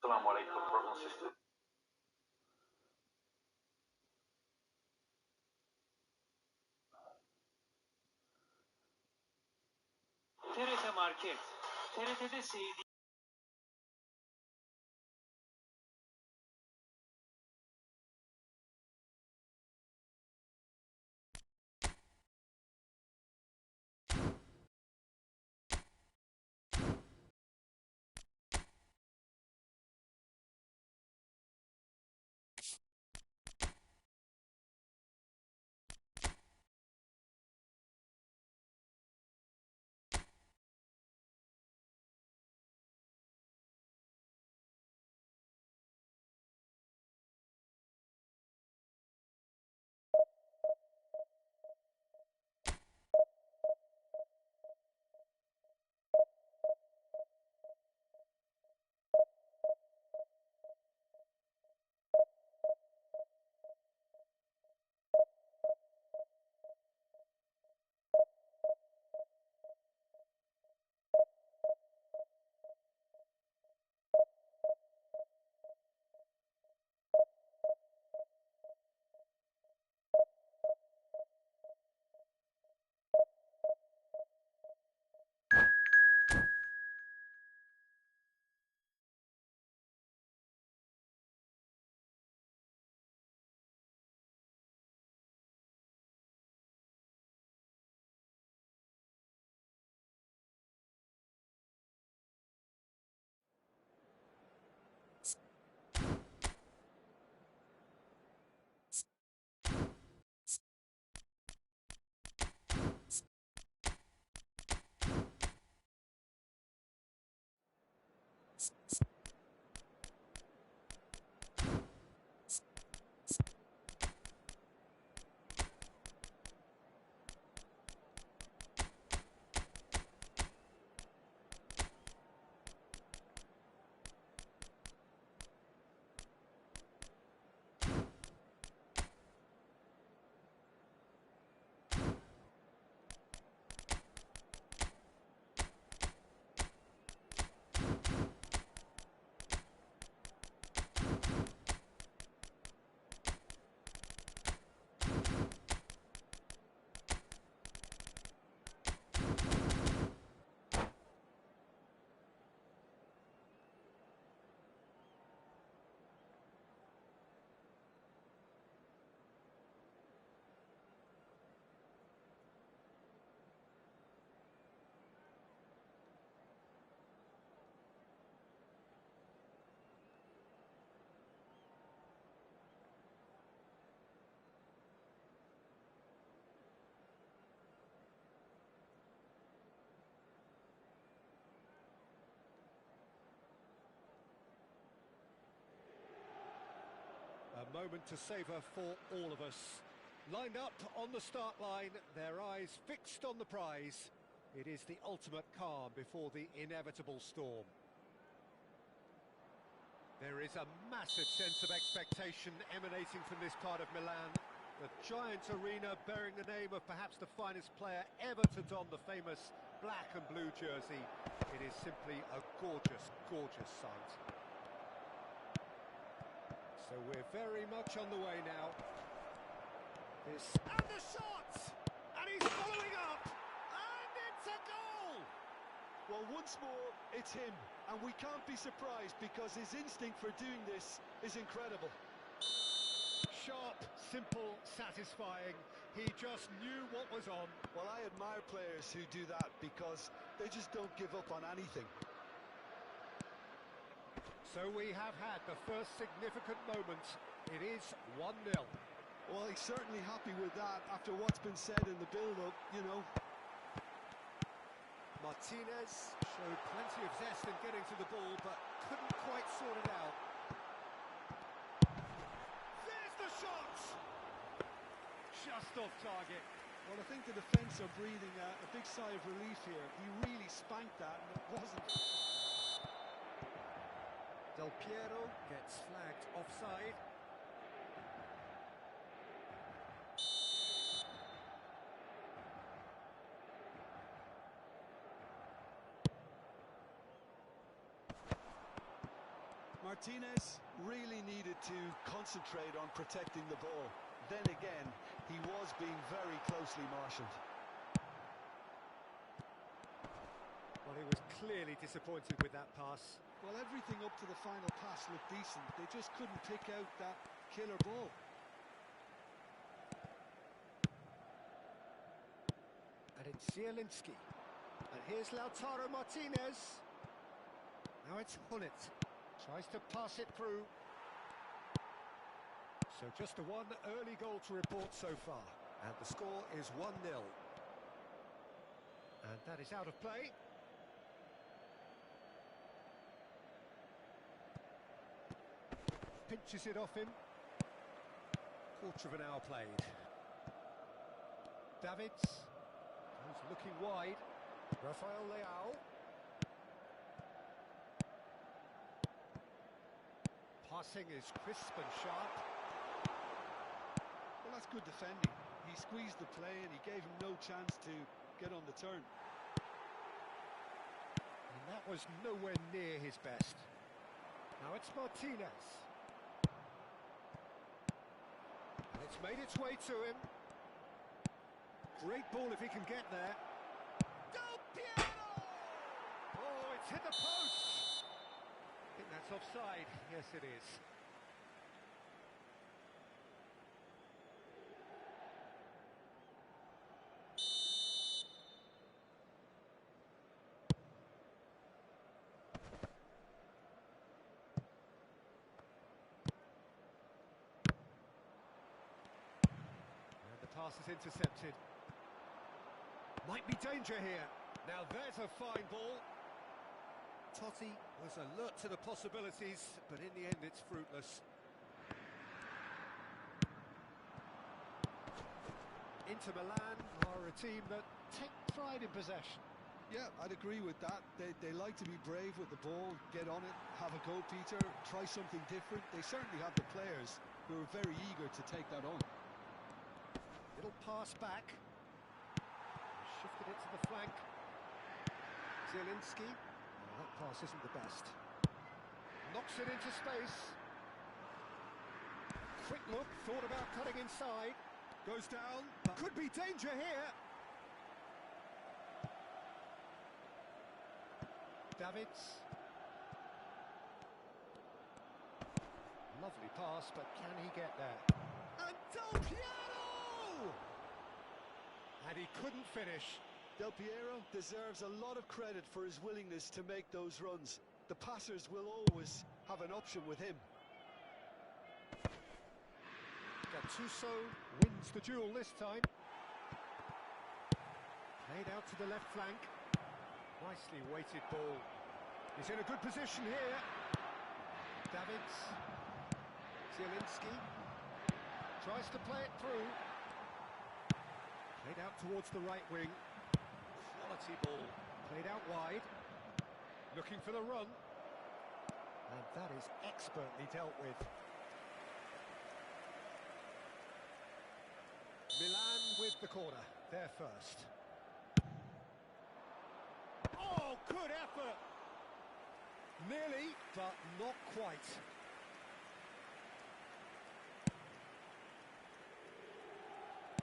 Assalamu alaikum, brothers and sisters. TRT Market. TRT'de sevdiğim A moment to savour for all of us. Lined up on the start line, their eyes fixed on the prize. It is the ultimate calm before the inevitable storm. There is a massive sense of expectation emanating from this part of Milan. The giant arena bearing the name of perhaps the finest player ever to don the famous black and blue jersey. It is simply a gorgeous, gorgeous sight. So we're very much on the way now. And the shot! And he's following up! And it's a goal! Well, once more, it's him. And we can't be surprised because his instinct for doing this is incredible. Sharp, simple, satisfying. He just knew what was on. Well, I admire players who do that because they just don't give up on anything. So we have had the first significant moment. It is 1-0. Well, he's certainly happy with that after what's been said in the build-up, you know. Martinez showed plenty of zest in getting to the ball, but couldn't quite sort it out. There's the shot! Just off target. Well, I think the defence are breathing a big sigh of relief here. He really spanked that, and it wasn't. Del Piero gets flagged offside. Martinez really needed to concentrate on protecting the ball. Then again, he was being very closely marshalled. Well, he was clearly disappointed with that pass. Well, everything up to the final pass looked decent. They just couldn't pick out that killer ball. And it's Zielinski. And here's Lautaro Martinez. Now it's Hullet. Tries to pass it through. So just the one early goal to report so far. And the score is 1-0. And that is out of play. Pinches it off him. Quarter of an hour played. Davids. He's looking wide. Rafael Leao. Passing is crisp and sharp. Well, that's good defending. He squeezed the play and he gave him no chance to get on the turn. And that was nowhere near his best. Now it's Martinez. And it's made its way to him. Great ball if he can get there. Del Piero! Oh, it's hit the post! I think that's offside. Yes, it is. And the pass is intercepted. Might be danger here. Now there's a fine ball. Totti was alert to the possibilities, but in the end it's fruitless. Inter Milan are a team that take pride in possession. Yeah, I'd agree with that. They like to be brave with the ball, get on it, have a go, Peter, try something different. They certainly have the players who are very eager to take that on. Little pass back. Shifted it to the flank. Zielinski. Oh, that pass isn't the best. Knocks it into space. Quick look, thought about cutting inside. Goes down. Could be danger here. Davids. Lovely pass, but can he get there? And Del Piero! And he couldn't finish. Del Piero deserves a lot of credit for his willingness to make those runs. The passers will always have an option with him. Gattuso wins the duel this time. Played out to the left flank. Nicely weighted ball. He's in a good position here. Davids. Zielinski. Tries to play it through. Played out towards the right wing. Quality ball. Played out wide. Looking for the run. And that is expertly dealt with. Milan with the corner. They're first. Oh, good effort! Nearly, but not quite.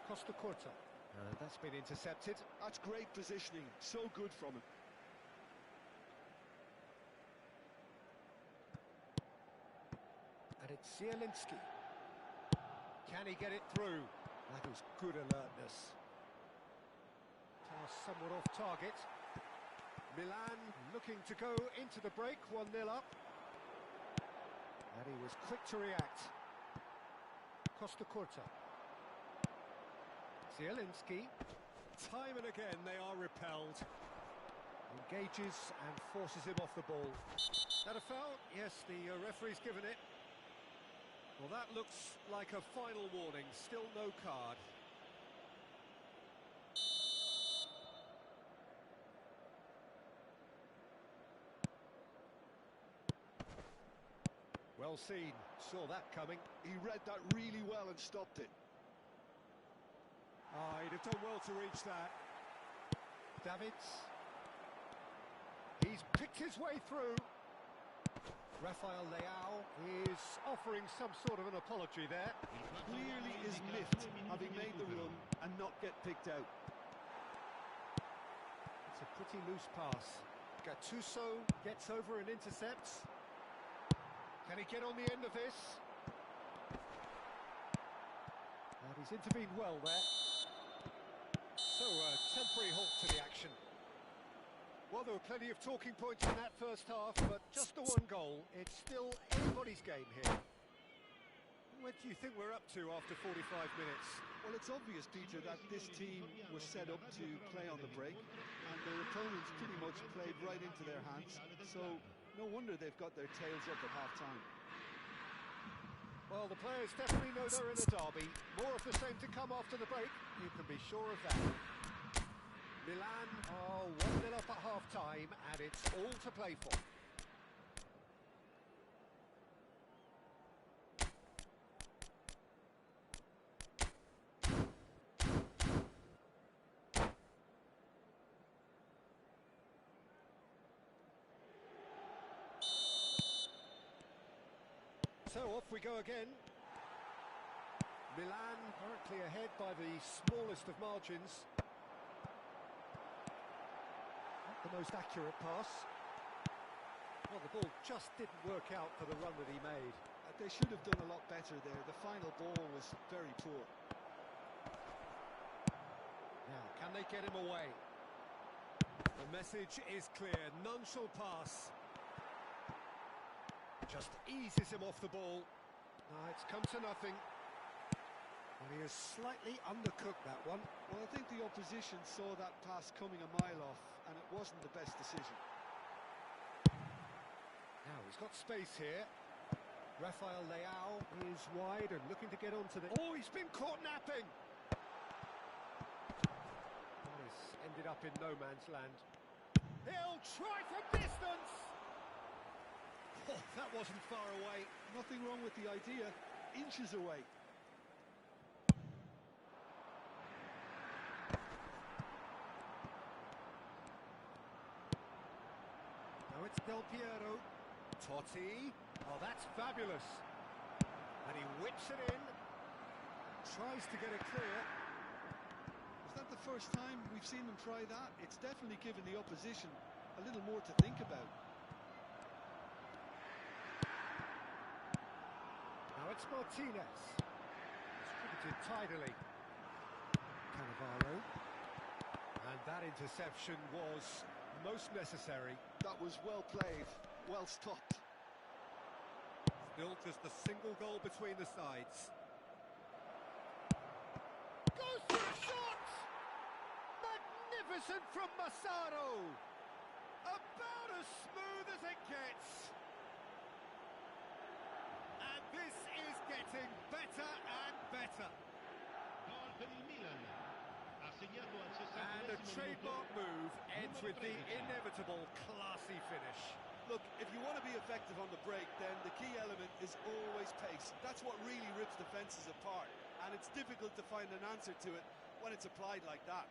Costa Curta. That's been intercepted. That's great positioning. So good from him. And it's Zielinski. Can he get it through? That was good alertness. Pass somewhat off target. Milan looking to go into the break, 1-0 up. And he was quick to react. Costa Curta. Zielinski. Time and again they are repelled. Engages and forces him off the ball. That a foul? Yes, the referee's given it. Well, that looks like a final warning. Still no card. Well seen. Saw that coming. He read that really well and stopped it. Ah, he'd have done well to reach that. Davids. He's picked his way through. Rafael Leao is offering some sort of an apology there. Clearly is miffed, having made the run and not get picked out. It's a pretty loose pass. Gattuso gets over and intercepts. Can he get on the end of this? And he's intervened well there. So a temporary halt to the action. Well, there were plenty of talking points in that first half, but just the one goal. It's still anybody's game here. What do you think we're up to after 45 minutes? Well, it's obvious, Peter, that this team was set up to play on the break, and their opponents pretty much played right into their hands, so no wonder they've got their tails up at half-time. Well, the players definitely know they're in a derby. More of the same to come after the break, you can be sure of that. Milan are 1-0 up at half-time, and it's all to play for. So off we go again. Milan currently ahead by the smallest of margins. Not the most accurate pass. Well, the ball just didn't work out for the run that he made. They should have done a lot better there. The final ball was very poor. Now, can they get him away? The message is clear. None shall pass. Just eases him off the ball. It's come to nothing. Well, he has slightly undercooked that one. Well, I think the opposition saw that pass coming a mile off, and it wasn't the best decision. Now, he's got space here. Rafael Leao is wide and looking to get onto the... Oh, he's been caught napping! That has ended up in no man's land. He'll try from distance! Oh, that wasn't far away. Nothing wrong with the idea. Inches away. Now it's Del Piero. Totti. Oh, that's fabulous. And he whips it in. Tries to get it clear. Is that the first time we've seen them try that? It's definitely given the opposition a little more to think about. Now it's Martinez. Distributed tidily. Cannavaro. And that interception was most necessary. That was well played, well stopped. Still just a single goal between the sides. Goes for a shot! Magnificent from Massaro! About as smooth as it gets. And this is getting better and better. And a trademark move ends with the inevitable classy finish. Look, if you want to be effective on the break, then the key element is always pace. That's what really rips defences apart, and it's difficult to find an answer to it when it's applied like that.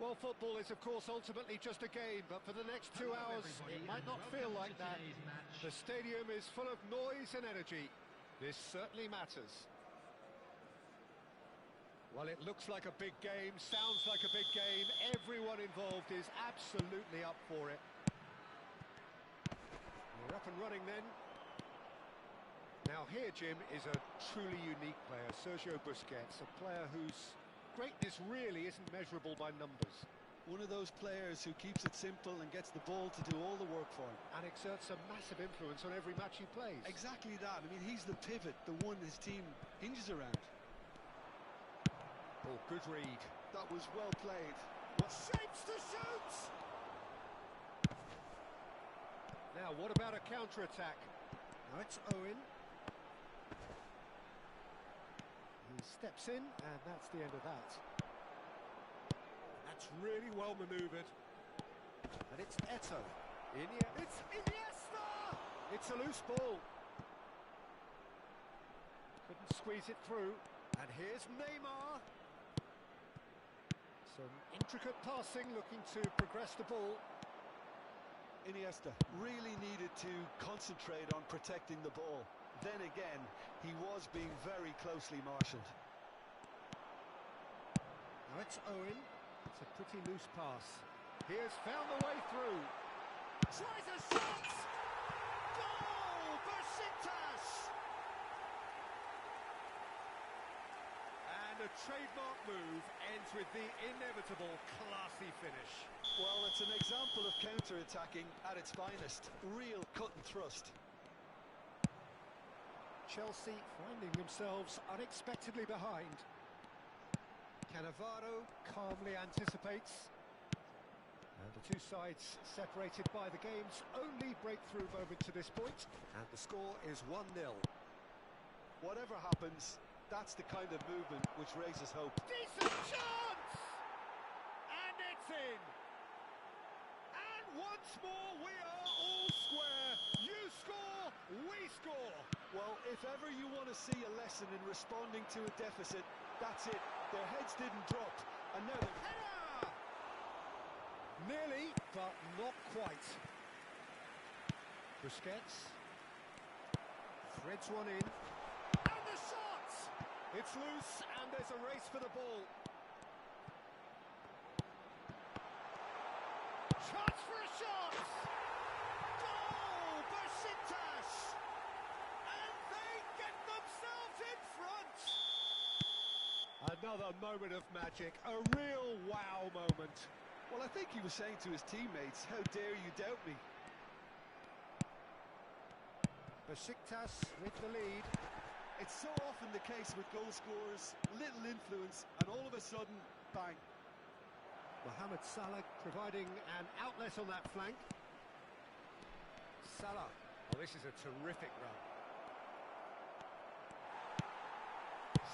Well, football is, of course, ultimately just a game, but for the next 2 hours, it might not feel like that. The stadium is full of noise and energy. This certainly matters. Well, it looks like a big game, sounds like a big game. Everyone involved is absolutely up for it. We're up and running then. Now here, Jim, is a truly unique player, Sergio Busquets, a player whose greatness really isn't measurable by numbers. One of those players who keeps it simple and gets the ball to do all the work for him. And exerts a massive influence on every match he plays. Exactly that. I mean, he's the pivot, the one his team hinges around. Oh, good read. That was well played. What shapes to shoot! Now, what about a counter-attack? Now it's Owen. He steps in, and that's the end of that. That's really well manoeuvred. And it's Eto. It's Iniesta! It's a loose ball. Couldn't squeeze it through. And here's Neymar. Some intricate passing, looking to progress the ball. Iniesta really needed to concentrate on protecting the ball. Then again, he was being very closely marshalled. Now it's Owen. It's a pretty loose pass. He has found the way through. Tries a shot! Goal! Besiktas! And a trademark move ends with the inevitable classy finish. Well, it's an example of counter-attacking at its finest. Real cut and thrust. Chelsea finding themselves unexpectedly behind. Cannavaro calmly anticipates. And the two sides separated by the game's only breakthrough moment to this point. And the score is 1-0. Whatever happens, that's the kind of movement which raises hope. Decent chance! And it's in! And once more we are all square. You score, we score! Well, if ever you want to see a lesson in responding to a deficit, that's it. Their heads didn't drop. And now they're... Header! Nearly, but not quite. Busquets. Threads one in. And the shot! It's loose, and there's a race for the ball. Chance for a shot! Goal! Besiktas! And they get themselves in front! Another moment of magic, a real wow moment. Well, I think he was saying to his teammates, how dare you doubt me? Besiktas with the lead. It's so often the case with goal scorers, little influence, and all of a sudden, bang. Mohamed Salah providing an outlet on that flank. Salah. Oh, this is a terrific run.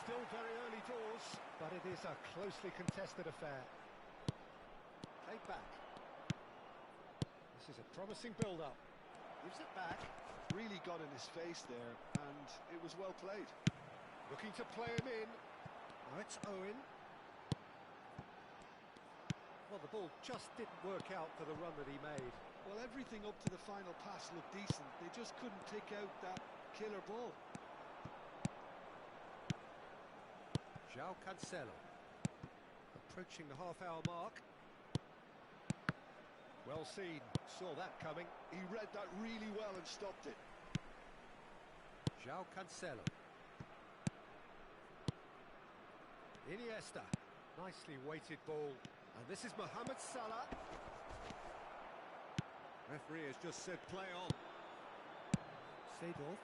Still very early doors, but it is a closely contested affair. Played back. This is a promising build-up. Gives it back. Really got in his face there, and it was well played. Looking to play him in. Now it's Owen. Well, the ball just didn't work out for the run that he made. Well, everything up to the final pass looked decent. They just couldn't pick out that killer ball. João Cancelo. Approaching the half-hour mark. Well seen. Saw that coming. He read that really well and stopped it. João Cancelo. Iniesta. Nicely weighted ball. And this is Mohamed Salah. Referee has just said play on. Seedorf.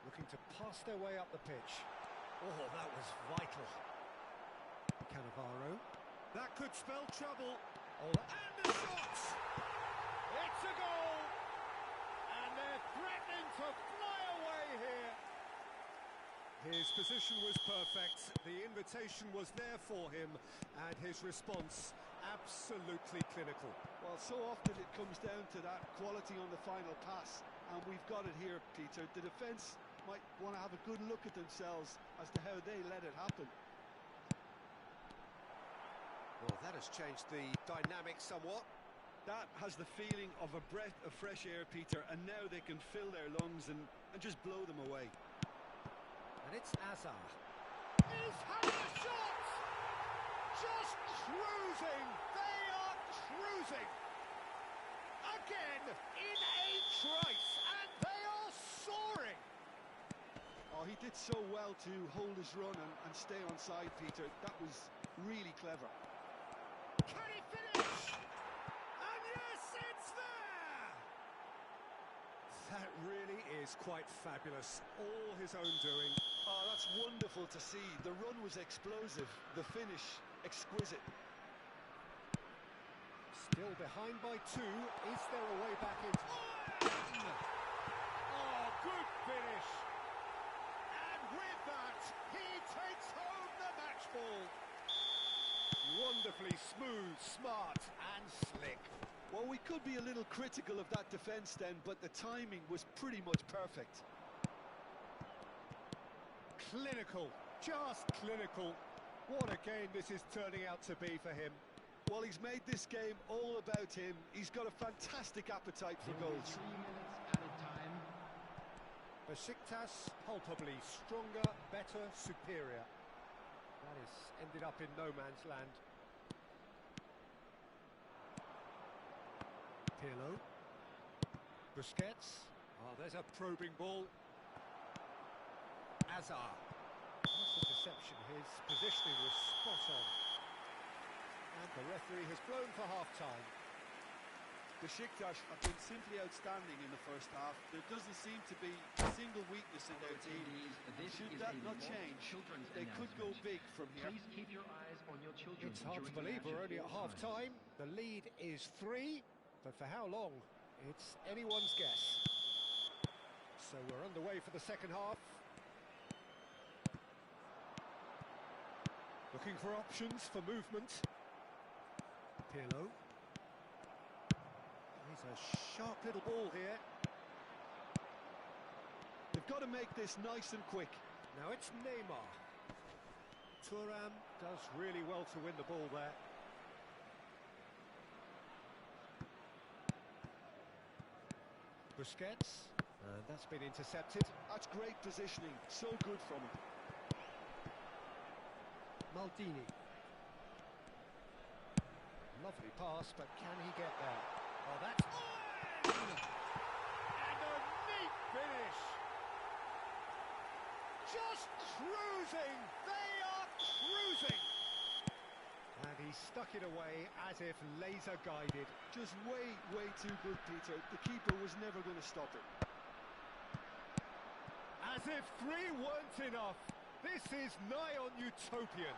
Looking to pass their way up the pitch. Oh, that was vital. Cannavaro. That could spell trouble. Oh, and the shot! It's a goal! And they're threatening to fly away here. His position was perfect. The invitation was there for him, and his response absolutely clinical. Well, so often it comes down to that quality on the final pass, and we've got it here, Peter. The defence might want to have a good look at themselves as to how they let it happen. Well, that has changed the dynamic somewhat. That has the feeling of a breath of fresh air, Peter, and now they can fill their lungs and just blow them away. And it's Azar. He's had a shot! Just cruising! They are cruising! Again, in a trice, and they are soaring! Oh, he did so well to hold his run and stay on side, Peter. That was really clever. Can he finish? And yes, it's there! That really is quite fabulous. All his own doing. Oh, that's wonderful to see. The run was explosive. The finish, exquisite. Still behind by 2. Is there a way back in? Oh, good finish. And with that, he takes home the match ball. Wonderfully smooth, smart and slick. Well, we could be a little critical of that defence then, but the timing was pretty much perfect. Clinical, just clinical. What a game this is turning out to be for him. Well, he's made this game all about him. He's got a fantastic appetite for goals. 3 minutes at a time. Besiktas, palpably stronger, better, superior. That has ended up in no man's land. Pirlo. Busquets. Oh, there's a probing ball. Azar. That's a deception. His positioning was spot on. And the referee has blown for half-time. Besiktas have been simply outstanding in the first half. There doesn't seem to be a single weakness in their team. Should that not change, they could go big from here. Please keep your eyes on your children. It's hard to believe we're only at half-time. The lead is 3, but for how long? It's anyone's guess. So we're underway for the second half. Looking for options for movement. Pirlo. He's a sharp little ball here. They've got to make this nice and quick. Now it's Neymar. Thuram Does really well to win the ball there. Busquets, and that's been intercepted. That's great positioning, so good from him. Maldini. Lovely pass, but can he get there? Oh, that's... And a neat finish! Just cruising! They are cruising! And he stuck it away as if laser guided. Just way too good, Peter. The keeper was never going to stop it. As if three weren't enough. This is nigh on utopian.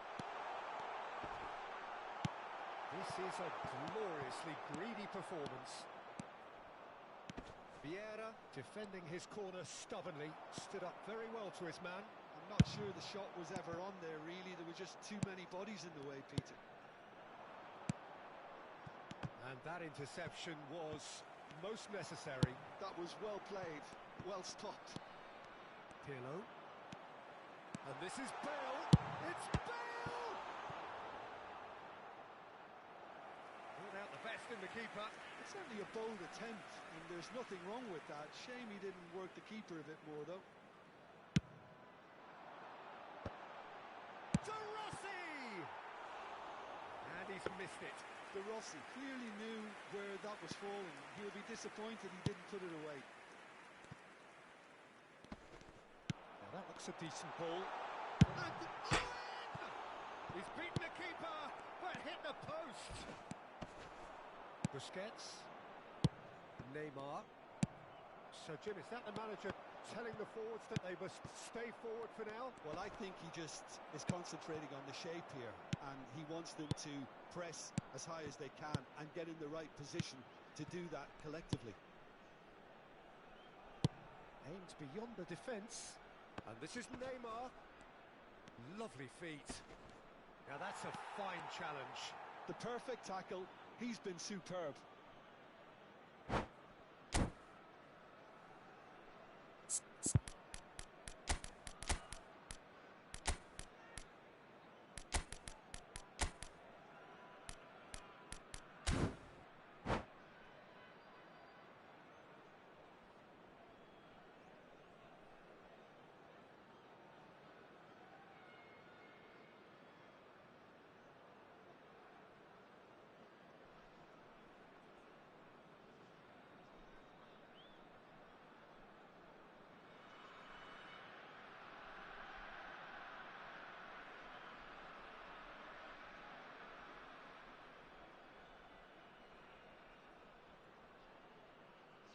This is a gloriously greedy performance. Vieira, defending his corner stubbornly, stood up very well to his man. I'm not sure the shot was ever on there, really. There were just too many bodies in the way, Peter. And that interception was most necessary. That was well played, well stopped. Pirlo. And this is Bale. It's Bale! Brought out the best in the keeper. It's certainly a bold attempt, and there's nothing wrong with that. Shame he didn't work the keeper a bit more, though. De Rossi! And he's missed it. De Rossi clearly knew where that was falling. He'll be disappointed he didn't put it away. Now that looks a decent ball. And he's beaten the keeper, but hit the post. Busquets. Neymar. So, Jim, is that the manager telling the forwards that they must stay forward for now? Well, I think he just is concentrating on the shape here, and he wants them to press as high as they can and get in the right position to do that collectively. Aims beyond the defence. And this is Neymar. Lovely feet. Now that's a fine challenge. The perfect tackle. He's been superb.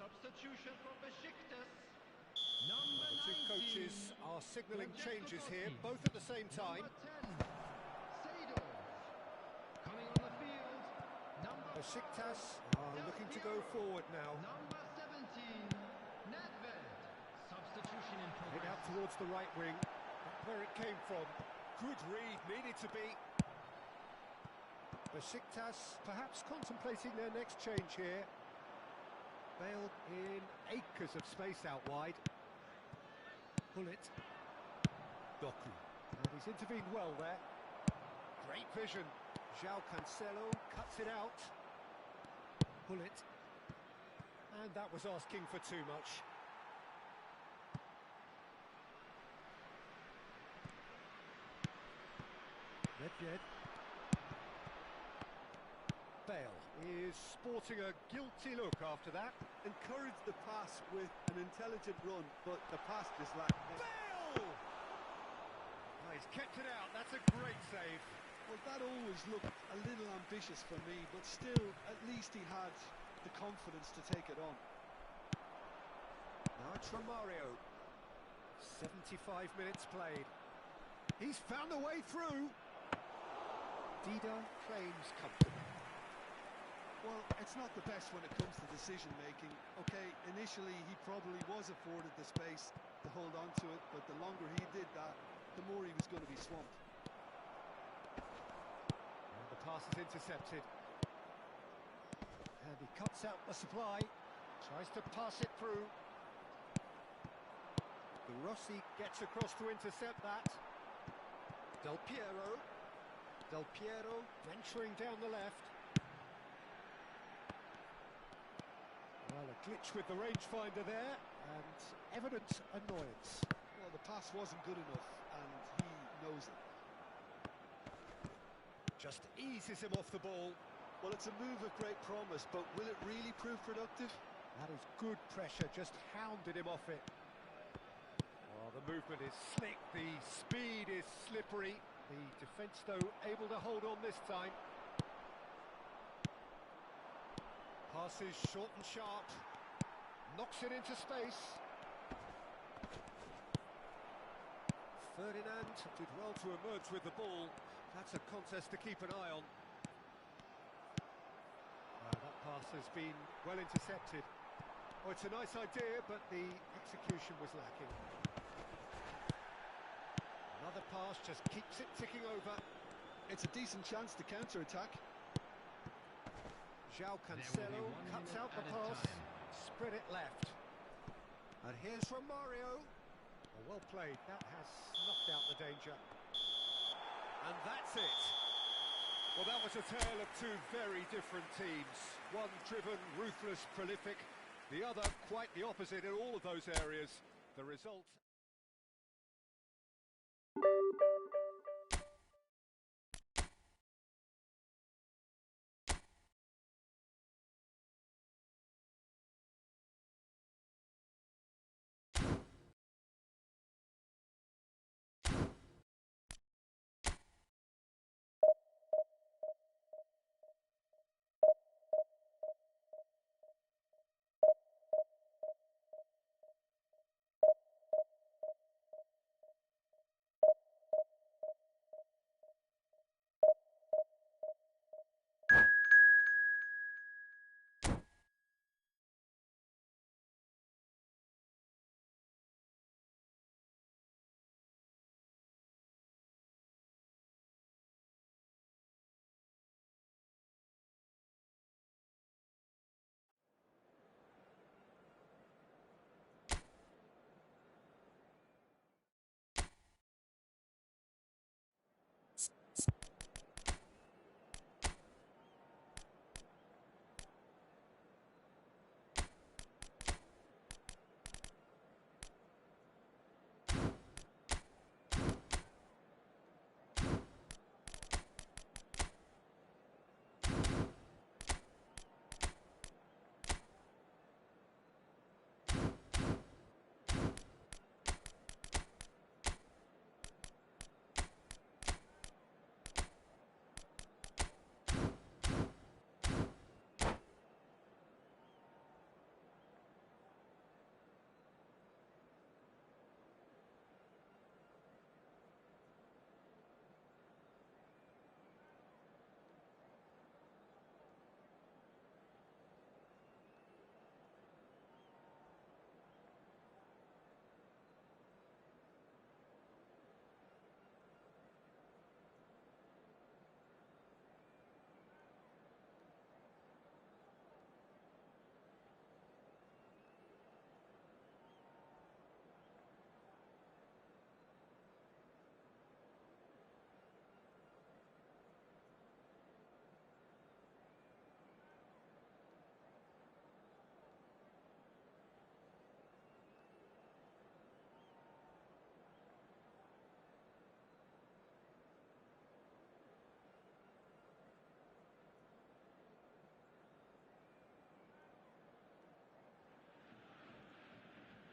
Substitution for Besiktas. The two coaches are signalling changes here, both at the same time. Coming on the field. Besiktas are looking to go forward now. Number 17, Nedved. Substitution in Head progress. out towards the right wing, where it came from. Good read, needed to be. Besiktas perhaps contemplating their next change here. Bale in acres of space out wide. Bullet. Doku. And he's intervened well there. Great vision. João Cancelo cuts it out. Bullet. And that was asking for too much. Nedved. Bale is sporting a guilty look after that. Encouraged the pass with an intelligent run, but the pass just lacked. Bale! Oh, he's kept it out. That's a great save. Well, that always looked a little ambitious for me, but still, at least he had the confidence to take it on. Now it's Romario. 75 minutes played. He's found a way through. Dida claims comfort. Well, it's not the best when it comes to decision-making. Okay, initially he probably was afforded the space to hold on to it, but the longer he did that, the more he was going to be swamped. And the pass is intercepted. And he cuts out the supply. Tries to pass it through. The Rossi gets across to intercept that. Del Piero. Del Piero venturing down the left. Well, a glitch with the rangefinder there, and evident annoyance. Well, the pass wasn't good enough, and he knows it. Just eases him off the ball. Well, it's a move of great promise, but will it really prove productive? That is good pressure, just hounded him off it. Oh, the movement is slick, the speed is slippery. The defence, though, able to hold on this time. Passes short and sharp. Knocks it into space. Ferdinand did well to emerge with the ball. That's a contest to keep an eye on. That pass has been well intercepted. Oh, it's a nice idea, but the execution was lacking. Another pass just keeps it ticking over. It's a decent chance to counter-attack. João Cancelo cuts out the pass, spread it left. And here's Romario. Oh, well played, that has snuffed out the danger. And that's it. Well, that was a tale of two very different teams. One driven, ruthless, prolific. The other quite the opposite in all of those areas. The result...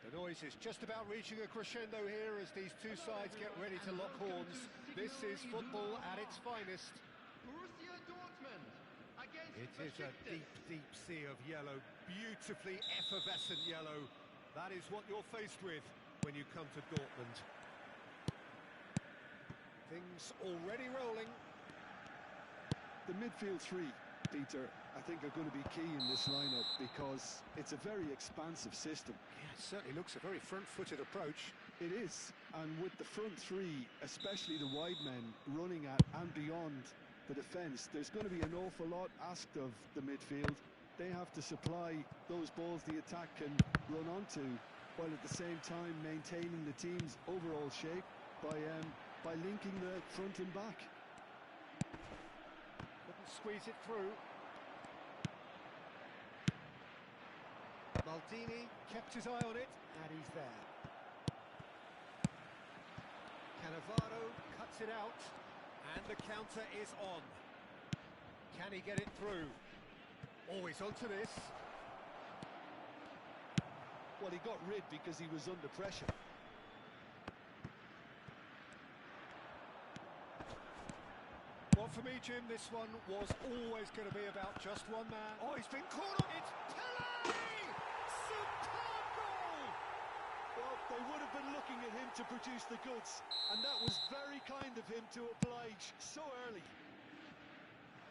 The noise is just about reaching a crescendo here as these two sides get ready to lock horns. This is football at its finest. Borussia Dortmund against It is a deep, deep sea of yellow, beautifully effervescent yellow. That is what you're faced with when you come to Dortmund. Things already rolling. The midfield three, Peter, I think are going to be key in this lineup because it's a very expansive system. Yeah, it certainly looks a very front-footed approach. It is, and with the front three, especially the wide men, running at and beyond the defence, there's going to be an awful lot asked of the midfield. They have to supply those balls the attack can run onto, while at the same time maintaining the team's overall shape by linking the front and back. squeeze it through. Maldini kept his eye on it, and he's there. Cannavaro cuts it out, and the counter is on. Can he get it through? Always onto this. Well, he got rid because he was under pressure. Well, for me, Jim, this one was always going to be about just one man. Oh, he's been caught on. It's Pele! Superb goal! Well, they would have been looking at him to produce the goods, and that was very kind of him to oblige so early.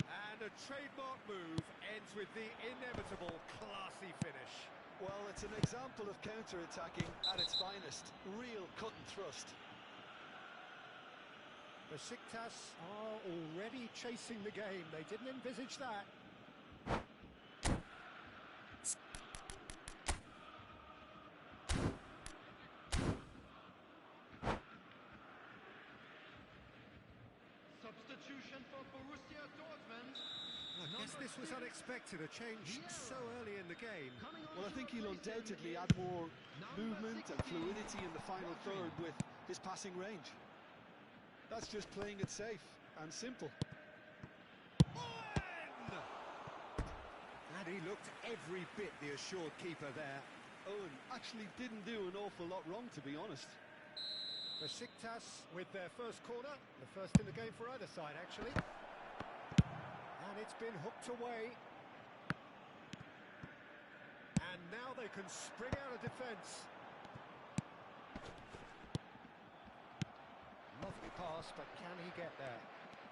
And a trademark move ends with the inevitable classy finish. Well, it's an example of counter-attacking at its finest. Real cut and thrust. Besiktas are already chasing the game. They didn't envisage that. Substitution for Borussia Dortmund. I guess this was unexpected, a change so early in the game. Well, I think he'll undoubtedly add more movement and fluidity in the final third with his passing range. That's just playing it safe and simple. And he looked every bit the assured keeper there. Owen actually didn't do an awful lot wrong, to be honest. Besiktas with their first corner, the first in the game for either side, actually. And it's been hooked away. And now they can spring out of defence. Lovely pass, but can he get there?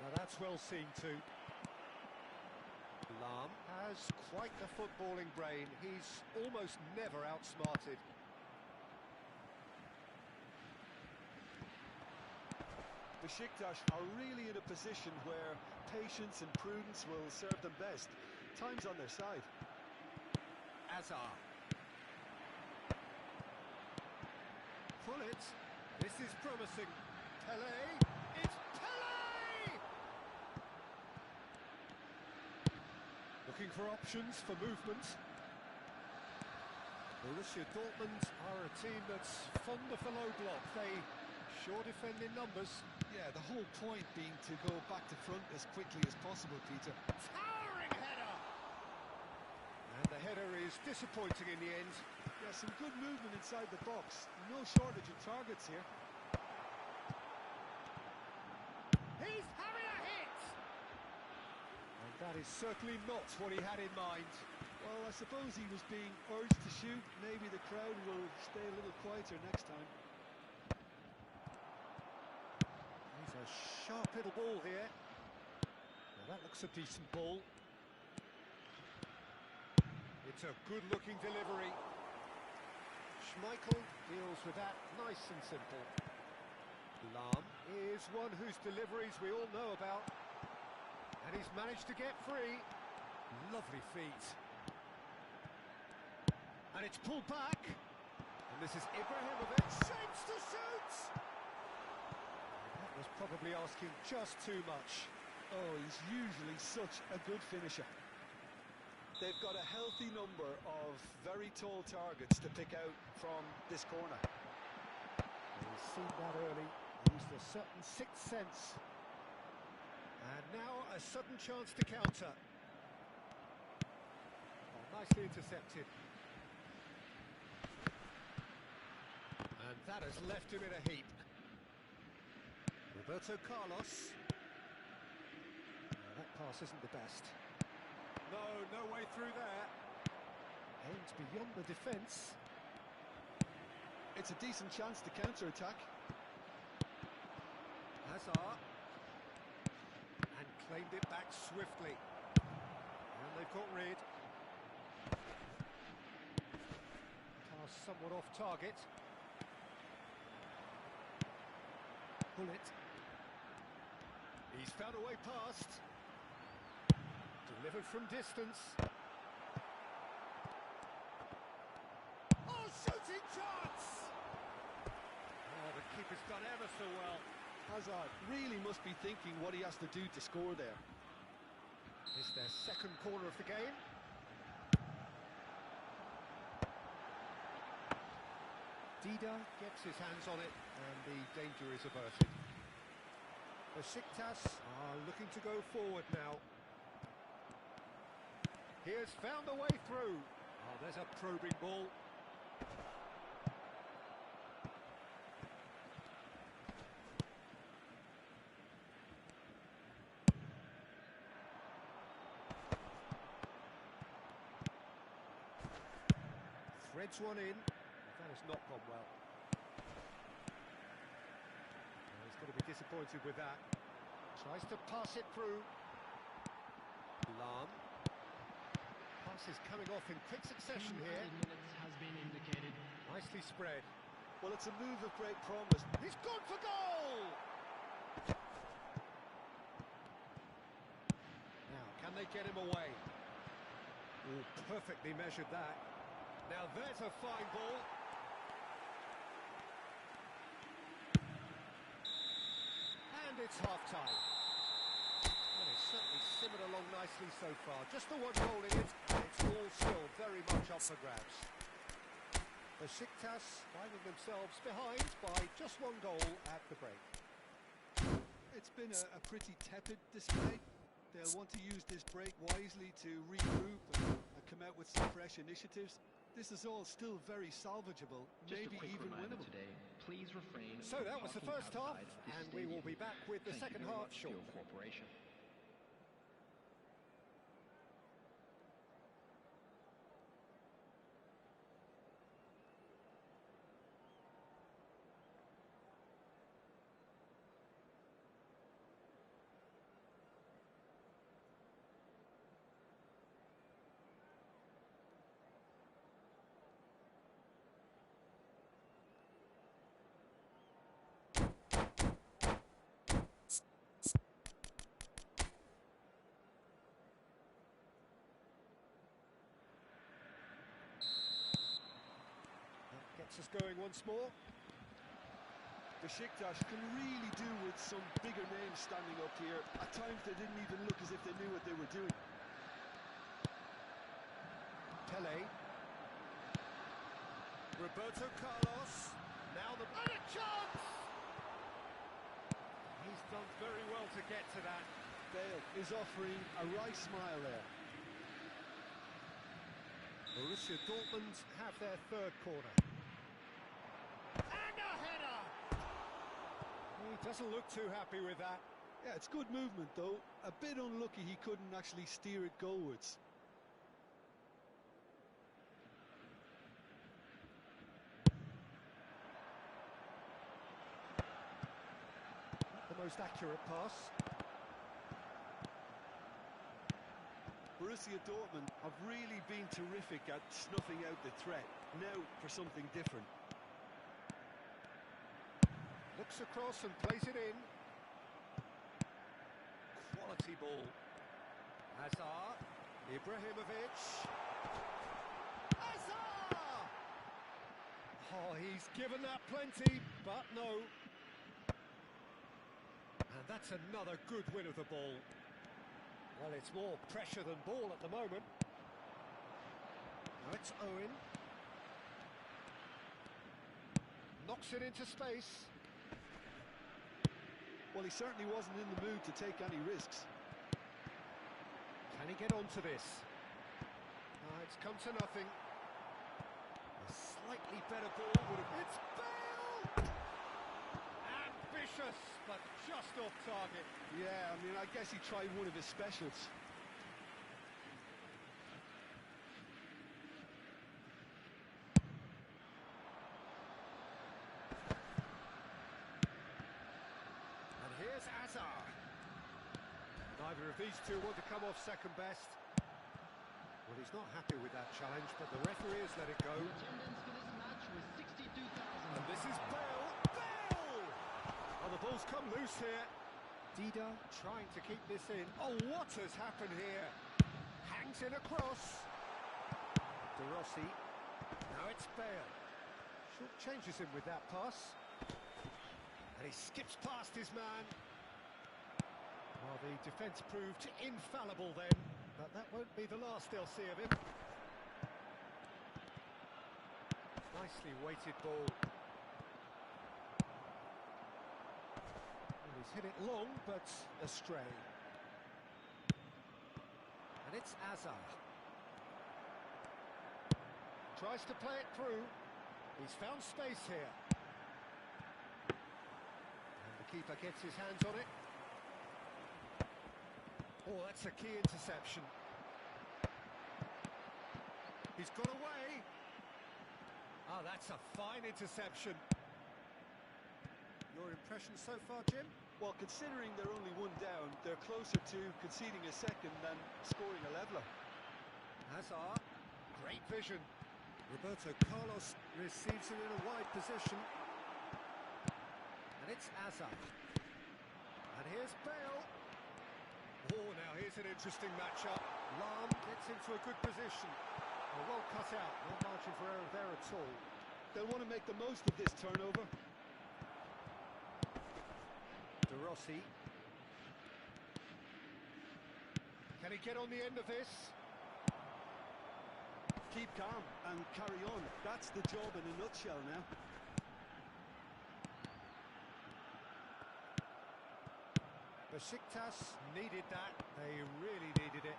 Now that's well seen too. Lahm has quite the footballing brain. He's almost never outsmarted. Besiktas are really in a position where patience and prudence will serve them best. Time's on their side. Azar. Pull it. This is promising. Pele. It's Pele! Looking for options for movement. Borussia Dortmund are a team that's fond of the low block. They sure defend in numbers. Yeah, the whole point being to go back to front as quickly as possible, Peter. Towering header! And the header is disappointing in the end. Yeah, some good movement inside the box. No shortage of targets here. He's having a hit! And that is certainly not what he had in mind. Well, I suppose he was being urged to shoot. Maybe the crowd will stay a little quieter next time. He's a sharp little ball here. Now that looks a decent ball. It's a good-looking delivery. Schmeichel deals with that nice and simple. Lahm is one whose deliveries we all know about. And he's managed to get free. Lovely feet. And it's pulled back. And this is Ibrahimovic. Shapes to shoot! That was probably asking just too much. Oh, he's usually such a good finisher. They've got a healthy number of very tall targets to pick out from this corner. He's seen that early. Used a certain sixth sense. And now a sudden chance to counter. Oh, nicely intercepted. And that has left him in a heap. Roberto Carlos. That pass isn't the best. No way through there. Aims beyond the defence. It's a decent chance to counter-attack. Hazard. And claimed it back swiftly. And they've got rid. Pass somewhat off target. Pull it. He's found a way past. Delivered from distance. Oh, shooting chance! Oh, the keeper's done ever so well. Hazard really must be thinking what he has to do to score there. It's their second corner of the game. Dida gets his hands on it, and the danger is averted. Besiktas are looking to go forward now. He has found a way through. Oh, there's a probing ball. Threads one in. That has not gone well. He's going to be disappointed with that. Tries to pass it through. Lam. Pass is coming off in quick succession here. Minutes has been indicated. Nicely spread. Well, it's a move of great promise. He's gone for goal! Now, can they get him away? Oh, perfectly measured that. Now there's a fine ball. And it's half-time. Well, it's certainly simmered along nicely so far. Just the one goal in it, and it's all still very much up for grabs. Besiktas finding themselves behind by just one goal at the break. It's been a pretty tepid display. They'll want to use this break wisely to regroup and come out with some fresh initiatives. This is all still very salvageable, maybe even winnable. Today, please refrain So that was the first half, and we will be back with the second half shortly. Cooperation. Gets us going once more. Besiktas can really do with some bigger names standing up here. At times they didn't even look as if they knew what they were doing. Pele. Roberto Carlos. Now the... And a chance! He's done very well to get to that. Bale is offering a wry smile there. Borussia Dortmund have their third corner. And a header! He doesn't look too happy with that. Yeah, it's good movement though. A bit unlucky he couldn't actually steer it goalwards. Not the most accurate pass. Borussia Dortmund have really been terrific at snuffing out the threat. Now for something different. Looks across and plays it in. Quality ball. Hazard. Ibrahimovic. Hazard! Oh, he's given that plenty, but no. And that's another good win of the ball. Well, it's more pressure than ball at the moment. Now it's Owen. Knocks it into space. Well, he certainly wasn't in the mood to take any risks. Can he get onto this? It's come to nothing. A slightly better ball would have... It's Bale! Ambitious, but just off target. Yeah, I mean, I guess he tried one of his specials. And here's Hazard. Neither of these two want to come off second best. Well, he's not happy with that challenge, but the referee has let it go. Attendance for this match was 62,000. And this is Bale. Bale! Oh, the ball's come loose here. Dida trying to keep this in. Oh, what has happened here? Hangs in across. De Rossi. Now it's Bale. Short changes him with that pass. And he skips past his man. Well, the defence proved infallible then, but that won't be the last they'll see of him. Nicely weighted ball. Well, he's hit it long, but astray. And it's Azar. Tries to play it through. He's found space here. And the keeper gets his hands on it. Oh, that's a key interception. He's got away. Ah, that's a fine interception. Your impression so far, Jim? Well, considering they're only one down, they're closer to conceding a second than scoring a leveller. Hazard, great vision. Roberto Carlos receives it in a wide position. And it's Azar. And here's Bale. Oh, now here's an interesting matchup. Lam gets into a good position. Well cut out, no margin for error there at all. They'll want to make the most of this turnover. De Rossi. Can he get on the end of this? Keep calm and carry on. That's the job in a nutshell now. Besiktas needed that. They really needed it.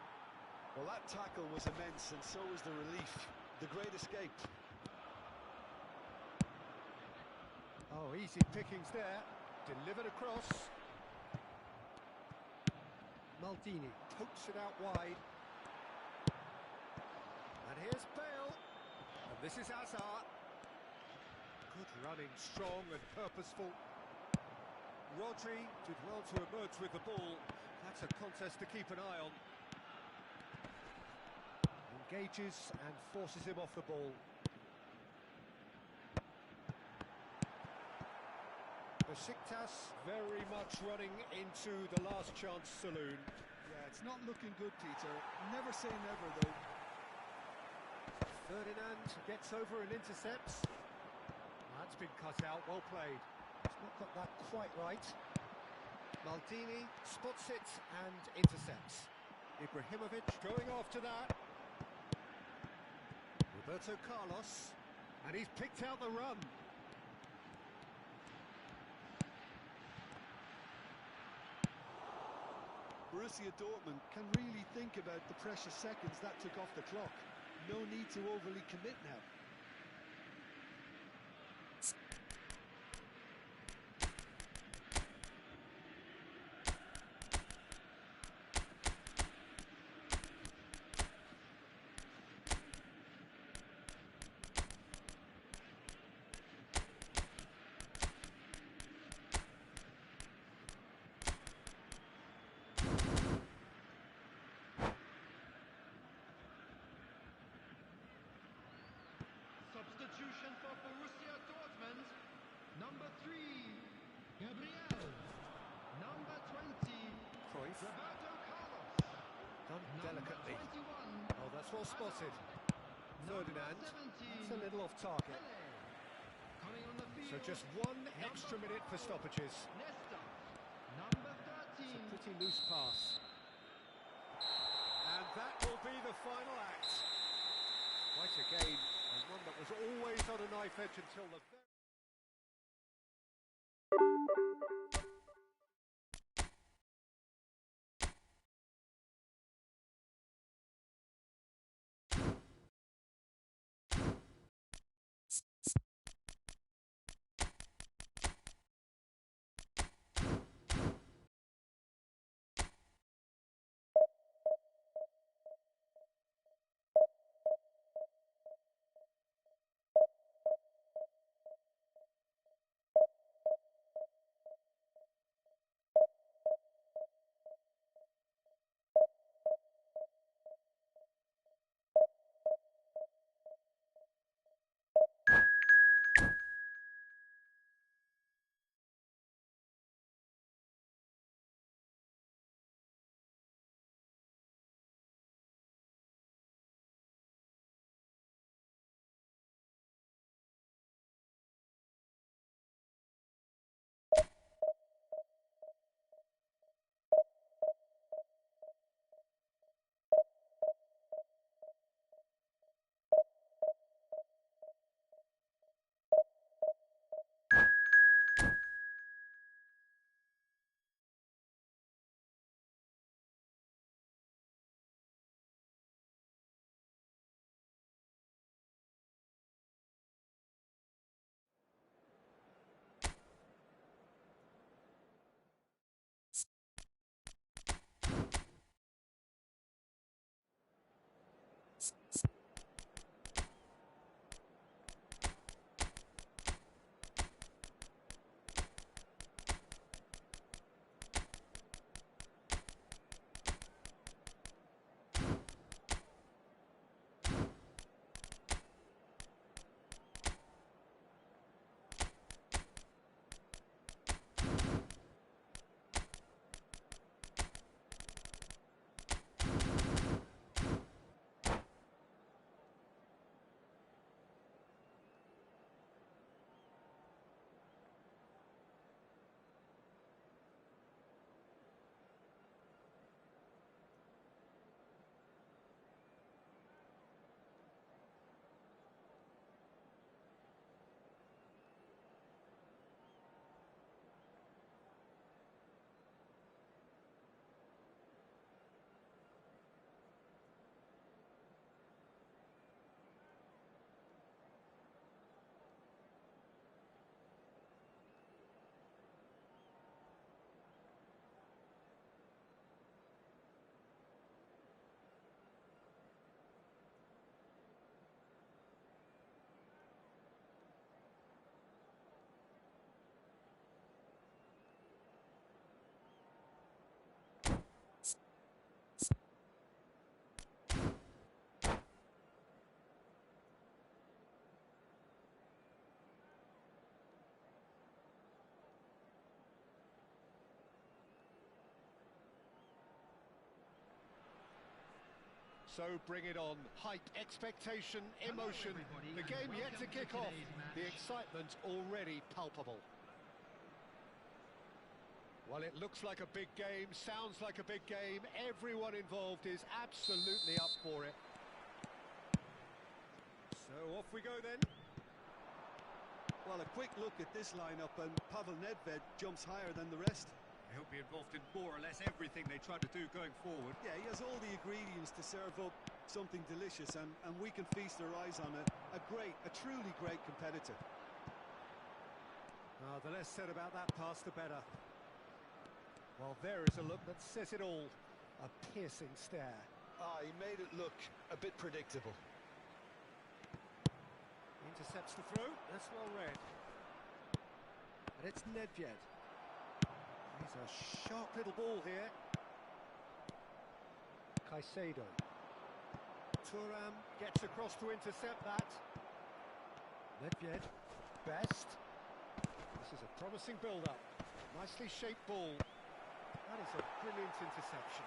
Well, that tackle was immense, and so was the relief. The great escape. Oh, easy pickings there. Delivered across. Maldini pokes it out wide. And here's Bale. And this is Azar. Good running, strong and purposeful. Rodri did well to emerge with the ball. That's a contest to keep an eye on. Engages and forces him off the ball. Besiktas very much running into the last chance saloon. Yeah, it's not looking good, Peter. Never say never, though. Ferdinand gets over and intercepts. That's been cut out, well played. He's not got that quite right. Maldini spots it and intercepts. Ibrahimovic going after that. Roberto Carlos, and he's picked out the run. Borussia Dortmund can really think about the precious seconds that took off the clock. No need to overly commit now. Substitution for Borussia Dortmund. Number 3, Gabriel. Number 20, Cruyff, Roberto Carlos. done Number delicately. 21, Oh, that's well spotted. Ferdinand, that's a little off target. coming on the field. So just one extra minute for stoppages. Nesta. Number It's 13. a pretty loose pass. And that will be the final act. Quite a game, and one that was always on a knife edge until the very So bring it on. Hype, expectation, emotion. everybody, The and game yet to welcome to kick off. today's match. The excitement already palpable. Well, it looks like a big game, sounds like a big game. Everyone involved is absolutely up for it. So off we go then. Well, a quick look at this lineup, and Pavel Nedved jumps higher than the rest. He'll be involved in more or less everything they try to do going forward. Yeah, he has all the ingredients to serve up something delicious, and we can feast our eyes on a truly great competitor. The less said about that pass, the better. Well, there is a look that says it all. A piercing stare. He made it look a bit predictable. Intercepts the throw. That's well read. And it's Nedved. He's a sharp little ball here. Caicedo. Thuram gets across to intercept that. Nedved. Best. This is a promising build-up. Nicely shaped ball. That is a brilliant interception.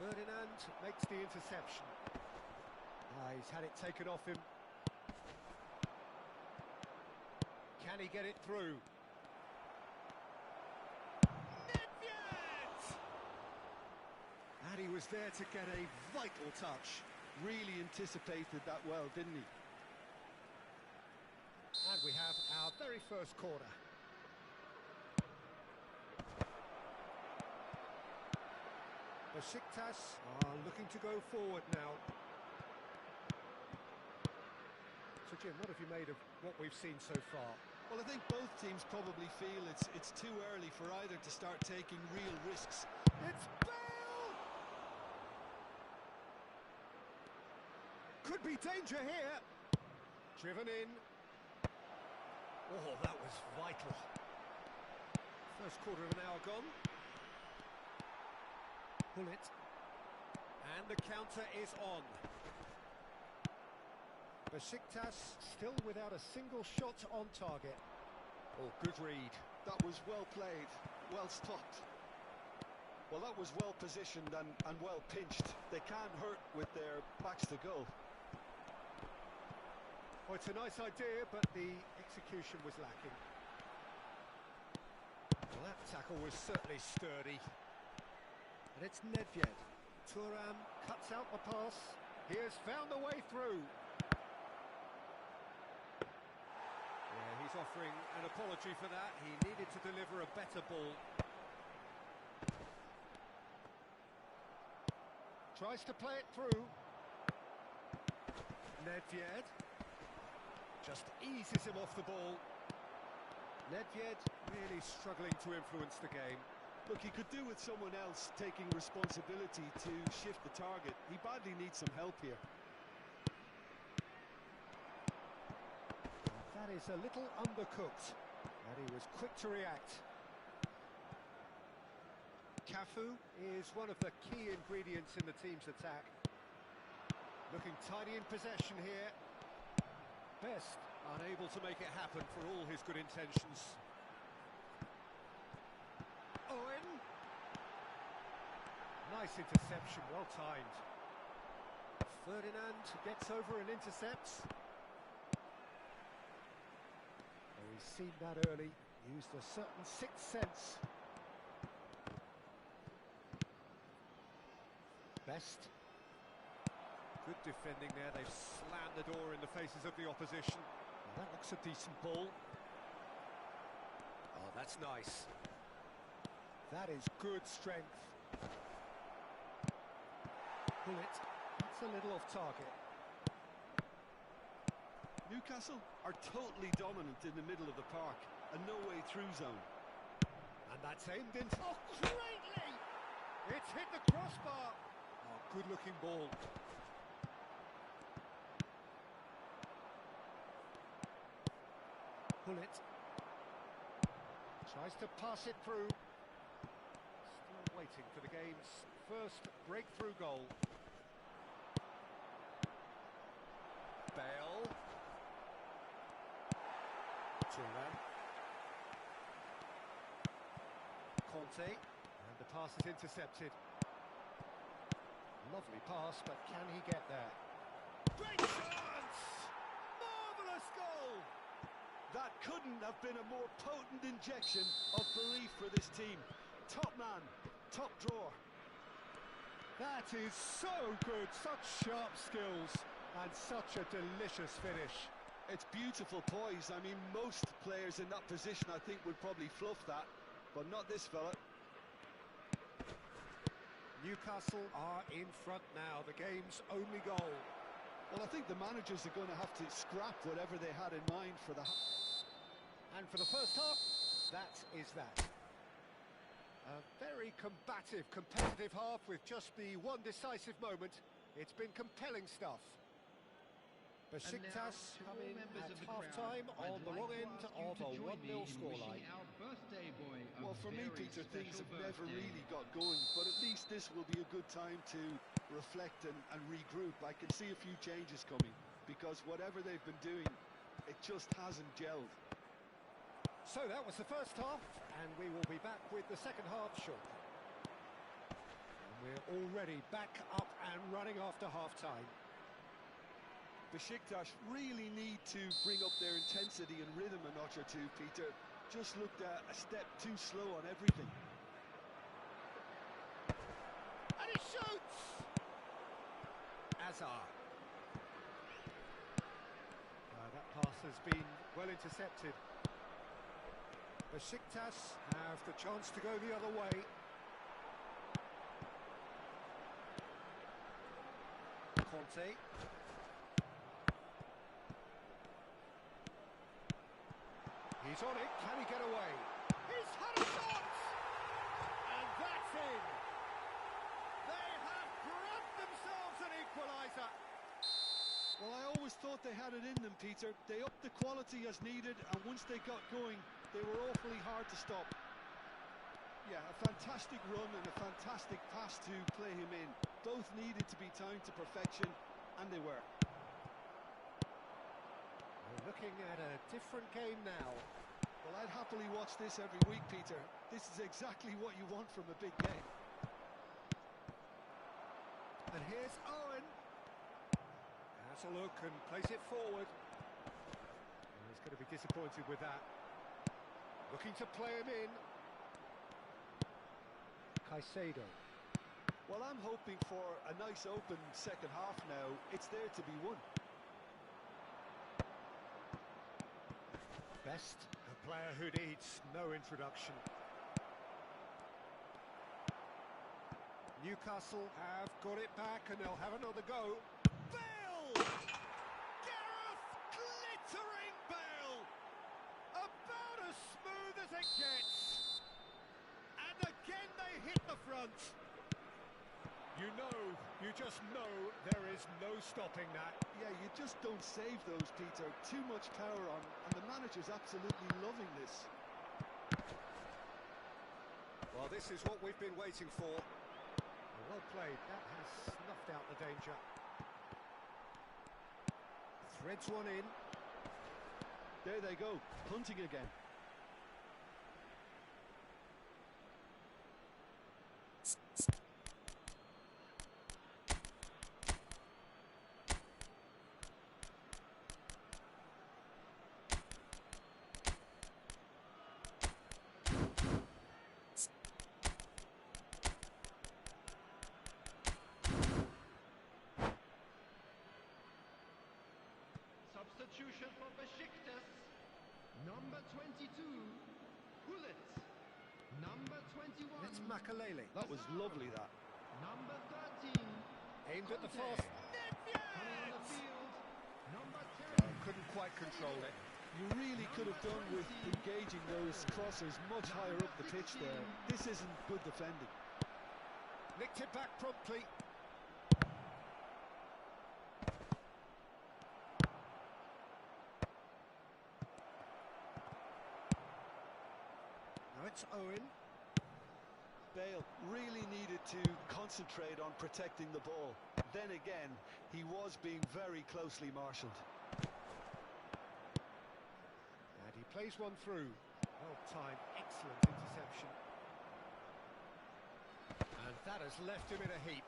Ferdinand makes the interception. He's had it taken off him. Can he get it through? Nedved! And he was there to get a vital touch. Really anticipated that well, didn't he? And we have our very first corner. Besiktas are looking to go forward now. So Jim, what have you made of what we've seen so far? Well, I think both teams probably feel it's too early for either to start taking real risks. It's Bale! Could be danger here. Driven in. Oh, that was vital. First quarter of an hour gone. Pull it. And the counter is on. Besiktas still without a single shot on target. Oh, good read. That was well played, well stopped. Well, that was well positioned and well pinched. They can't hurt with their backs to goal. Well, it's a nice idea, but the execution was lacking. Well, that tackle was certainly sturdy. And it's Nedved. Thuram cuts out the pass. He has found a way through. Yeah, he's offering an apology for that. He needed to deliver a better ball. Tries to play it through. Nedved just eases him off the ball. Nedved really struggling to influence the game. Look, he could do with someone else taking responsibility to shift the target. He badly needs some help here. That is a little undercooked, and he was quick to react. Cafu is one of the key ingredients in the team's attack. Looking tidy in possession here. Best unable to make it happen for all his good intentions. Owen. Nice interception, well timed. Ferdinand gets over and intercepts. Oh, he's seen that early, used a certain sixth sense. Best. Good defending there, they've slammed the door in the faces of the opposition. Well, that looks a decent ball. Oh, that's nice. That is good strength. Pull it. That's a little off target. Newcastle are totally dominant in the middle of the park, a no-way through zone. And that's aimed in. Oh, greatly! It's hit the crossbar. Oh, good-looking ball. Pull it. Tries to pass it through. Still waiting for the game's first breakthrough goal. Bale. Thuram. Conte, and the pass is intercepted. Lovely pass, but can he get there? Great chance! Marvellous goal! That couldn't have been a more potent injection of belief for this team. Top man, top drawer. That is so good, such sharp skills, and such a delicious finish. It's beautiful poise. I mean, most players in that position, I think, would probably fluff that, but not this fella. Newcastle are in front now, the game's only goal. Well, I think the managers are going to have to scrap whatever they had in mind for the... And for the first half, that is that. A very combative, competitive half with just the one decisive moment. It's been compelling stuff. Besiktas come in at half-time on the wrong end of a 1-0 scoreline. Well, for me, Peter, things have never really got going, but at least this will be a good time to reflect and regroup. I can see a few changes coming, because whatever they've been doing, it just hasn't gelled. So that was the first half, and we will be back with the second half shortly. And we're already back up and running after half-time. Besiktas really need to bring up their intensity and rhythm a notch or two, Peter. Just looked a step too slow on everything. And he shoots! Azar. That pass has been well intercepted. Besiktas have the chance to go the other way. Conte. He's on it, can he get away? He's had a shot! And that's in! They have grabbed themselves an equaliser! Well, I always thought they had it in them, Peter. They upped the quality as needed, and once they got going, they were awfully hard to stop. Yeah, a fantastic run and a fantastic pass to play him in. Both needed to be timed to perfection, and they were. We're looking at a different game now. Well, I'd happily watch this every week, Peter. This is exactly what you want from a big game. And here's Owen. Has a look and plays it forward. And he's going to be disappointed with that. Looking to play him in. Caicedo. Well, I'm hoping for a nice open second half now. It's there to be won. Best, a player who needs no introduction. Newcastle have got it back and they'll have another go. Bale! Gareth glittering Bale! About as smooth as it gets. And again they hit the front. You just know there is no stopping that. Yeah, you just don't save those, Peter. Too much power on, and the manager's absolutely loving this. Well, this is what we've been waiting for. Well played, that has snuffed out the danger. Threads one in. There they go, punting again. Substitution for Besiktas. Number 22, Hullet. Number 21. It's Makalele. That was lovely, that. Number 13. Aimed at the Conte. fast. Coming on the field. Number 10. Couldn't quite control it. You really could have done with engaging those crossers much higher up the pitch there. This isn't good defending. Nicked it back promptly. Now it's Owen. Bale really needed to concentrate on protecting the ball. Then again, he was being very closely marshalled. And he plays one through. Well timed, excellent interception. That has left him in a heap.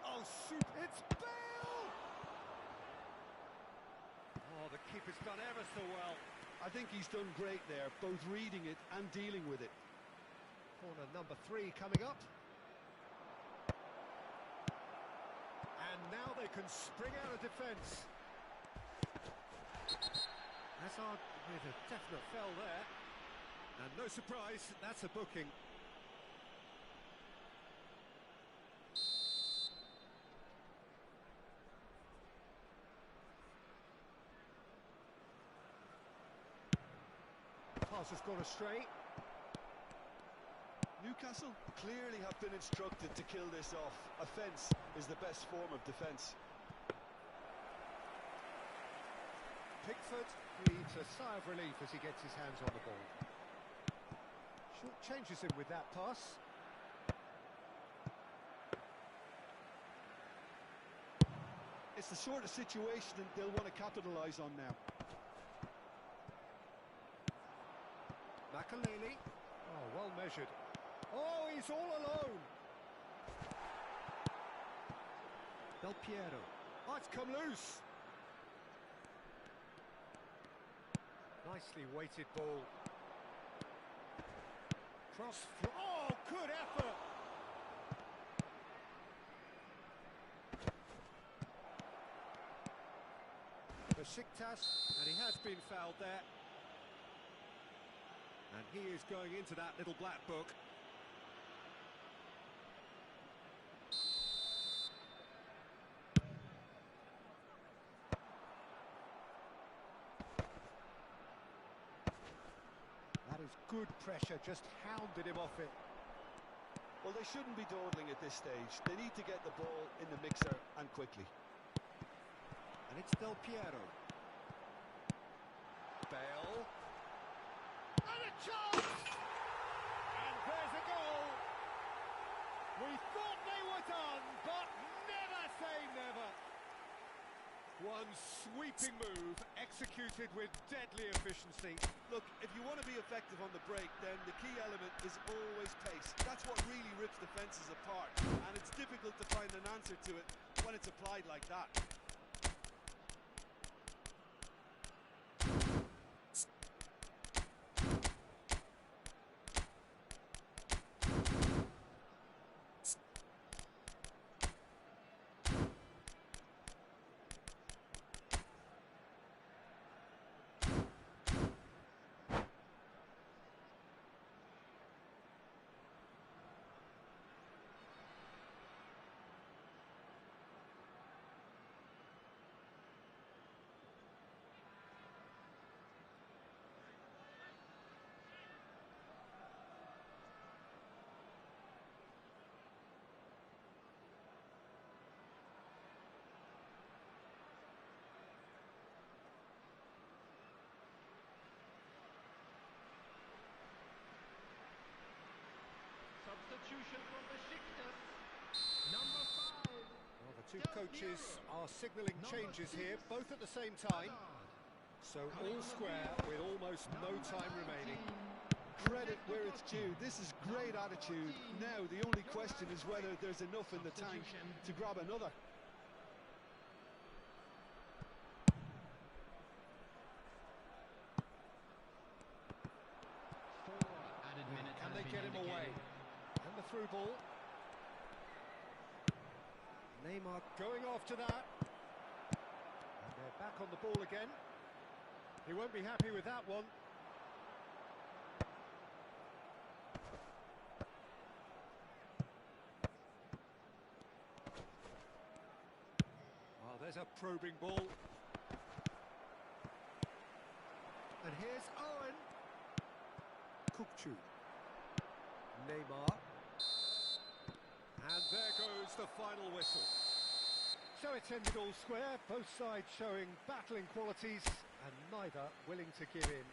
Oh, super! It's Bale! Oh, the keeper's done ever so well. I think he's done great there, both reading it and dealing with it. Corner number 3 coming up. And now they can spring out of defence. Hazard with a definite fell there. And no surprise, that's a booking. Pass has gone astray. Newcastle clearly have been instructed to kill this off. Offence is the best form of defence. Pickford breathes a sigh of relief as he gets his hands on the ball. Short changes him with that pass. It's the sort of situation that they'll want to capitalise on now. Makaleli. Oh, well measured. Oh, he's all alone. Del Piero. Oh, it's come loose. Nicely weighted ball. Cross. Oh, good effort. Besiktas, and he has been fouled there. And he is going into that little black book. That is good pressure, just hounded him off it. Well, they shouldn't be dawdling at this stage. They need to get the ball in the mixer and quickly. And it's Del Piero. Bale. And a chance! And there's a goal! We thought they were done, but never say never! One sweeping move, executed with deadly efficiency. Look, if you want to be effective on the break, then the key element is always pace. That's what really rips defences apart, and it's difficult to find an answer to it when it's applied like that. Substitution from Besiktas. Number 5. Well, the two coaches are signalling changes here, both at the same time. So all square with almost no time remaining. Credit where it's due. This is great attitude. Now the only question is whether there's enough in the tank to grab another. Can they get him away? And the through ball. Neymar going after that. And they're back on the ball again. He won't be happy with that one. Oh, there's a probing ball. And here's Owen. Kukçu. Neymar. And there goes the final whistle. So it's ended all square, both sides showing battling qualities and neither willing to give in.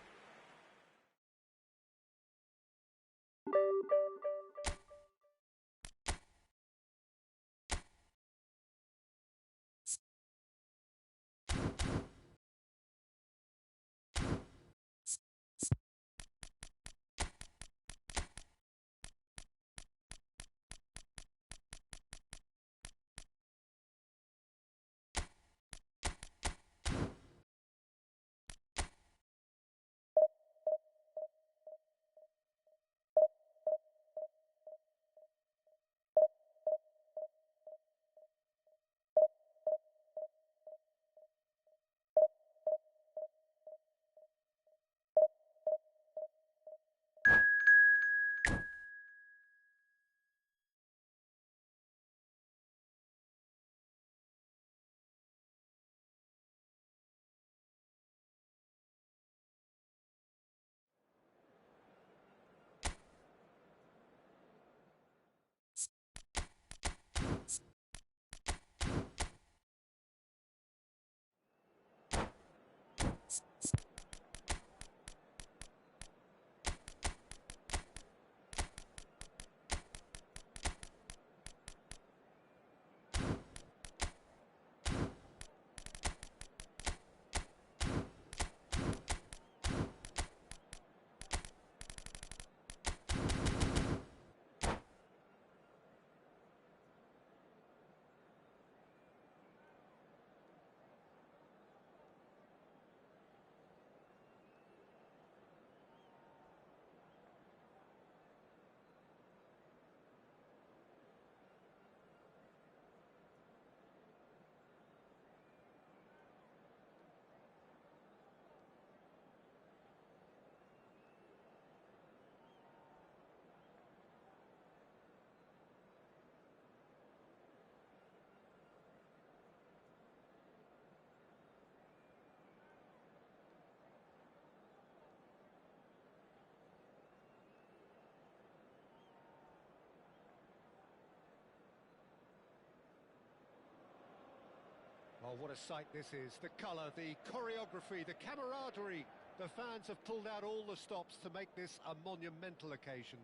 Oh, what a sight this is. The colour, the choreography, the camaraderie. The fans have pulled out all the stops to make this a monumental occasion.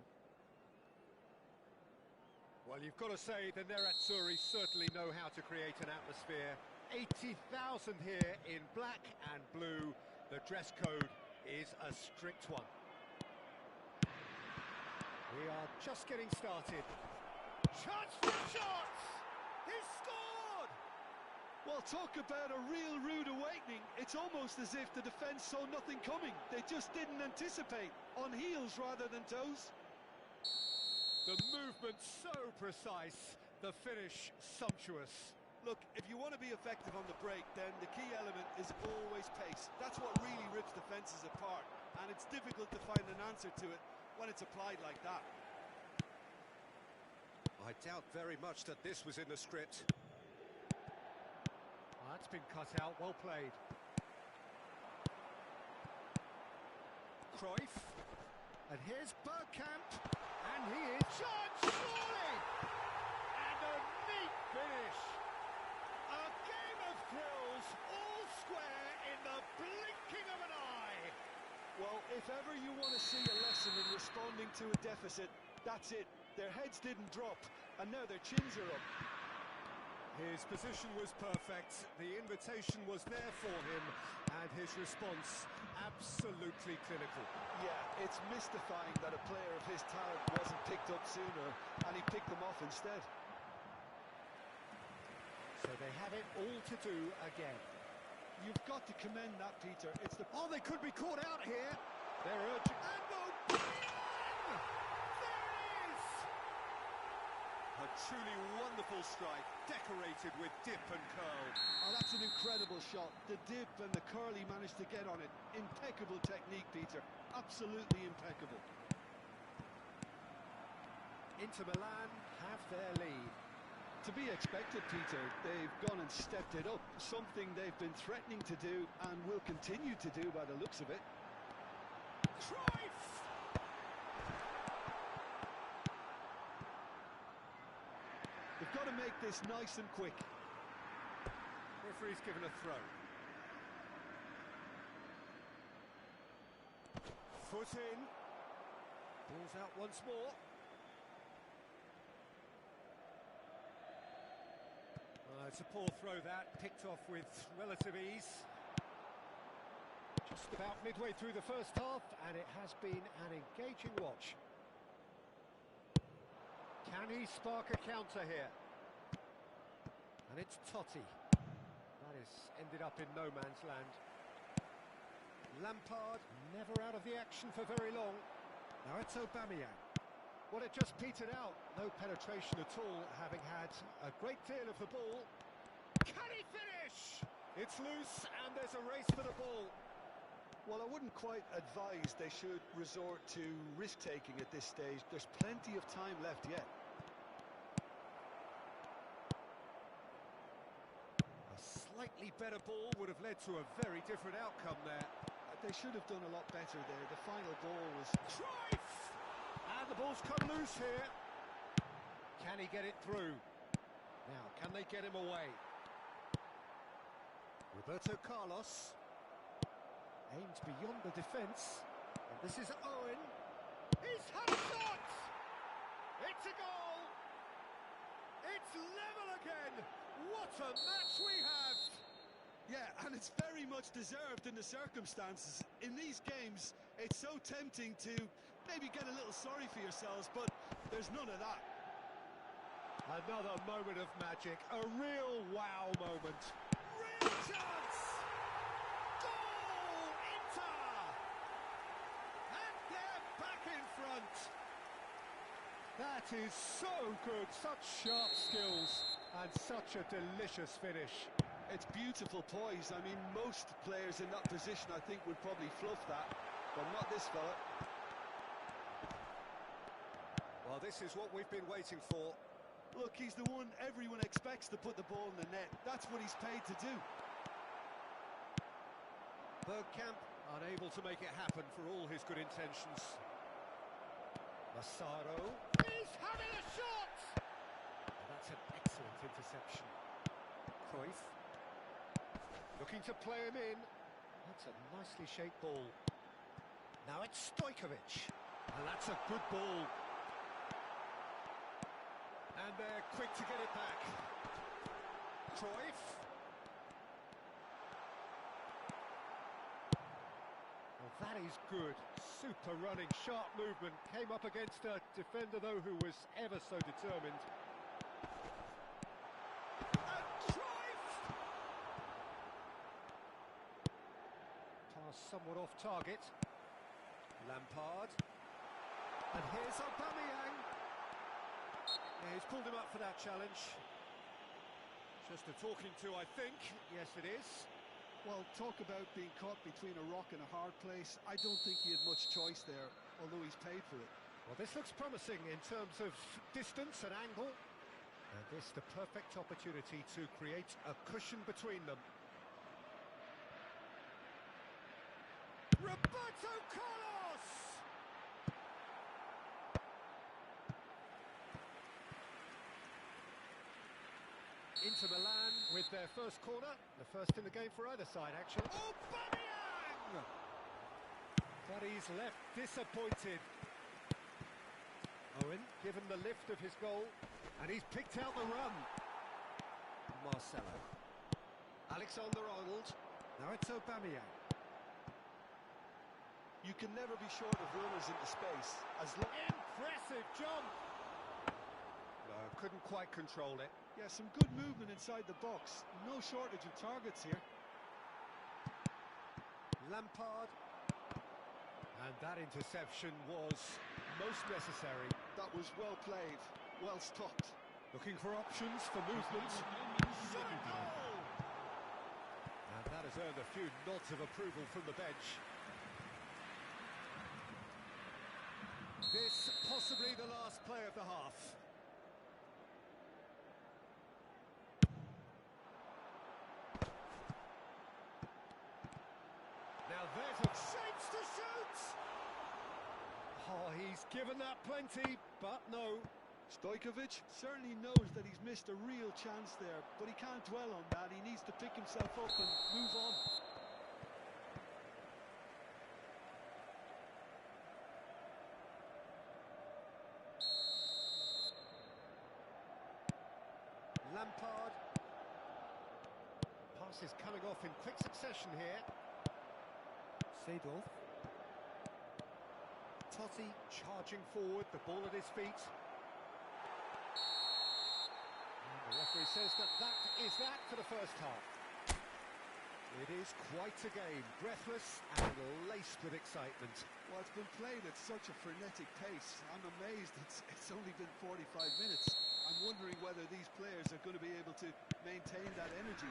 Well, you've got to say the Nerazzurri certainly know how to create an atmosphere. 80,000 here in black and blue. The dress code is a strict one. We are just getting started. Chance for shots! He's scored! Well, talk about a real rude awakening. It's almost as if the defence saw nothing coming. They just didn't anticipate. On heels rather than toes. The movement so precise, the finish sumptuous. Look, if you want to be effective on the break, then the key element is always pace. That's what really rips defences apart, and it's difficult to find an answer to it when it's applied like that. I doubt very much that this was in the script. Oh, that's been cut out, well played. Cruyff, and here's Bergkamp, and he is charged, surely! And a neat finish! A game of thrills, all square in the blinking of an eye! Well, if ever you want to see a lesson in responding to a deficit, that's it. Their heads didn't drop, and now their chins are up. His position was perfect, the invitation was there for him, and his response absolutely clinical. Yeah, it's mystifying that a player of his talent wasn't picked up sooner, and he picked them off instead. So they have it all to do again. You've got to commend that, Peter. It's the... Oh, they could be caught out here. They're urging... And O'Brien! There it is! A truly wonderful strike, decorated with dip and curl. Oh, that's an incredible shot. The dip and the curl he managed to get on it. Impeccable technique, Peter. Absolutely impeccable. Inter Milan have their lead. To be expected, Peter. They've gone and stepped it up. Something they've been threatening to do and will continue to do by the looks of it. Cruyff! They've got to make this nice and quick. Referee's given a throw. Foot in. Ball's out once more. It's a poor throw that, picked off with relative ease. Just about midway through the first half, and it has been an engaging watch. Can he spark a counter here? And it's Totti. That has ended up in no man's land. Lampard never out of the action for very long. Now it's Aubameyang. Well, it just petered out. No penetration at all, having had a great deal of the ball. Can he finish? It's loose, and there's a race for the ball. Well, I wouldn't quite advise they should resort to risk-taking at this stage. There's plenty of time left yet. A slightly better ball would have led to a very different outcome there. They should have done a lot better there. The final ball was... Cruyff! And the ball's come loose here. Can he get it through? Now, can they get him away? Roberto Carlos aims beyond the defence. And this is Owen. He's had a shot! It's a goal! It's level again! What a match we have! Yeah, and it's very much deserved in the circumstances. In these games, it's so tempting to maybe get a little sorry for yourselves, but there's none of that. Another moment of magic, a real wow moment. Real chance! Goal! Inter! And they're back in front. That is so good, such sharp skills, and such a delicious finish. It's beautiful poise. I mean, most players in that position, I think, would probably fluff that, but not this fella. Well, this is what we've been waiting for. Look, he's the one everyone expects to put the ball in the net. That's what he's paid to do. Bergkamp unable to make it happen for all his good intentions. Massaro is having a shot! And that's an excellent interception. Cruyff. Looking to play him in. That's a nicely shaped ball. Now it's Stojkovic. And that's a good ball. And they're quick to get it back. Cruyff. Well, that is good. Super running, sharp movement. Came up against a defender, though, who was ever so determined. And Cruyff! Pass somewhat off target. Lampard. And here's Aubameyang. Yeah, he's pulled him up for that challenge. Just a talking to, I think. Yes, it is. Well, talk about being caught between a rock and a hard place. I don't think he had much choice there, although he's paid for it. Well, this looks promising in terms of distance and angle. And this the perfect opportunity to create a cushion between them. Roberto Carlos! Into Milan with their first corner. The first in the game for either side, actually. Aubameyang! But he's left disappointed. Owen given the lift of his goal, and he's picked out the run. Marcelo. Alexander-Arnold. Now it's Aubameyang. You can never be short of runners into space. Impressive jump! No, couldn't quite control it. Yeah, some good movement inside the box. No shortage of targets here. Lampard. And that interception was most necessary. That was well played, well stopped. Looking for options for movement. Shot goal! And that has earned a few nods of approval from the bench. This possibly the last play of the half. Now there's a chance to shoot! Oh, he's given that plenty, but no. Stojkovic certainly knows that he's missed a real chance there, but he can't dwell on that. He needs to pick himself up and move on. Lampard. Pass is coming off in quick succession here. Seedorf. Totti charging forward, the ball at his feet. And the referee says that is that for the first half. It is quite a game, breathless and laced with excitement. Well, it's been played at such a frenetic pace. I'm amazed it's only been 45 minutes. I'm wondering whether these players are going to be able to maintain that energy.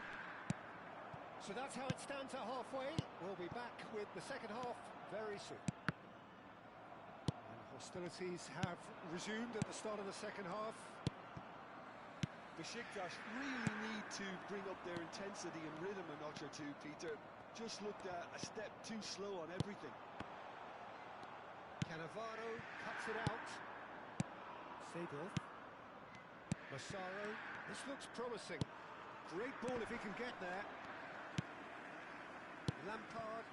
So that's how it stands at halfway. We'll be back with the second half very soon. And hostilities have resumed at the start of the second half. Besiktas really need to bring up their intensity and rhythm a notch or two, Peter. Just looked a step too slow on everything. Cannavaro cuts it out. Seedorf. Massaro. This looks promising. Great ball if he can get there. Lampard.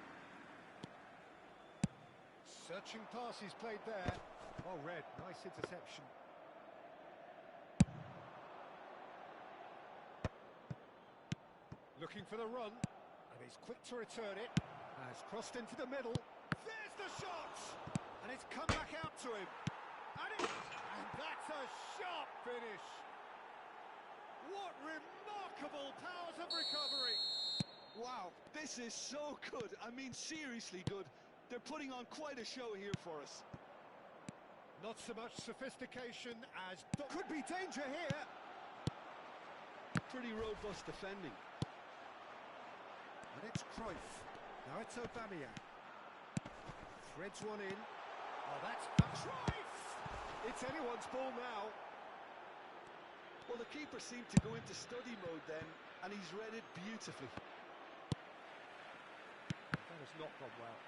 Searching pass he's played there. Oh, red. Nice interception. Looking for the run, and he's quick to return it. Has crossed into the middle. There's the shot! And it's come back out to him. And that's a sharp finish. What remarkable powers of recovery. Wow, this is so good. I mean, seriously good. They're putting on quite a show here for us. Not so much sophistication as... Could be danger here. Pretty robust defending. And it's Cruyff. Now it's Aubameyang. Threads one in. Oh, that's Cruyff! It's anyone's ball now. Well, the keeper seemed to go into study mode then, and he's read it beautifully. That has not gone well.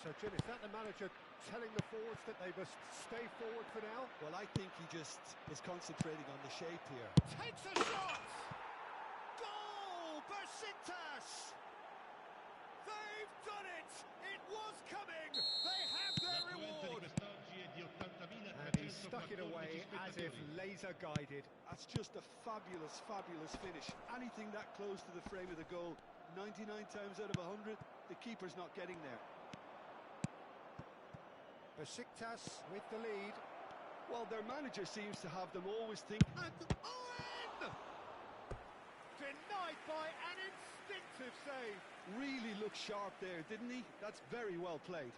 So, Jim, is that the manager telling the forwards that they must stay forward for now? Well, I think he just is concentrating on the shape here. Takes a shot! Goal! Besiktas! They've done it! It was coming! They have their reward! And he stuck it away as if laser guided. That's just a fabulous, fabulous finish. Anything that close to the frame of the goal, 99 times out of 100, the keeper's not getting there. Besiktas with the lead. Well, their manager seems to have them always think. And Owen! Denied by an instinctive save. Really looked sharp there, didn't he? That's very well played.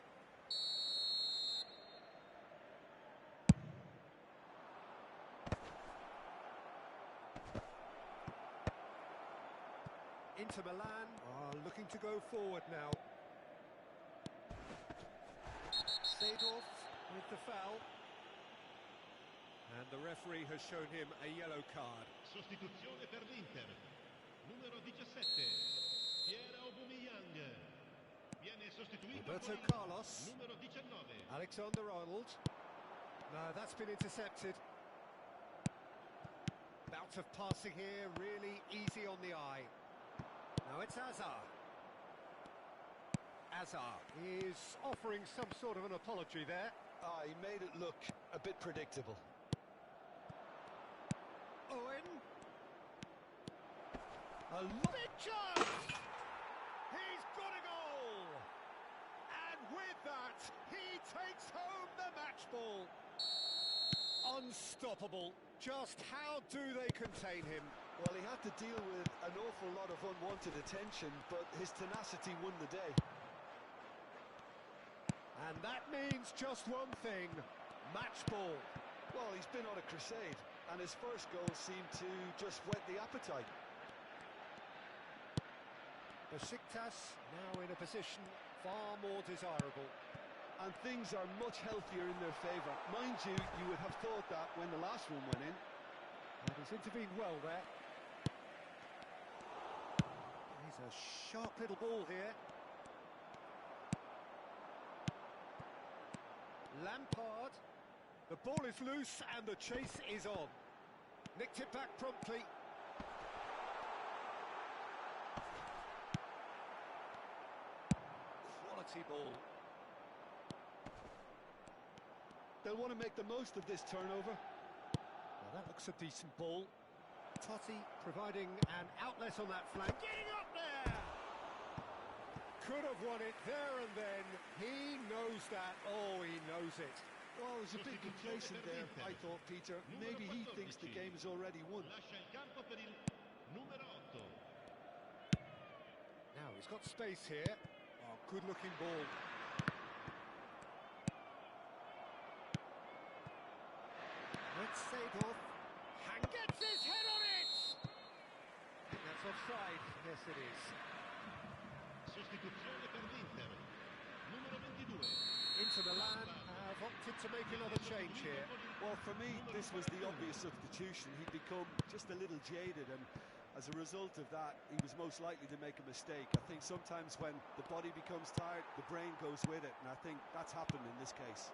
Inter Milan are looking to go forward now. Seedorf with the foul. And the referee has shown him a yellow card. Sostituzione per l'Inter. Numero 17. Pierre Aubameyang. Viene sostituito Roberto con Carlos. numero 19. Alexander-Arnold. No, that's been intercepted. Bout of passing here, really easy on the eye. Now it's Hazard. Hazard is offering some sort of an apology there. He made it look a bit predictable. Owen. A big chance! He's got a goal! And with that, he takes home the match ball. Unstoppable. Just how do they contain him? Well, he had to deal with an awful lot of unwanted attention, but his tenacity won the day. And that means just one thing, match ball. Well, he's been on a crusade, and his first goal seemed to just whet the appetite. Besiktas now in a position far more desirable. And things are much healthier in their favour. Mind you, you would have thought that when the last one went in. And he's intervened well there. He's a sharp little ball here. Lampard. The ball is loose and the chase is on. Nicked it back promptly. Quality ball. They'll want to make the most of this turnover. Well, that looks a decent ball. Totti providing an outlet on that flank. Getting up there! Could have won it there and then. He knows that. Oh, he knows it. Well, it was a bit complacent there, I thought, Peter. Maybe he thinks the game is already won. Now he's got space here. Oh, good-looking ball. It's Seedorf. And gets his head on it! That's offside. Yes, it is. Sostituzione per l'Inter. Numero 22. Inter Milan have opted to make another change here. Well, for me, this was the obvious substitution. He'd become just a little jaded, and as a result of that, he was most likely to make a mistake. I think sometimes when the body becomes tired, the brain goes with it, and I think that's happened in this case.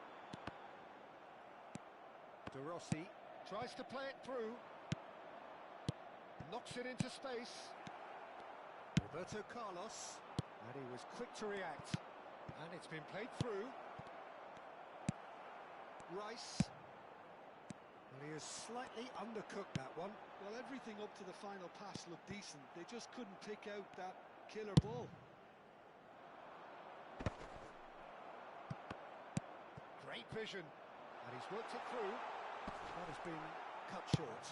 De Rossi tries to play it through. Knocks it into space. Roberto Carlos. And he was quick to react. And it's been played through. Rice. Well, he has slightly undercooked that one. Well, everything up to the final pass looked decent. They just couldn't pick out that killer ball. Great vision. And he's worked it through. That has been cut short.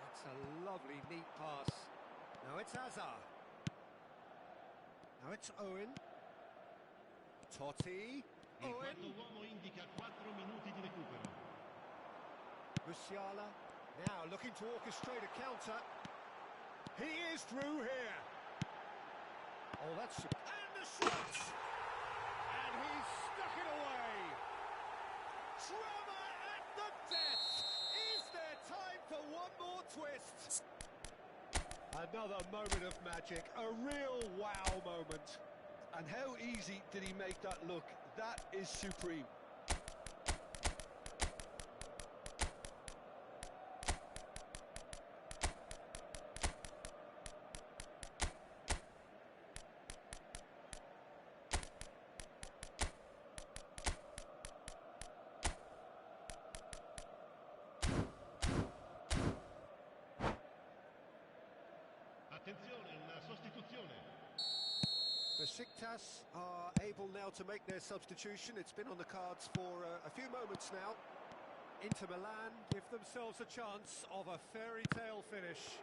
That's a lovely, neat pass. Now it's Hazard. Now it's Owen. Totti. Owen. L'uomo indica 4 minuti di recupero. Musiala. Now looking to orchestrate a counter. He is through here. Oh, that's... And the shot! And he's stuck it away. Drama at the death. Is there time for one more twist? Another moment of magic. A real wow moment. And how easy did he make that look? That is supreme. Attenzione, una sostituzione. Besiktas are able now to make their substitution. It's been on the cards for a few moments now. Inter Milan give themselves a chance of a fairy tale finish.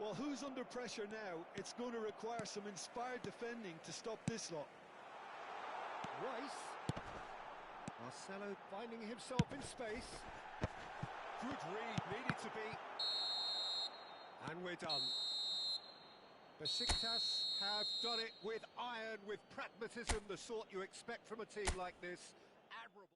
Well, who's under pressure now? It's going to require some inspired defending to stop this lot. Rice. Marcelo finding himself in space. Good read, needed to be. And we're done. Besiktas have done it with iron, with pragmatism, the sort you expect from a team like this. Admirable.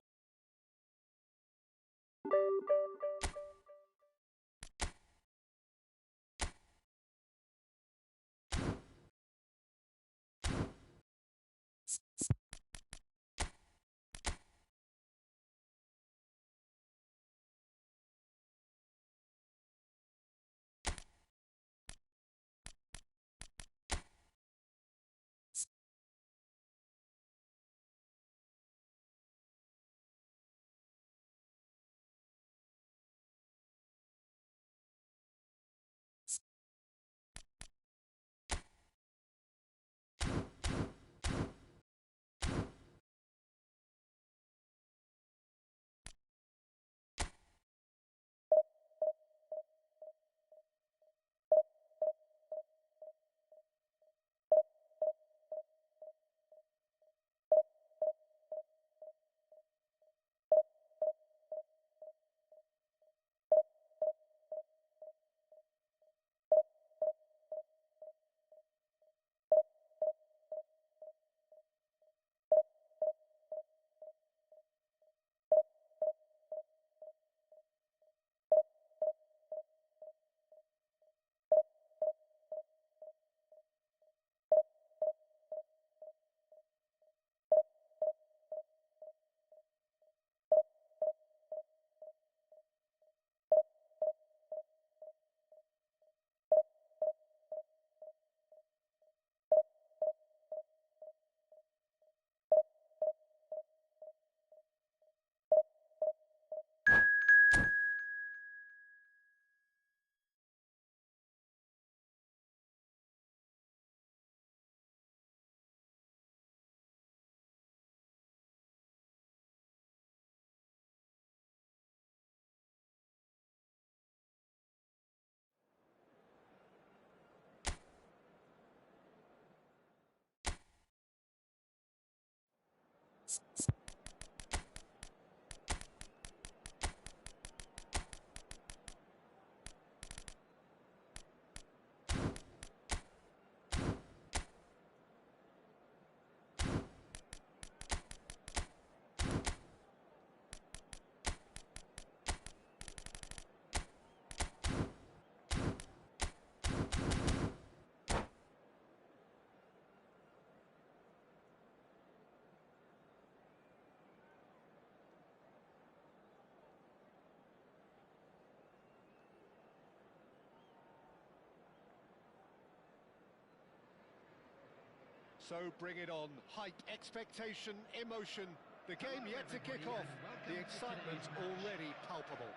So bring it on. Hype, expectation, emotion. The game yet to kick off. The excitement already palpable.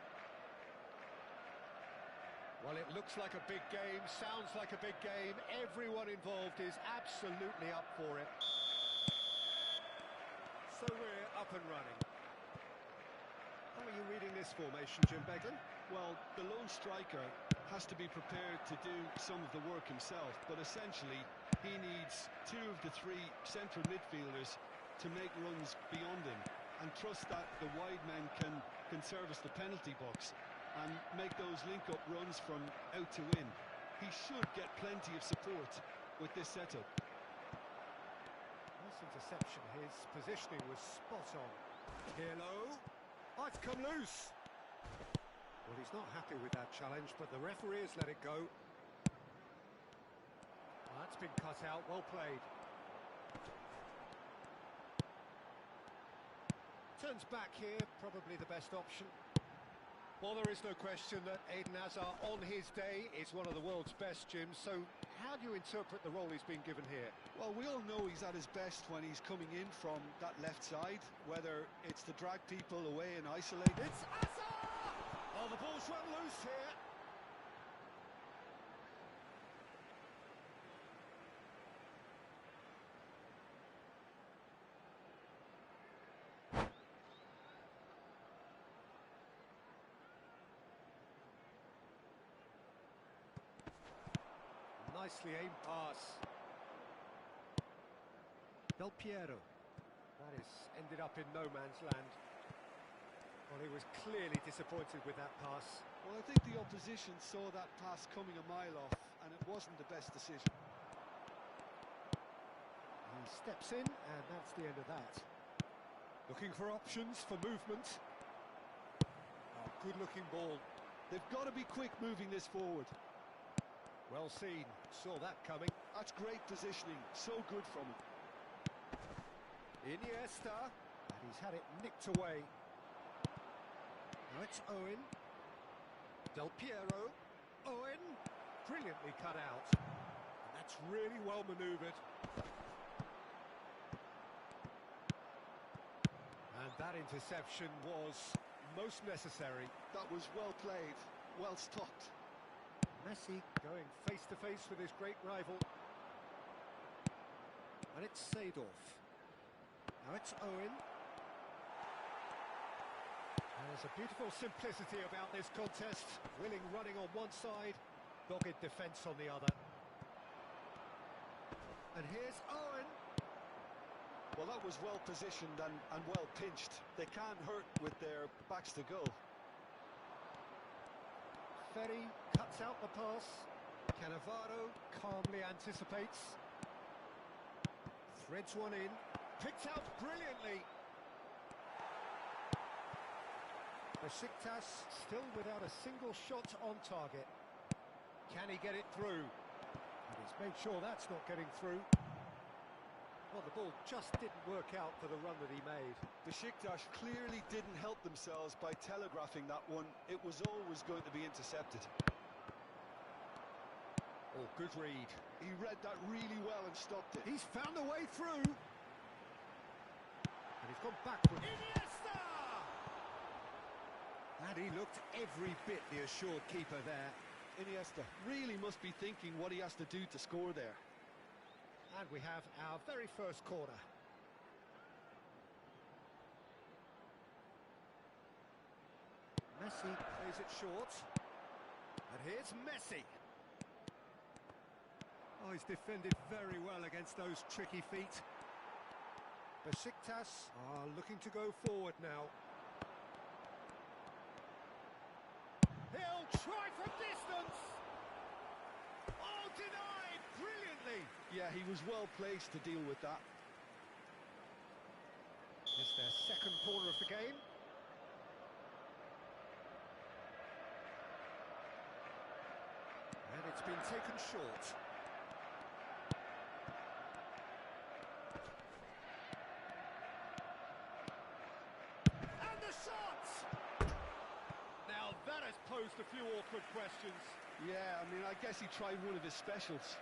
Well, it looks like a big game, sounds like a big game. Everyone involved is absolutely up for it. So we're up and running. How are you reading this formation, Jim Beglin? Well, the lone striker has to be prepared to do some of the work himself, but essentially he needs two of the three central midfielders to make runs beyond him and trust that the wide men can service the penalty box and make those link-up runs from out to in. He should get plenty of support with this setup. Nice interception. His positioning was spot on. Hello. Oh, it's come loose. Well, he's not happy with that challenge, but the referee has let it go. That's been cut out, well played. Turns back here, probably the best option. Well, there is no question that Eden Hazard, on his day, is one of the world's best, Jim. So, how do you interpret the role he's been given here? Well, we all know he's at his best when he's coming in from that left side, whether it's to drag people away and isolate. It's Hazard! Oh, the ball's run loose here. nicely aimed pass. Del Piero. That is ended up in no man's land. Well, he was clearly disappointed with that pass. Well, I think the opposition saw that pass coming a mile off, and it wasn't the best decision. He steps in, and that's the end of that. Looking for options for movement. Oh, good-looking ball. They've got to be quick moving this forward. Well seen. Saw that coming. That's great positioning. So good from him. Iniesta. And he's had it nicked away. Now it's Owen. Del Piero. Owen. Brilliantly cut out. And that's really well manoeuvred. And that interception was most necessary. That was well played, well stopped. Messi going face-to-face with his great rival. And it's Seedorf. Now it's Owen. And there's a beautiful simplicity about this contest. Willing running on one side, dogged defence on the other. And here's Owen. Well, that was well positioned and well pinched. They can't hurt with their backs to goal. Ferry cuts out the pass. Cannavaro calmly anticipates. Threads one in. Picked out brilliantly. Besiktas still without a single shot on target. Can he get it through? And he's made sure that's not getting through. Well, the ball just didn't work out for the run that he made. Besiktas clearly didn't help themselves by telegraphing that one. It was always going to be intercepted. Oh, good read. He read that really well and stopped it. He's found a way through. And he's gone backward. Iniesta! And he looked every bit the assured keeper there. Iniesta really must be thinking what he has to do to score there. And we have our very first corner. Messi plays it short. And here's Messi. Oh, he's defended very well against those tricky feet. Besiktas are looking to go forward now. He'll try from distance. Oh, denied brilliantly. Yeah, he was well placed to deal with that. It's their second corner of the game. And it's been taken short. And the shot! Now that has posed a few awkward questions. Yeah, I mean, I guess he tried one of his specials.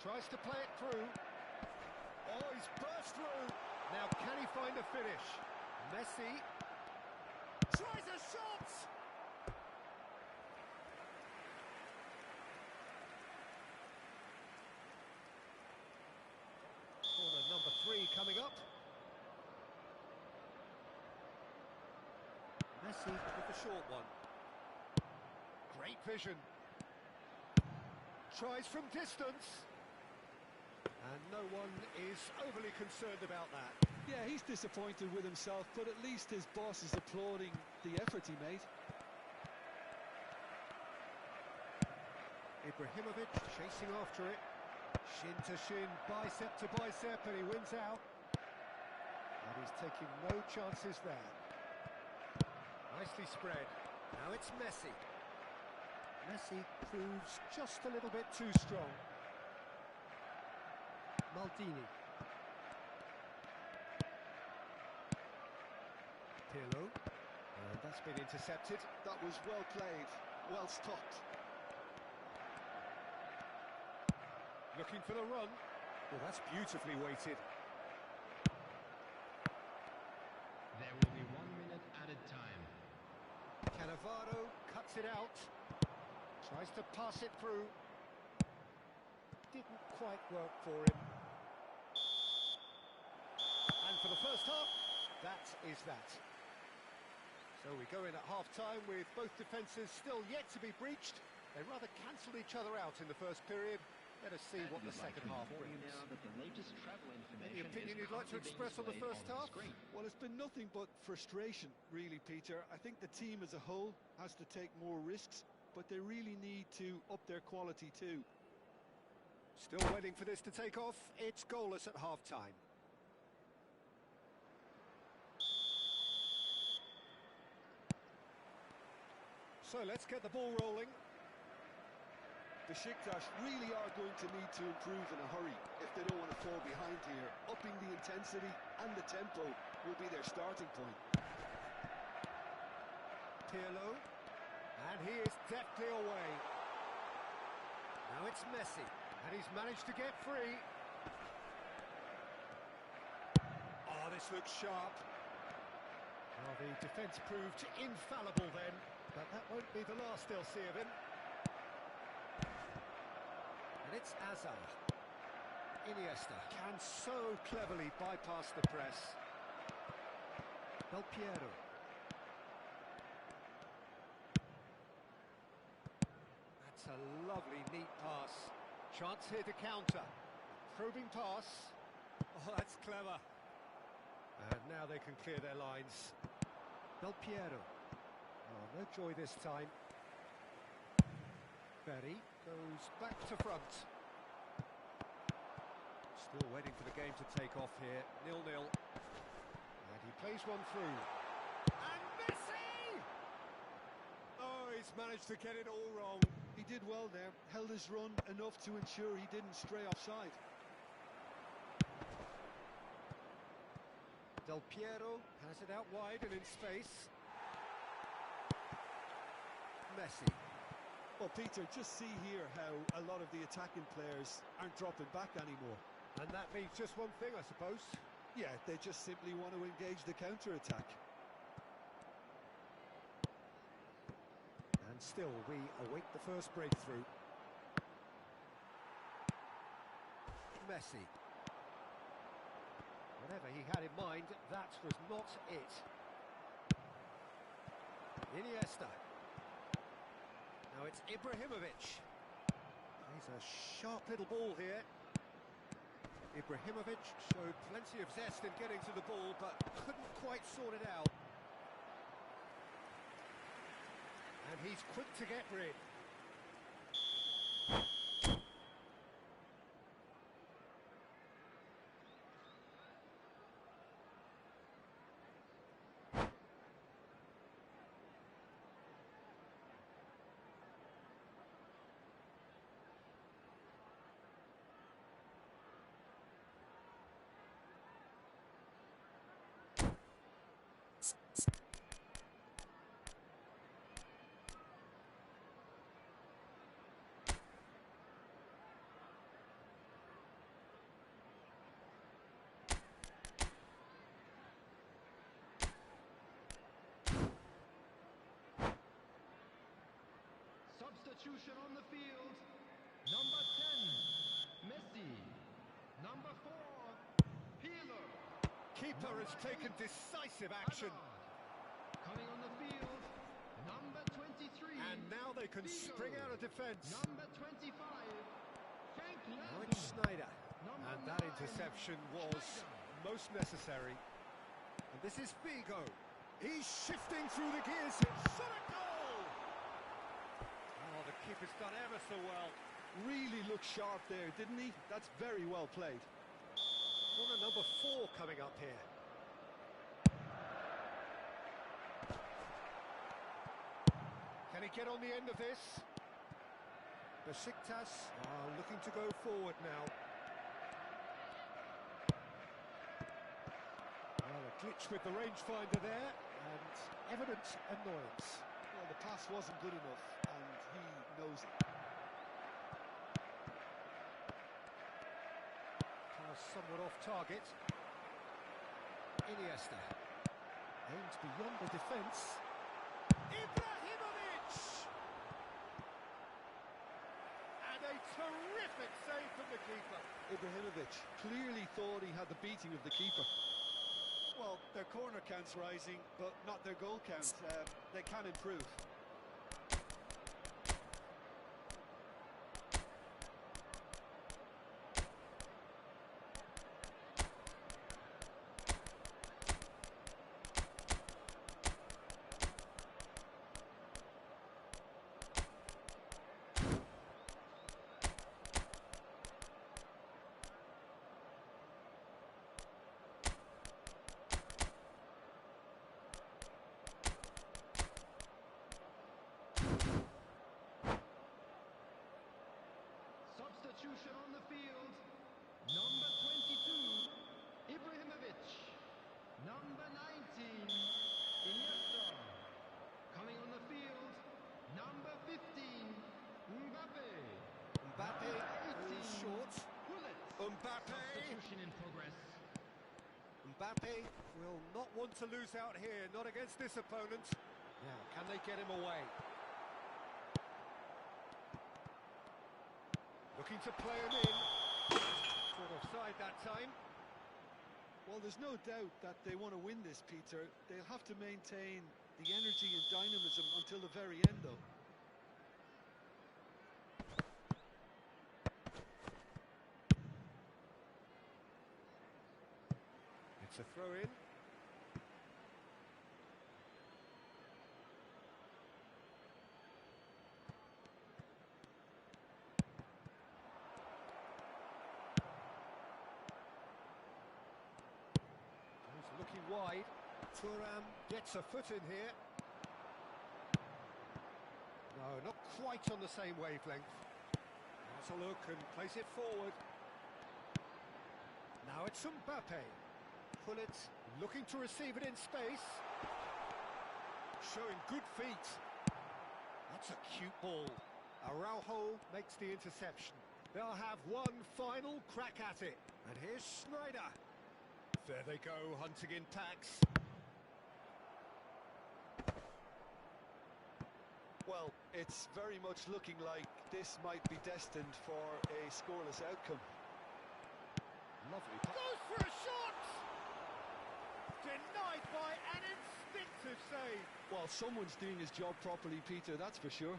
Tries to play it through. Oh, he's burst through. Now can he find a finish? Messi tries a shot. Corner number 3 coming up. Messi with the short one. Great vision. Tries from distance. And no one is overly concerned about that. Yeah, he's disappointed with himself, but at least his boss is applauding the effort he made. Ibrahimovic chasing after it. Shin to shin, bicep to bicep, and he wins out. And he's taking no chances there. Nicely spread. Now it's Messi. Messi proves just a little bit too strong. Maldini. Pirlo. And that's been intercepted. That was well played, well stopped. Looking for the run. Well, that's beautifully weighted. There will be 1 minute added time. Cannavaro cuts it out. Tries to pass it through. Didn't quite work for him. And for the first half, that is that. So we go in at half-time with both defences still yet to be breached. They rather cancelled each other out in the first period. Let us see what the second half brings. Any opinion you'd like to express on the first half? Well, it's been nothing but frustration, really, Peter. I think the team as a whole has to take more risks, but they really need to up their quality too. Still waiting for this to take off. It's goalless at half-time. So let's get the ball rolling. Besiktas really are going to need to improve in a hurry if they don't want to fall behind here. Upping the intensity and the tempo will be their starting point. Pirlo, and he is deftly away. Now it's Messi, and he's managed to get free. Oh, this looks sharp. Well, the defence proved infallible then, but that won't be the last they'll see of him. And it's Azar. Iniesta can so cleverly bypass the press. Del Piero. That's a lovely, neat pass. Chance here to counter. Probing pass. Oh, that's clever. And now they can clear their lines. Del Piero. Oh, no joy this time. Berry goes back to front. Still waiting for the game to take off here. 0-0. And he plays one through. And Messi! Oh, he's managed to get it all wrong. He did well there, held his run enough to ensure he didn't stray offside. Del Piero has it out wide and in space. Messi. Well, Peter, just see here how a lot of the attacking players aren't dropping back anymore. And that means just one thing, I suppose. Yeah, they just simply want to engage the counter-attack. And still, we await the first breakthrough. Messi. Whatever he had in mind, that was not it. Iniesta. Now it's Ibrahimovic. He's a sharp little ball here. Ibrahimovic showed plenty of zest in getting to the ball, but couldn't quite sort it out. And he's quick to get rid. Substitution on the field. Number 10, Messi. Number 4, Pirlo. Keeper has taken decisive action. Coming on the field, number 23. And now they can spring out of defence. Number 25, Frank Now Lampard. it's Schneider. Number And that 9, interception was most necessary. And this is Figo. He's shifting through the gears. It's shot a goal! Oh, the keeper's done ever so well. Really looked sharp there, didn't he? That's very well played. Corner number 4 coming up here. Can he get on the end of this? Besiktas are looking to go forward now. Well, a glitch with the rangefinder there, and evident annoyance. Well, the pass wasn't good enough, and he knows it. Pass somewhat off target. Iniesta. Aims beyond the defence. Ibrahimovic! And a terrific save from the keeper. Ibrahimovic clearly thought he had the beating of the keeper. Well, their corner count's rising, but not their goal count. They can improve. Substitution on the field. Number 22, Ibrahimovic. Number 19, Iniesta. Coming on the field, number 15, Mbappe. Mbappe is short. Bullets. Mbappe. Substitution in progress. Mbappe will not want to lose out here, not against this opponent. Now, can they get him away? Looking to play him in. Caught offside that time. Well, there's no doubt that they want to win this, Peter. They'll have to maintain the energy and dynamism until the very end, though. It's a throw-in. Looking wide. Thuram gets a foot in here. No, not quite on the same wavelength. Has a look and plays it forward. Now it's Mbappe. Pullet looking to receive it in space. Showing good feet. That's a cute ball. Araujo makes the interception. They'll have one final crack at it. And here's Schneider. There they go, hunting in packs. Well, it's very much looking like this might be destined for a scoreless outcome. Lovely pass. Goes for a shot! Denied by an instinctive save. Well, someone's doing his job properly, Peter, that's for sure.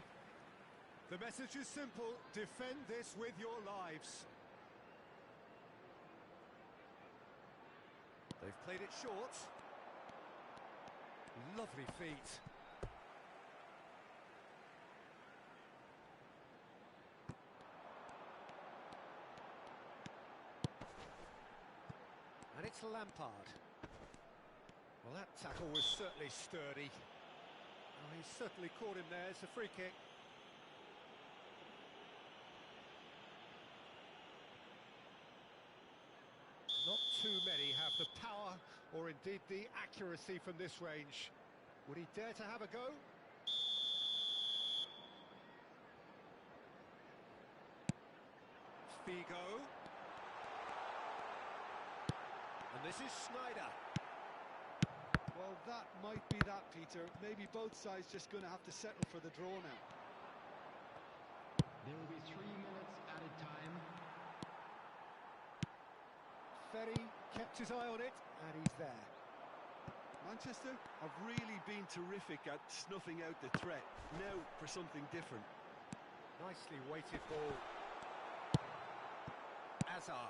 The message is simple: defend this with your lives. They've played it short. Lovely feet. And it's Lampard. Well, that tackle was certainly sturdy. Oh, he's certainly caught him there. It's a free kick. Not too many have the power or indeed the accuracy from this range. Would he dare to have a go? Figo. And this is Schneider. Well, that might be that, Peter. Maybe both sides just going to have to settle for the draw now. There will be 3 minutes added time. Ferry kept his eye on it, and he's there. Manchester have really been terrific at snuffing out the threat. Now for something different. Nicely weighted ball. Azar.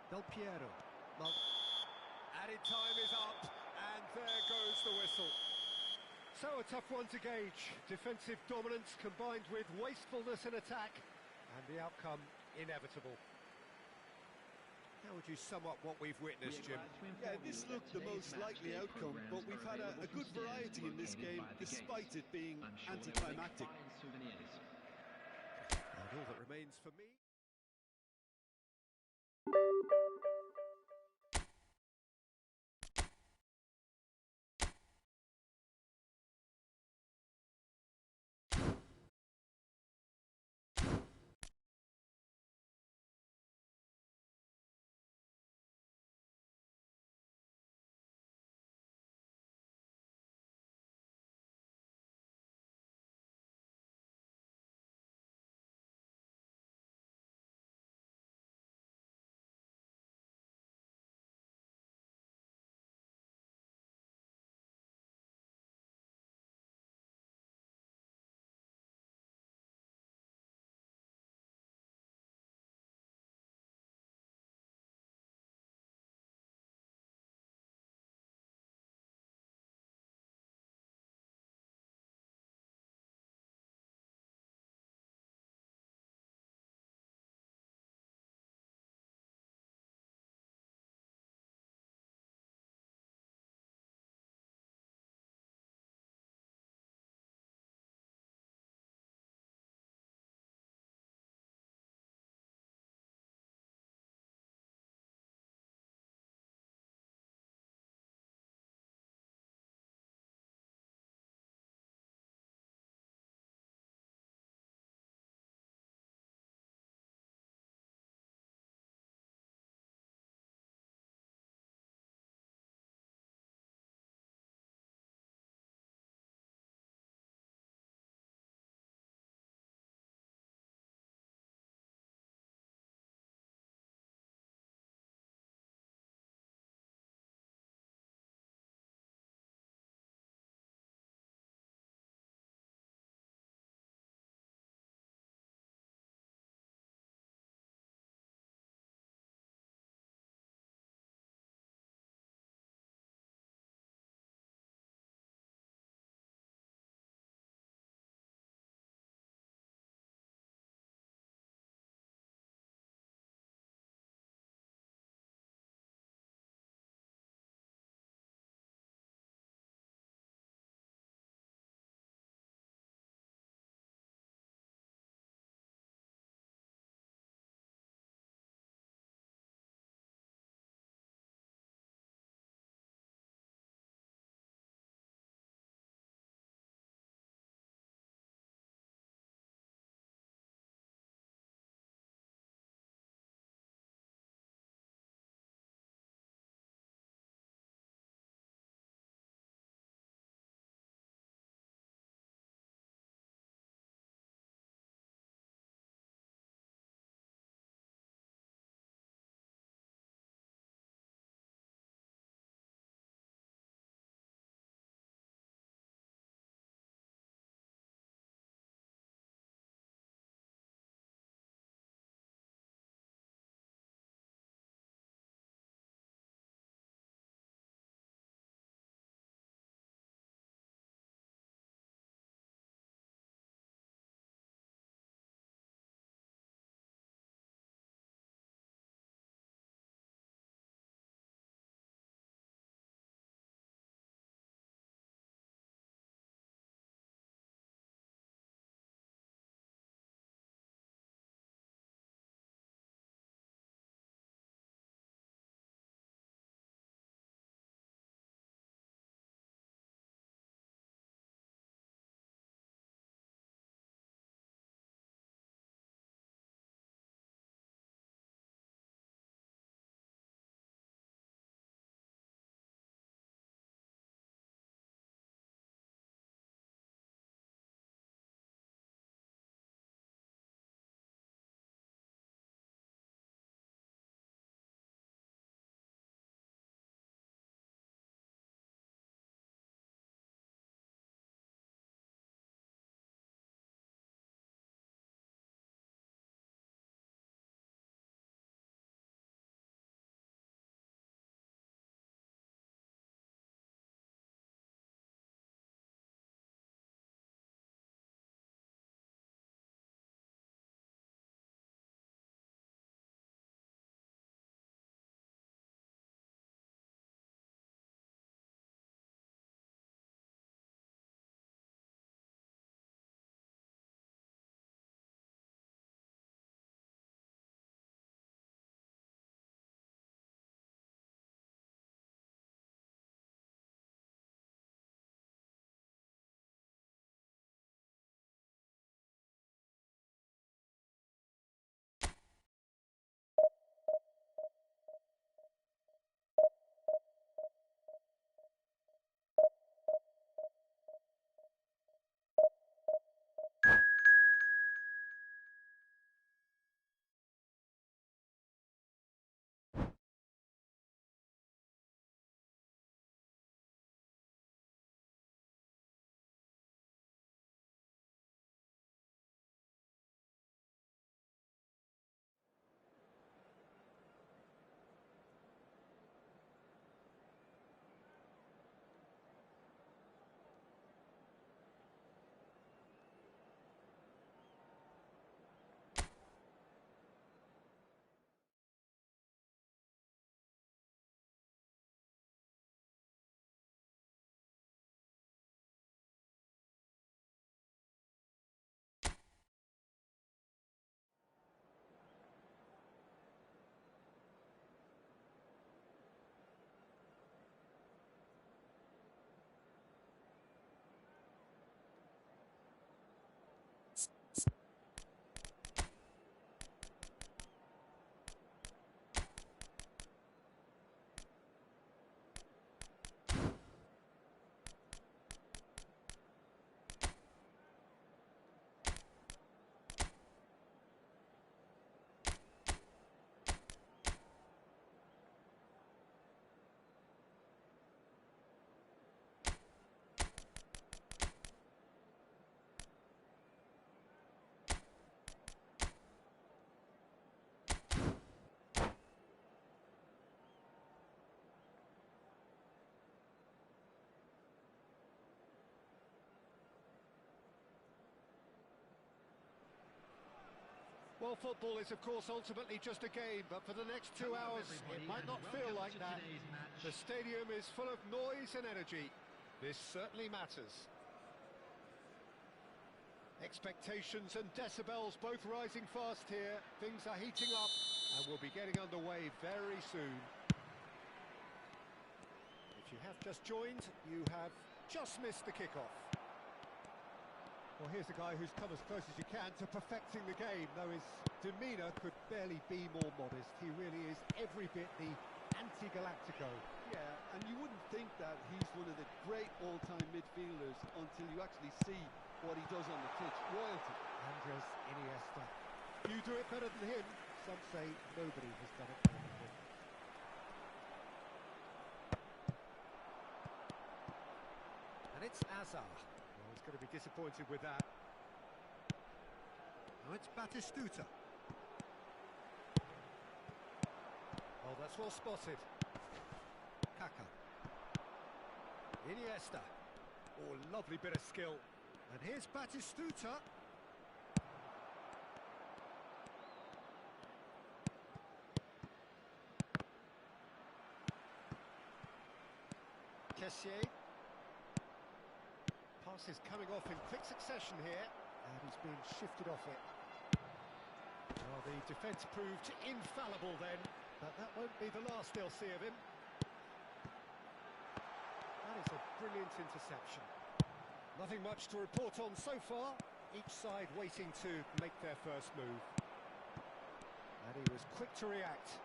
Del Piero. Well, added time is up, and there goes the whistle. So a tough one to gauge. Defensive dominance combined with wastefulness in attack, and the outcome inevitable. How would you sum up what we've witnessed, Jim? Yeah, this looked the most likely outcome, but we've had a good variety in this game, despite it being anticlimactic. And all that remains for me... Well, football is, of course, ultimately just a game, but for the next 2 hours, it might not feel like that. The stadium is full of noise and energy. This certainly matters. Expectations and decibels both rising fast here. Things are heating up, and we'll be getting underway very soon. If you have just joined, you have just missed the kickoff. Well, here's a guy who's come as close as you can to perfecting the game, though his demeanour could barely be more modest. He really is every bit the anti-Galactico. Yeah, and you wouldn't think that he's one of the great all-time midfielders until you actually see what he does on the pitch. Royalty. Andres Iniesta. You do it better than him. Some say nobody has done it better than him. And it's Azar. Well, he's going to be disappointed with that. Now it's Batistuta. Oh, that's well spotted. Kaka. Iniesta. Oh, lovely bit of skill. And here's Batistuta. Kessié. Pass is coming off in quick succession here, and he's being shifted off it. Well, the defence proved infallible then, but that won't be the last they'll see of him. That is a brilliant interception. Nothing much to report on so far. Each side waiting to make their first move. And he was quick to react.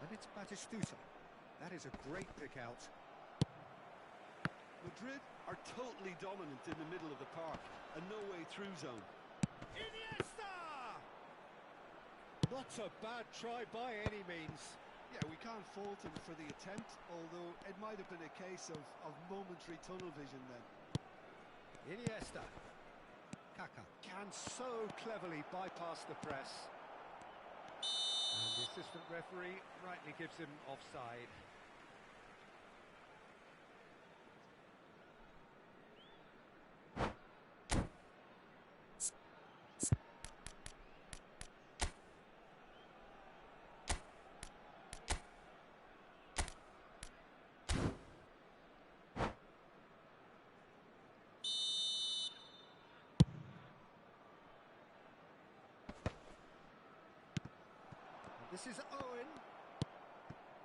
And it's Batistuta. That is a great pick out. Madrid are totally dominant in the middle of the park. A no-way-through zone. Iniesta! Not a bad try by any means. Yeah, we can't fault him for the attempt, although it might have been a case of momentary tunnel vision then. Iniesta. Kaka can so cleverly bypass the press. And the assistant referee rightly gives him offside. This is Owen.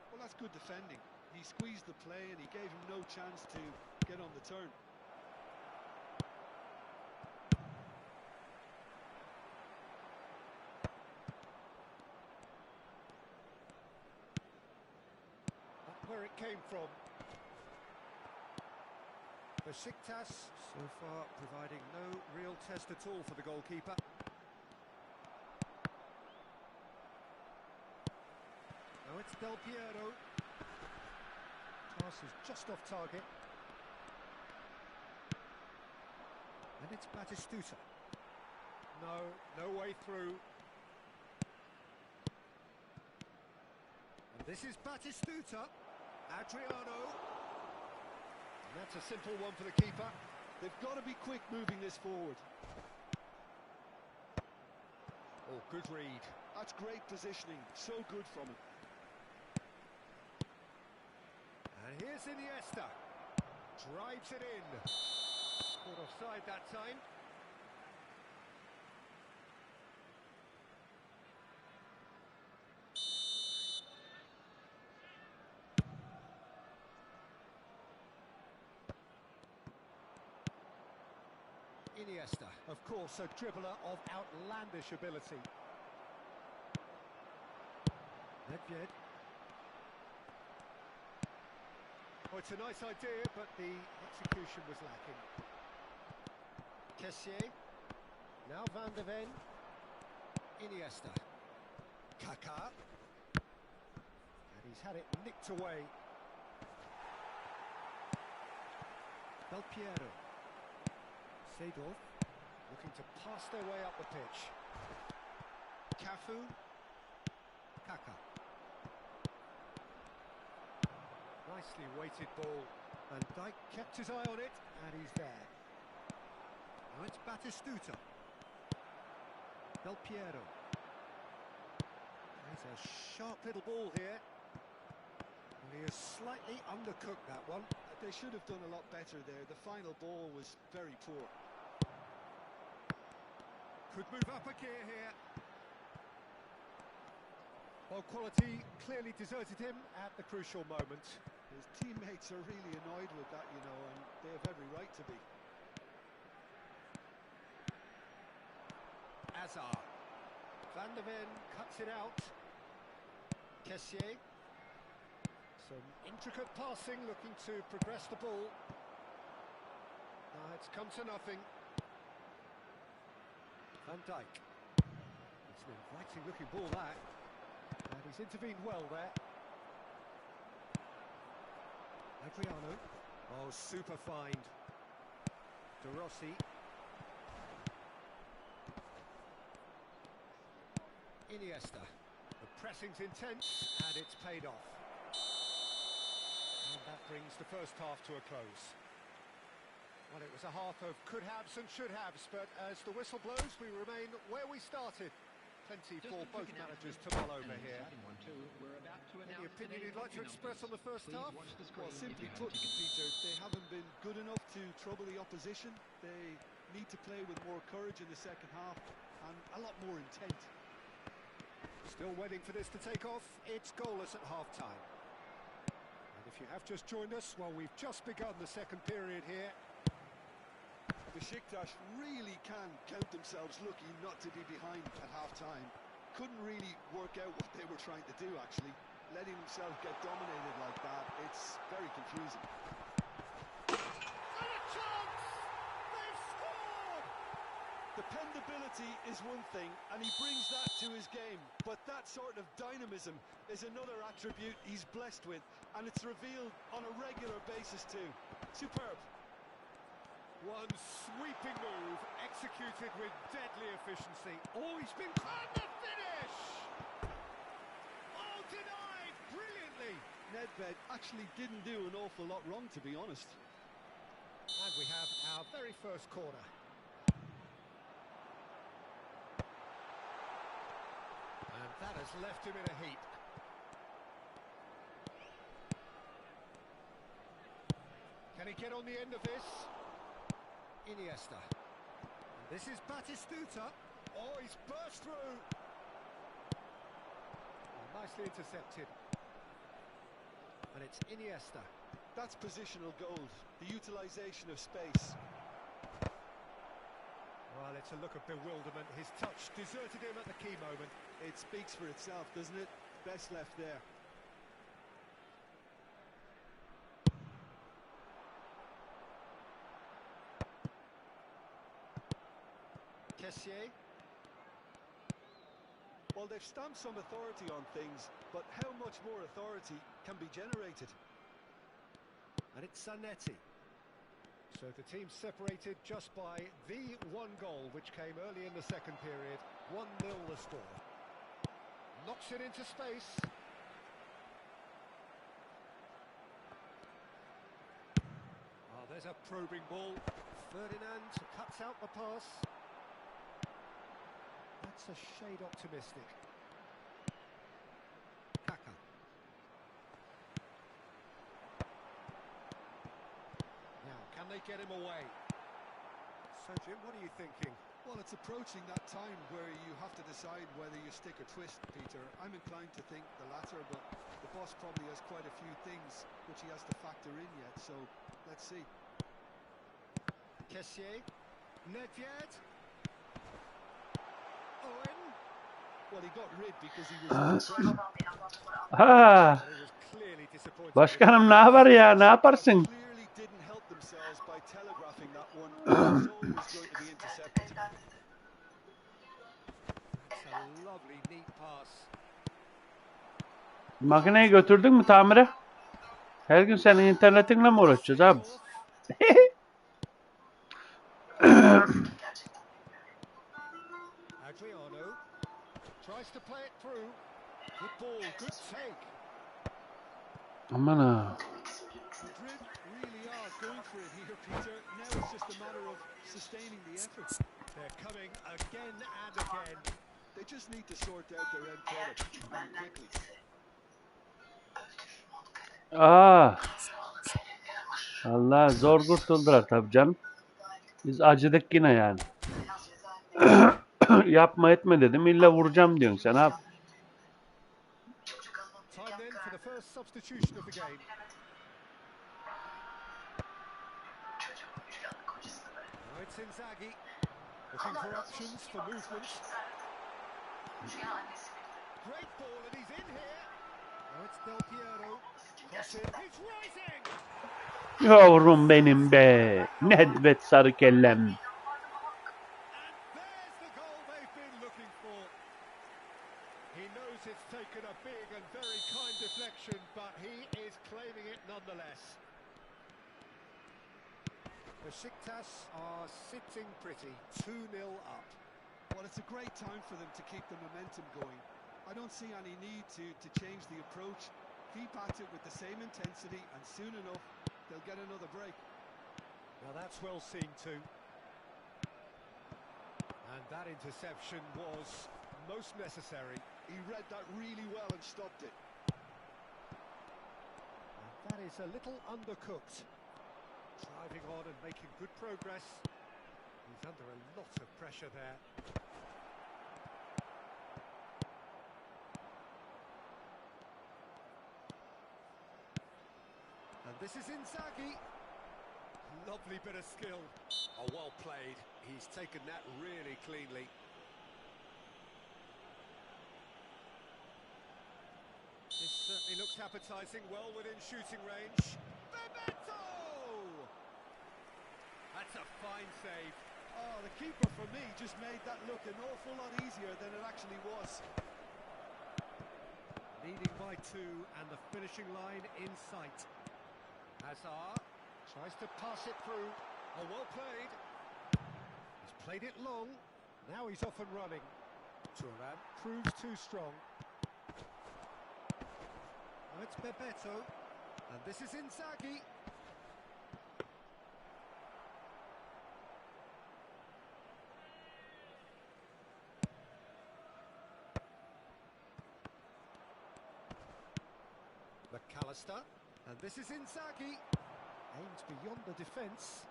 Well, that's good defending. He squeezed the play and he gave him no chance to get on the turn. That's where it came from. Besiktas so far providing no real test at all for the goalkeeper. Now it's Del Piero. Pass is just off target. And it's Batistuta. No way through. And this is Batistuta. Adriano. And that's a simple one for the keeper. They've got to be quick moving this forward. Oh, good read. That's great positioning. So good from him. And here's Iniesta. Drives it in. Caught offside that time. Iniesta, of course, a dribbler of outlandish ability. Nedved. Oh, it's a nice idea, but the execution was lacking. Kessié. Now Van de Ven. Iniesta. Kaka. And he's had it nicked away. Del Piero. Seedorf looking to pass their way up the pitch. Cafu. Kaka. Nicely weighted ball. Van Dijk kept his eye on it, and he's there. Now it's Batistuta. Del Piero. There's a sharp little ball here. And he has slightly undercooked that one. They should have done a lot better there. The final ball was very poor. Could move up a gear here. Ball quality clearly deserted him at the crucial moment. His teammates are really annoyed with that, you know, and they have every right to be. Azar. Van der Ven cuts it out. Kessié. Some intricate passing, looking to progress the ball. It's come to nothing. Van Dijk. It's an inviting looking ball, that. And he's intervened well there. Adriano. Oh, super find. De Rossi. Iniesta. The pressing's intense, and it's paid off. And that brings the first half to a close. Well, it was a half of could-haves and should-haves, but as the whistle blows, we remain where we started. Plenty for both managers to mull over here. Any opinion you'd like to express on the first half? Well, simply put, Peter, they haven't been good enough to trouble the opposition. They need to play with more courage in the second half and a lot more intent. Still waiting for this to take off. It's goalless at half-time. And if you have just joined us, well, we've just begun the second period here. Besiktas really can count themselves lucky not to be behind at half-time. Couldn't really work out what they were trying to do, actually. Letting themselves get dominated like that, it's very confusing. And a chance! They've scored! Dependability is one thing, and he brings that to his game. But that sort of dynamism is another attribute he's blessed with, and it's revealed on a regular basis too. Superb. One sweeping move, executed with deadly efficiency. Oh, he's been caught the finish! Oh, denied brilliantly! Nedved actually didn't do an awful lot wrong, to be honest. And we have our very first corner. And that has left him in a heap. Can he get on the end of this? Iniesta. And this is Batistuta. Oh, he's burst through. Oh, nicely intercepted. And it's Iniesta. That's positional gold, the utilisation of space. Well, it's a look of bewilderment. His touch deserted him at the key moment. It speaks for itself, doesn't it? Best left there. Kessié. Well, they've stamped some authority on things, but how much more authority can be generated? And it's Zanetti. So the team separated just by the one goal, which came early in the second period. 1-0 the score. Knocks it into space. Oh, there's a probing ball. Ferdinand cuts out the pass. That's a shade optimistic. Kaka. Now, can they get him away? So, Jim, what are you thinking? Well, it's approaching that time where you have to decide whether you stick or twist, Peter. I'm inclined to think the latter, but the boss probably has quite a few things which he has to factor in yet, so let's see. Kessié. Nedved. Owen. Well, he got rid because he was under pressure. Ha, He was clearly disappointed. başkanım ne haber ya? Ne yaparsın? Clearly didn't help themselves by telegraphing that one. It was always going to be intercepted. That's a lovely, neat pass. Makineyi götürdün mü tamire? Her gün senin internetinle mi uğraşacağız abi? Adriano tries to play it through. Good ball, good take. Aman ha. Madrid really are going for it here, Peter. Now it's just a matter of sustaining the effort. They're coming again and again. They just need to sort out their end product quickly. Aa, Allah zor kurtuldular tabii canım. Biz acıdık yine yani. Yapma etme dedim. İlla vuracağım diyorsun sen abi. Time then for the first substitution of the game. Now it's Inzaghi, looking for options for movement. Great ball and he's in here. Now it's Del Piero. Cross in, he's rising! Yavrum benim be. Nedvet sarı kellem. And there's the goal they've been looking for. He knows it's taken a big and very kind deflection, but he is claiming it nonetheless. Besiktas are sitting pretty, 2-0 up. Well, it's a great time for them to keep the momentum going. I don't see any need to change the approach. Keep at it with the same intensity, and soon enough, they'll get another break. Now that's well seen too. And that interception was most necessary. He read that really well and stopped it. And that is a little undercooked. Driving on and making good progress. He's under a lot of pressure there. And this is Inzaghi. Lovely bit of skill. Oh, well played. He's taken that really cleanly. This certainly looks appetising, well within shooting range. Bebeto! That's a fine save. Oh, the keeper for me just made that look an awful lot easier than it actually was. Leading by 2 and the finishing line in sight. Hazard tries to pass it through. Oh, well played. He's played it long. Now he's off and running. Turan proves too strong. Now it's Bebeto. And this is Inzaghi. McAllister. And this is Inzaghi. Aims beyond the defence.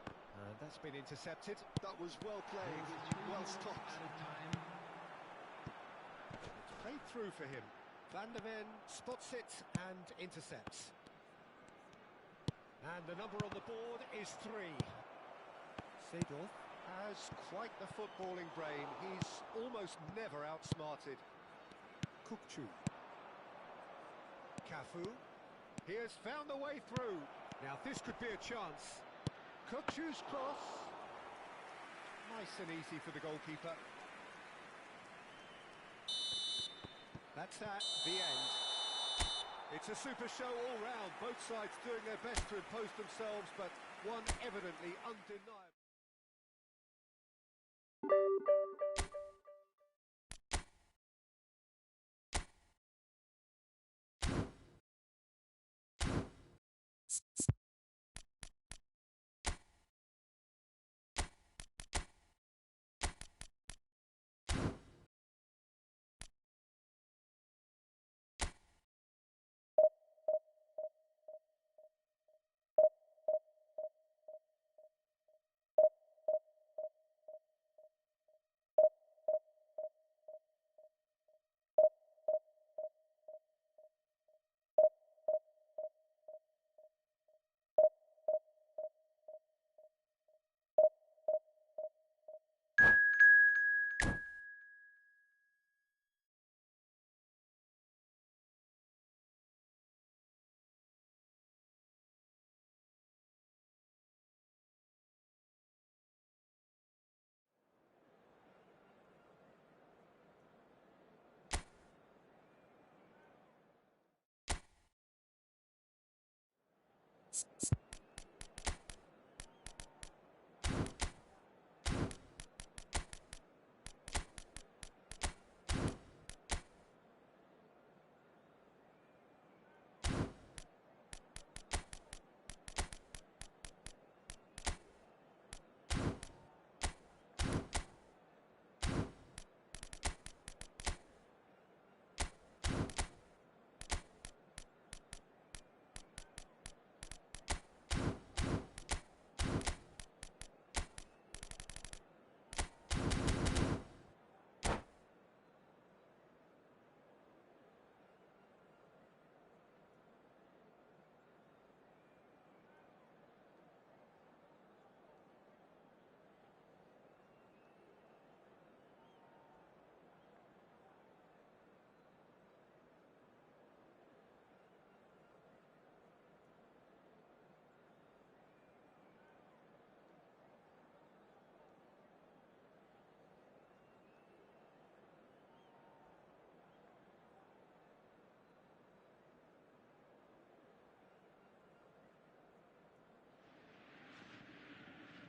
And that's been intercepted. That was well played, well stopped. It's played through for him. Van der Ven spots it and intercepts. And the number on the board is 3. Seedorf has quite the footballing brain. He's almost never outsmarted. Kukçu. Cafu. He has found the way through. Now this could be a chance. Kukçu's cross. Nice and easy for the goalkeeper. That's that, the end. It's a super show all round. Both sides doing their best to impose themselves, but one evidently undeniable.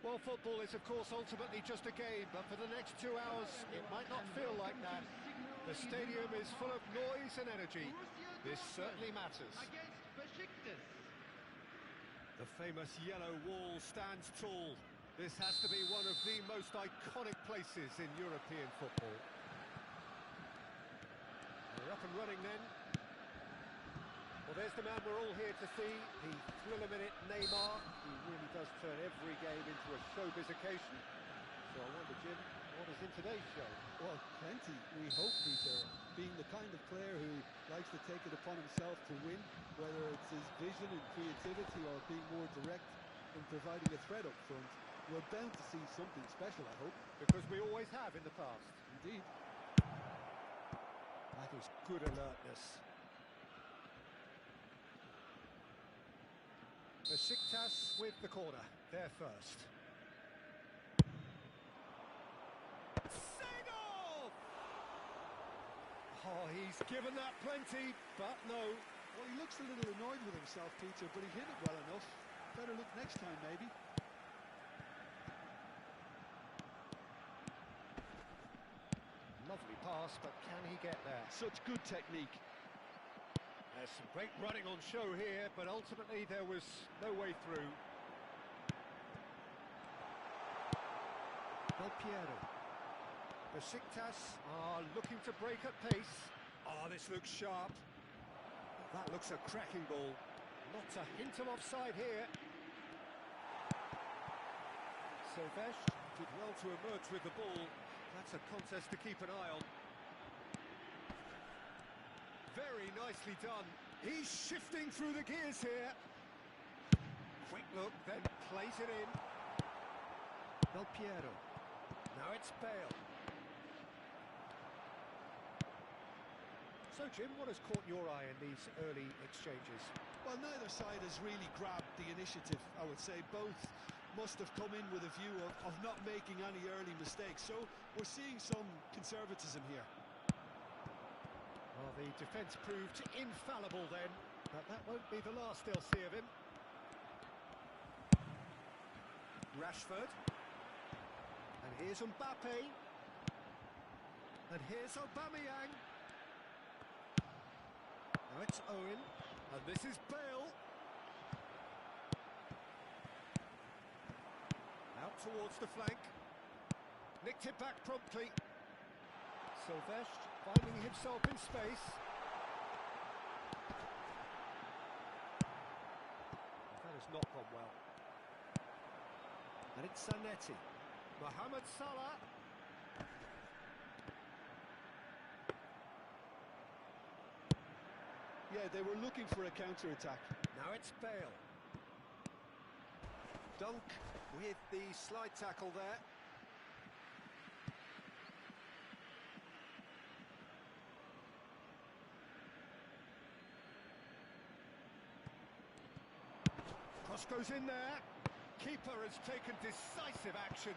Well, football is, of course, ultimately just a game, but for the next 2 hours, it might not feel like that. The stadium is full of noise and energy. This certainly matters. Against Besiktas. The famous yellow wall stands tall. This has to be one of the most iconic places in European football. We're up and running then. Well, there's the man we're all here to see, the thriller-minute Neymar. He really does turn every game into a showbiz occasion. So I wonder, Jim, what is in today's show? Well, plenty, we hope, Peter. Being the kind of player who likes to take it upon himself to win, whether it's his vision and creativity or being more direct in providing a threat up front, we're bound to see something special, I hope. Because we always have in the past. Indeed. That is good alertness. Besiktas with the corner, there first. Seedorf! Oh, he's given that plenty, but no. Well, he looks a little annoyed with himself, Peter, but he hit it well enough. Better look next time, maybe. Lovely pass, but can he get there? Such good technique. There's some great running on show here, but ultimately there was no way through. Del Piero. Besiktas are looking to break at pace. Oh, this looks sharp. That looks a cracking ball. Not a hint of offside here. Silvesh did well to emerge with the ball. That's a contest to keep an eye on. Very nicely done. He's shifting through the gears here. Quick look, then plays it in. Del Piero. Now it's Bale. So, Jim, what has caught your eye in these early exchanges? Well, neither side has really grabbed the initiative, I would say. Both must have come in with a view of not making any early mistakes. So we're seeing some conservatism here. Well, the defence proved infallible then, but that won't be the last they'll see of him. Rashford. And here's Mbappe. And here's Aubameyang. Now it's Owen. And this is Bale. Out towards the flank. Nicked it back promptly. Silvesh finding himself in space. That has not gone well. And it's Zanetti. Mohamed Salah. Yeah, they were looking for a counter-attack. Now it's Bale. Dunk with the slide tackle there. Cross goes in there. Keeper has taken decisive action.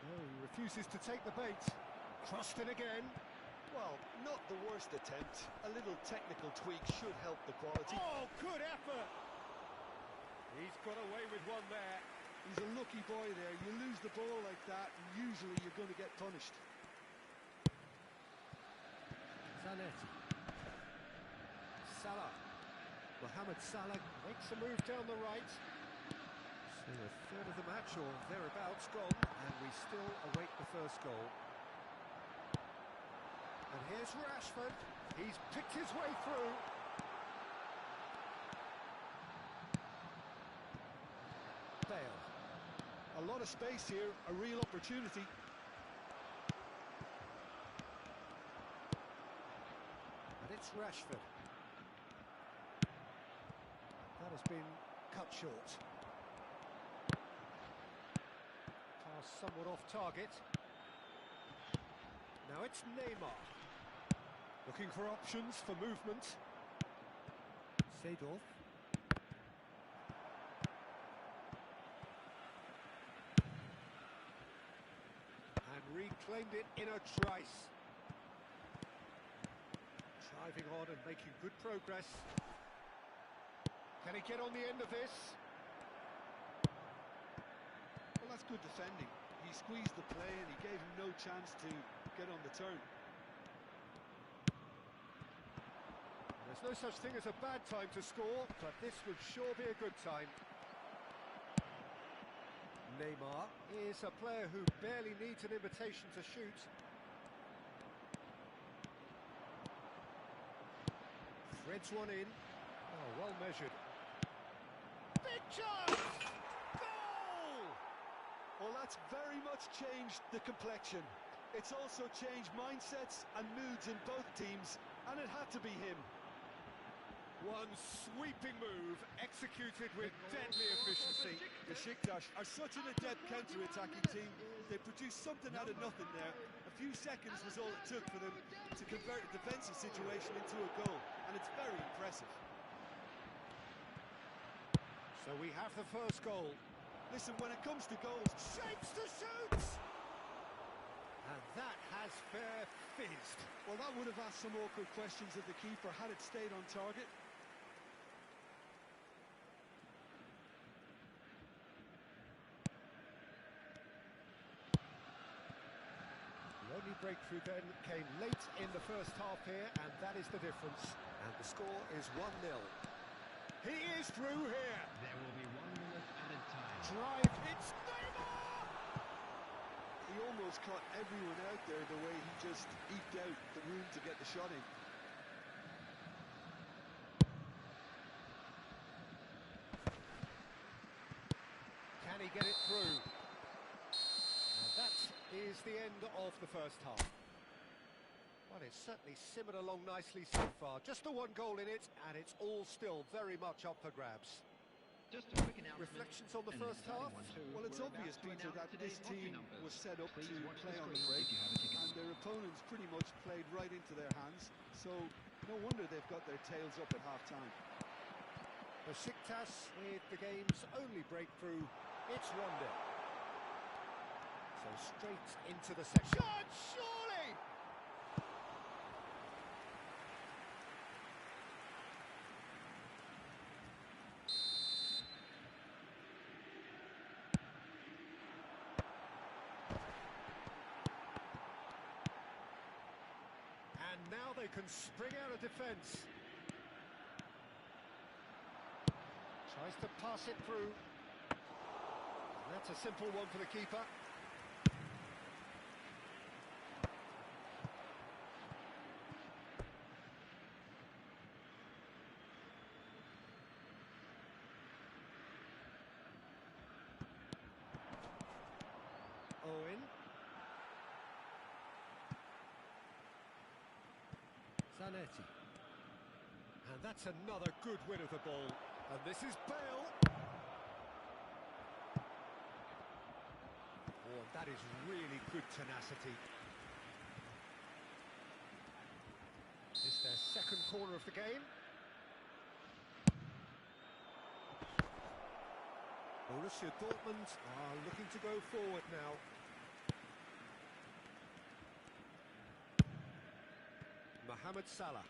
No, he refuses to take the bait. Crossed in again. Well, not the worst attempt. A little technical tweak should help the quality. Oh, good effort! He's got away with one there. He's a lucky boy there. You lose the ball like that, and usually you're going to get punished. Zanetti. Salah. Mohamed Salah makes a move down the right. So a third of the match or thereabouts gone, and we still await the first goal. And here's Rashford. He's picked his way through. Bale. A lot of space here, a real opportunity. And it's Rashford. That has been cut short. Pass somewhat off target. Now it's Neymar. Looking for options for movement. Seedorf. And reclaimed it in a trice. Driving on and making good progress. Can he get on the end of this? good defending. He squeezed the play and he gave him no chance to get on the turn. There's no such thing as a bad time to score, but this would sure be a good time. Neymar is a player who barely needs an invitation to shoot. Threads one in. Oh, well measured. Big chance! Goal! Well, that's very much changed the complexion. It's also changed mindsets and moods in both teams, and it had to be him. One sweeping move, executed with deadly efficiency. Besiktas are such an adept counter-attacking team. They produced something out of nothing there. A few seconds was all it took for them to convert a defensive situation into a goal, and it's very impressive. So we have the first goal. Listen, when it comes to goals, Shapes to shoot! And that has fair fizzed. well, that would have asked some awkward questions of the keeper had it stayed on target. The only breakthrough then came late in the first half here, and that is the difference. And the score is 1-0. He is through here. There will be 1 minute added time. Drive, it's Neymar! He almost caught everyone out there the way he just eked out the room to get the shot in. Can he get it through? And that is the end of the first half. Well, it's certainly simmered along nicely so far. Just the one goal in it, and it's all still very much up for grabs. Just a quick announcement. Reflections on the and first an exciting half? one too. Well, it's We're obvious, about to Peter, that announce this today's lottery team numbers. was set up Please to watch play the on the screen break, if you have a ticket. and their opponents pretty much played right into their hands, so no wonder they've got their tails up at half-time. Besiktas with the game's only breakthrough. It's 1-0. So straight into the second. Shot, surely! And now they can spring out of defence. Tries to pass it through. And that's a simple one for the keeper. Owen. Zanetti. And that's another good win of the ball. And this is Bale. Oh, that is really good tenacity. It's their second corner of the game. Borussia Dortmund are looking to go forward now. Mohamed Salah.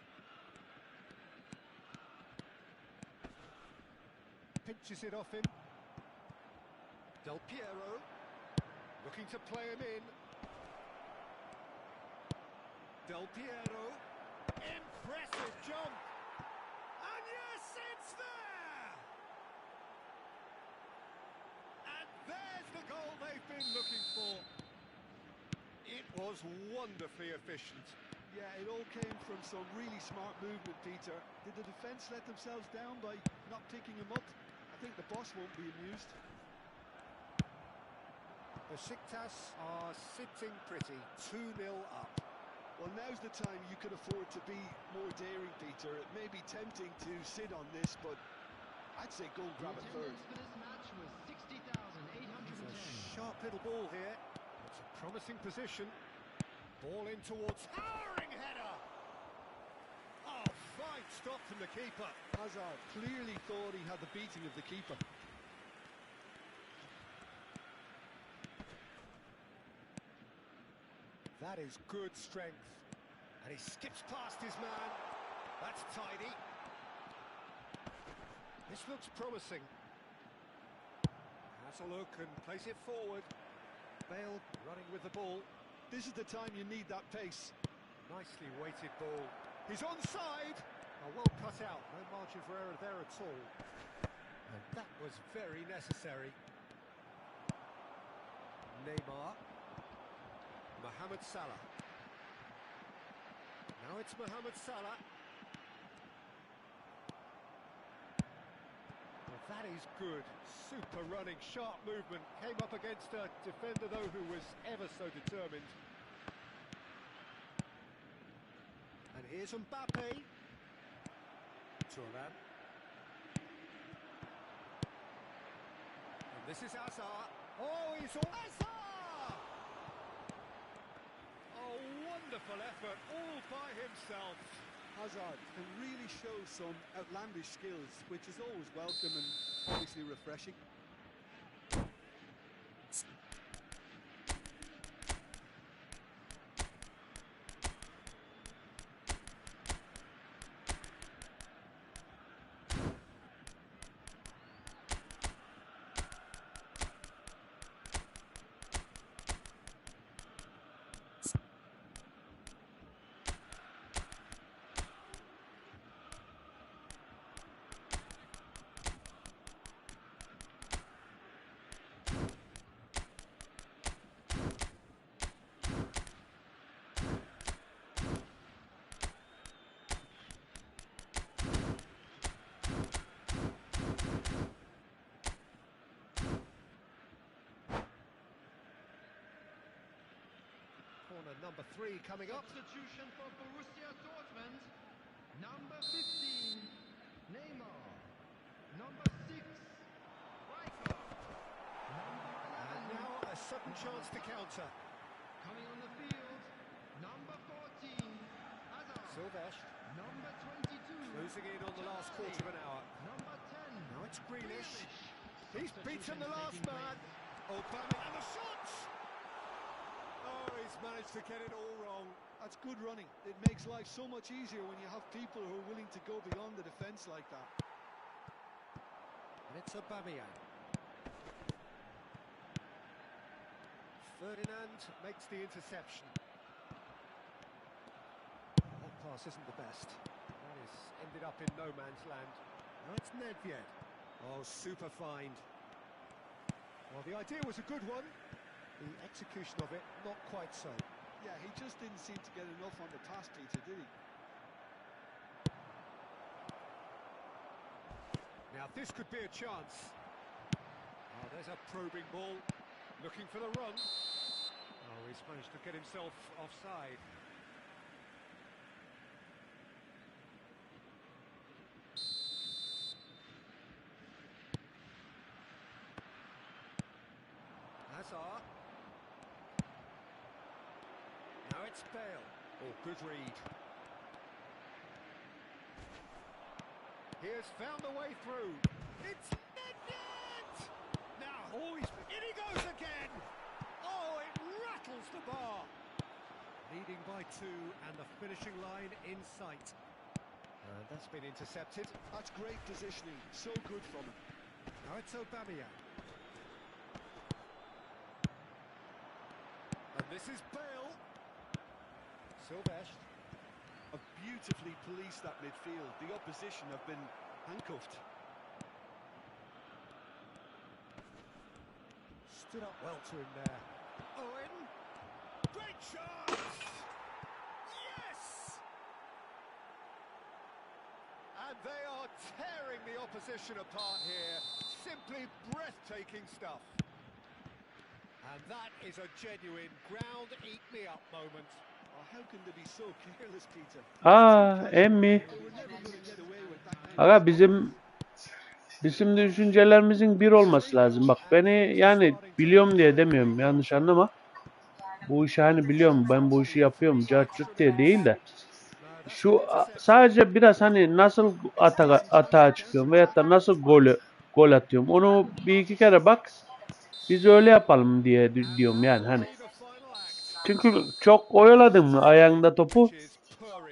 Pinches it off him. Del Piero. Looking to play him in. Del Piero. Impressive jump. And yes, it's there! And there's the goal they've been looking for. It was wonderfully efficient. Yeah, it all came from some really smart movement, Peter. Did the defence let themselves down by not picking him up? I think the boss won't be amused. Besiktas are sitting pretty, 2-0 up. Well, now's the time you could afford to be more daring, Peter. It may be tempting to sit on this, but I'd say go and grab a third. Attendance for this match was It's 60,810. a sharp little ball here. It's a promising position. Ball in towards towering header. Oh, fine stop from the keeper. Hazard clearly thought he had the beating of the keeper. That is good strength. And he skips past his man. That's tidy. This looks promising. Has a look and plays it forward. Bale running with the ball. This is the time you need that pace. Nicely weighted ball. He's onside. Oh, well cut out. No margin for error there at all. And that was very necessary. Neymar. Mohamed Salah. Now it's Mohamed Salah. Well, that is good. Super running, sharp movement. Came up against a defender, though, who was ever so determined. And here's Mbappe. Turan. And this is Hazard. Oh, he's all Hazard! Oh, wonderful effort, all by himself. Hazard can really show some outlandish skills, which is always welcome and obviously refreshing. Corner number 3 coming up. Substitution for Borussia Dortmund. Number 15, Neymar. Number 6, Riker. Number And 11, now a sudden chance to counter. coming on the field. Number 14, Hazard. Sylvestre Number 22, losing in on the last quarter of an hour. number 10. Now it's Grealish. He's Substitution beaten the is last taking man. place. Obama and the shots! Oh, he's managed to get it all wrong. That's good running. It makes life so much easier when you have people who are willing to go beyond the defence like that. And it's Aubameyang. Ferdinand makes the interception. That pass isn't the best. That is ended up in no man's land. Now it's Nedved. Oh, super find. Well, the idea was a good one. The execution of it, not quite so. Yeah, he just didn't seem to get enough on the pass, Peter, did he? Now this could be a chance. Oh, there's a probing ball, looking for the run. Oh, he's managed to get himself offside. Hazard. Now it's Bale. Oh, good read. He has found a way through. It's Nedved! Now, oh, in he goes again! Oh, it rattles the bar. Leading by 2 and the finishing line in sight. And that's been intercepted. That's great positioning. So good from him. Now it's Aubameyang. And this is Bale. Sylvestre. Have beautifully policed that midfield. The opposition have been handcuffed. Stood up well to him there. Owen. Great shot! Yes! And they are tearing the opposition apart here. Simply breathtaking stuff. And that is a genuine ground-eat-me-up moment. Oh, how can they be so careless, Peter? Emmi. They were never going to get away with that kind Aga of... bizim düşüncelerimizin bir olması lazım. Bak beni yani biliyorum diye demiyorum. Yanlış anlama. Bu işi hani biliyorum ben bu işi yapıyorum. Cart diye değil de. Şu sadece biraz hani nasıl atağa çıkıyorum veyahut da nasıl gol atıyorum. Onu bir iki kere bak. Biz öyle yapalım diye diyorum yani hani. Çünkü çok oyaladın mı ayağında topu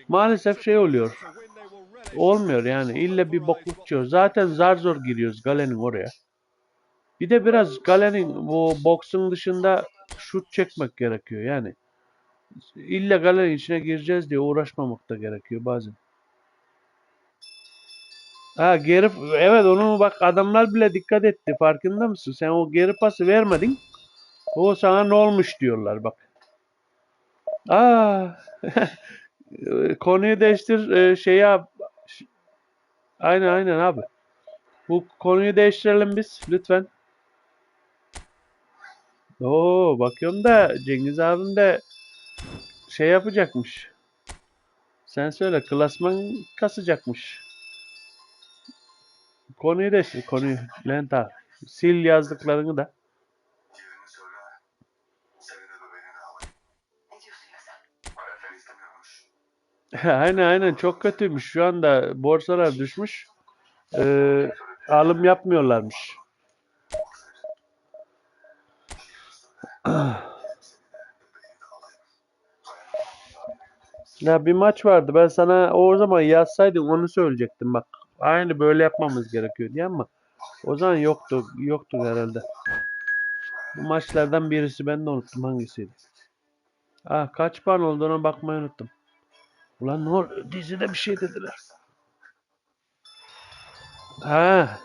maalesef şey oluyor. Olmuyor yani. İlle bir bokluk çıkıyor. Zaten zar zor giriyoruz Galen'in oraya. Bir de biraz kalenin bu boksun dışında şut çekmek gerekiyor yani. İlla kalenin içine gireceğiz diye uğraşmamak da gerekiyor bazen. Ha geri evet onu bak adamlar bile dikkat etti. Farkında mısın? Sen o geri pası vermedin. O sana ne olmuş diyorlar bak. Aa konuyu değiştir şey yap. Aynen abi. Bu konuyu değiştirelim biz lütfen. Oo bakıyorum da Cengiz abim de şey yapacakmış. Sen söyle klasman kasacakmış. Konuyu değiştir konuyu. Lent abi. Sil yazdıklarını da. Aynen çok kötüymüş. Şu anda borsalar düşmüş. Alım yapmıyorlarmış. Ya bir maç vardı. Ben sana o zaman yazsaydım onu söyleyecektim bak. Aynı böyle yapmamız gerekiyor diye ama o zaman yoktu herhalde. Bu maçlardan birisi ben de unuttum hangisiydi. Ah kaç puan olduğuna bakmayı unuttum. Ulan ne oldu? Dizide bir şey dediler. Ha.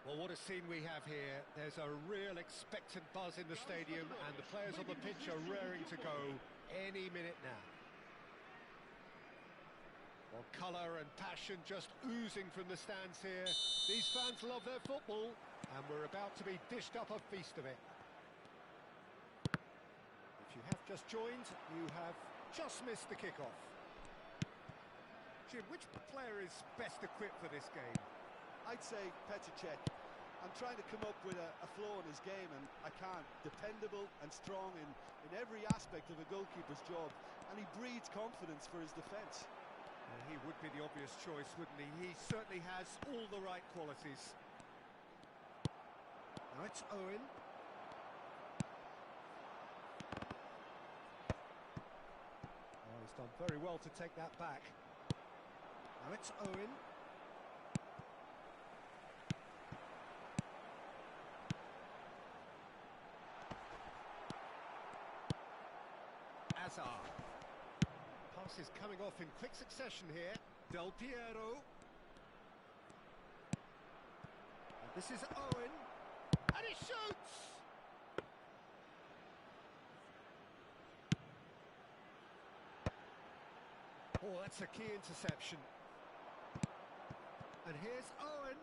Well, what a scene we have here. There's a real expectant buzz in the stadium, and the players on the pitch are raring to go any minute now. Well, colour and passion just oozing from the stands here. These fans love their football, and we're about to be dished up a feast of it. If you have just joined, you have just missed the kickoff. Jim, which player is best equipped for this game? I'd say Petr. I'm trying to come up with a flaw in his game, and I can't. Dependable and strong in every aspect of a goalkeeper's job, and he breeds confidence for his defence. He would be the obvious choice, wouldn't he? He certainly has all the right qualities. Now it's Owen. Oh, he's done very well to take that back. Now it's Owen. Hazard. Passes coming off in quick succession here. Del Piero. And this is Owen. And he shoots! Oh, that's a key interception. And here's Owen.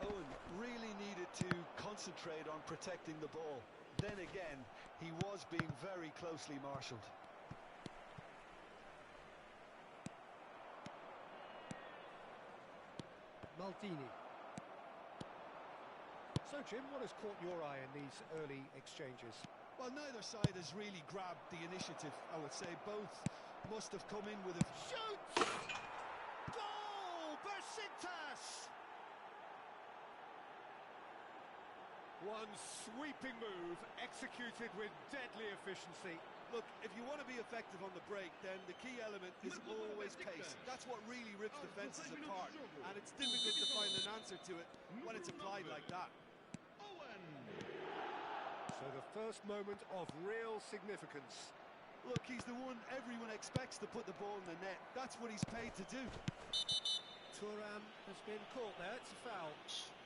Owen really needed to concentrate on protecting the ball. Then again, he was being very closely marshalled. Maldini. So, Jim, what has caught your eye in these early exchanges? Well, neither side has really grabbed the initiative, I would say. Both must have come in with a... Shoots! Goal! Besiktas! One sweeping move, executed with deadly efficiency. Look, if you want to be effective on the break, then the key element is always pace. That's what really rips defences apart, and it's difficult to find an answer to it when it's applied like that. So the first moment of real significance. Look, he's the one everyone expects to put the ball in the net. That's what he's paid to do. Thuram has been caught there, it's a foul.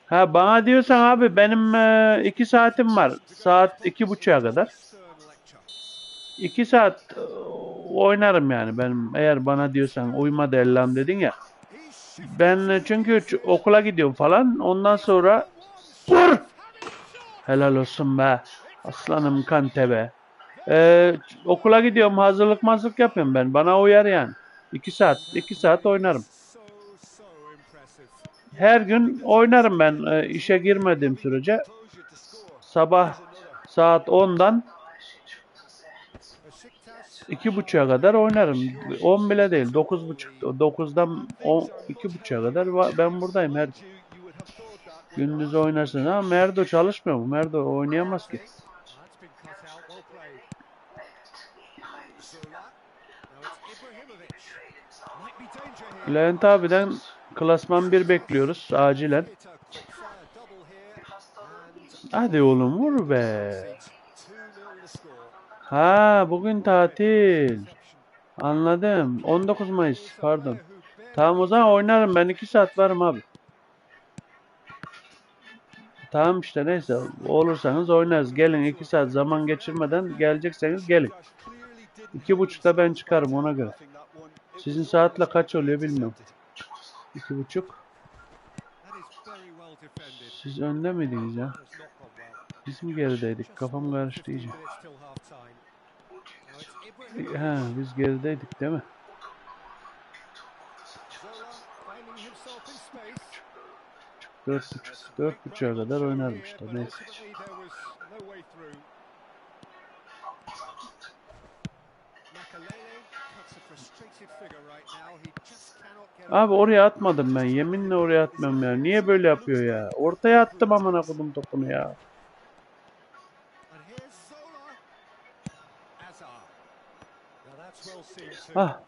Ha, bana diyorsan abi benim 2 saatim var. Saat 2.30'a kadar. 2 saat oynarım yani benim, eğer bana diyorsan uymadı ellam dedin ya. Ben çünkü okula gidiyorum falan. Ondan sonra vur! Helal olsun be. Aslanım Kante be. Okula gidiyorum, hazırlık yapıyorum ben. Bana uyar yani. 2 saat oynarım. Her gün oynarım ben işe girmediğim sürece. Sabah saat 10'dan 2.30'a kadar oynarım. 10 bile değil, 9.30. 9'dan 2.30'a kadar ben buradayım her gün. Gündüz oynarsın ama Merdo çalışmıyor mu? Merdo oynayamaz ki. Levent abiden klasman 1 bekliyoruz acilen. Hadi oğlum vur be. Ha, bugün tatil. Anladım. 19 Mayıs pardon. Tamam, o zaman oynarım ben, 2 saat varım abi. Tamam işte, neyse, olursanız oynarız. Gelin, 2 saat zaman geçirmeden gelecekseniz gelin. 2.30'da ben çıkarım ona göre. Sizin saatle kaç oluyor bilmiyorum. 2.30. Siz önde miydiniz ya? Biz mi gerideydik? Kafam karıştı iyice. Ha, biz gerideydik değil mi? Dört buçuğa kadar oynarım işte, neyse. Abi oraya atmadım ben. Yeminle oraya atmam ya. Niye böyle yapıyor ya? Ortaya attım amına kodum topunu ya. Ah.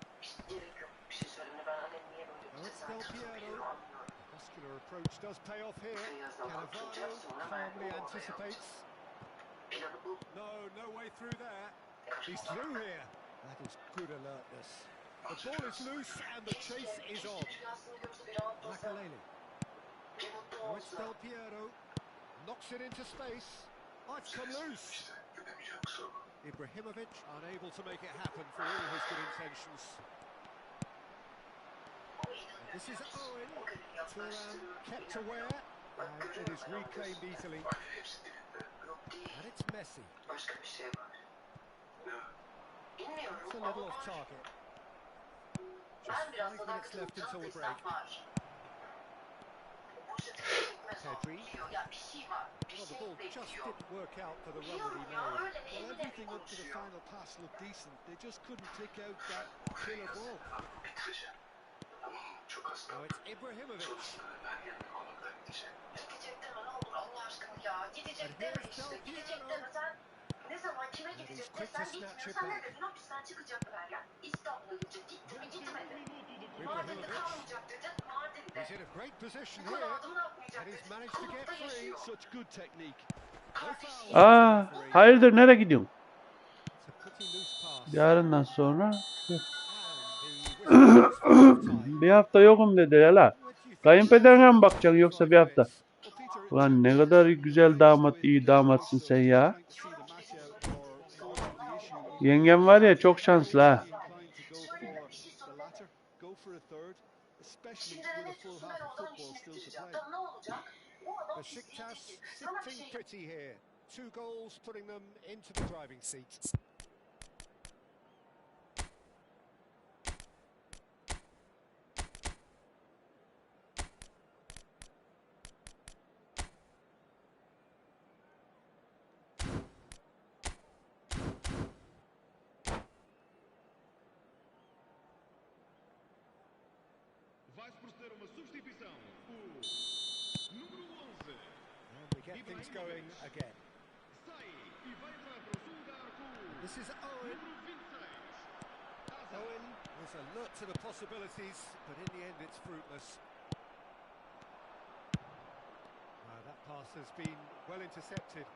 The ball is loose and the chase is on. Makalele. Now it's Del Piero. Knocks it into space. Oh, it's come loose. Ibrahimovic unable to make it happen for all his good intentions. This is Owen. Thuram kept aware and it is reclaimed easily. And it's Messi. It's a little off target. Just 5 minutes left until the break. Pedri. Well, the ball just didn't work out for the run that he made. Well, everything up to the final pass looked decent. They just couldn't pick out that killer ball. Now it's Ibrahimovic. And here's Del Piero. And he's quick to snatch it back. He's in a great position here, and he's managed to get free. Such good technique. Aa, hayırdır, nereye gidiyorsun? It's a pretty loose Yarından sonra And the whistle goes for half time. bir hafta yokum dediler la. What do you think? Kayınpederine mi bakacaksın yoksa bir hafta? Well, Peter, it Ulan took ne kadar some güzel patience damat, with iyi his damatsın choice sen of just ya. trying to see the match out or solving the issue. Yengem var ya çok I şanslı would ha. be inclined to go for the latter, go for a third, especially with a full half of football still to play. Besiktas sitting pretty here. 2 goals putting them into the driving seat. Vai proceder uma substituição. O número 11 And we get things going again. sai e vai entrar para o seu lugar com o This is Owen. número 26. Owen was alert to the possibilities, but in the end it's fruitless. That pass has been well intercepted.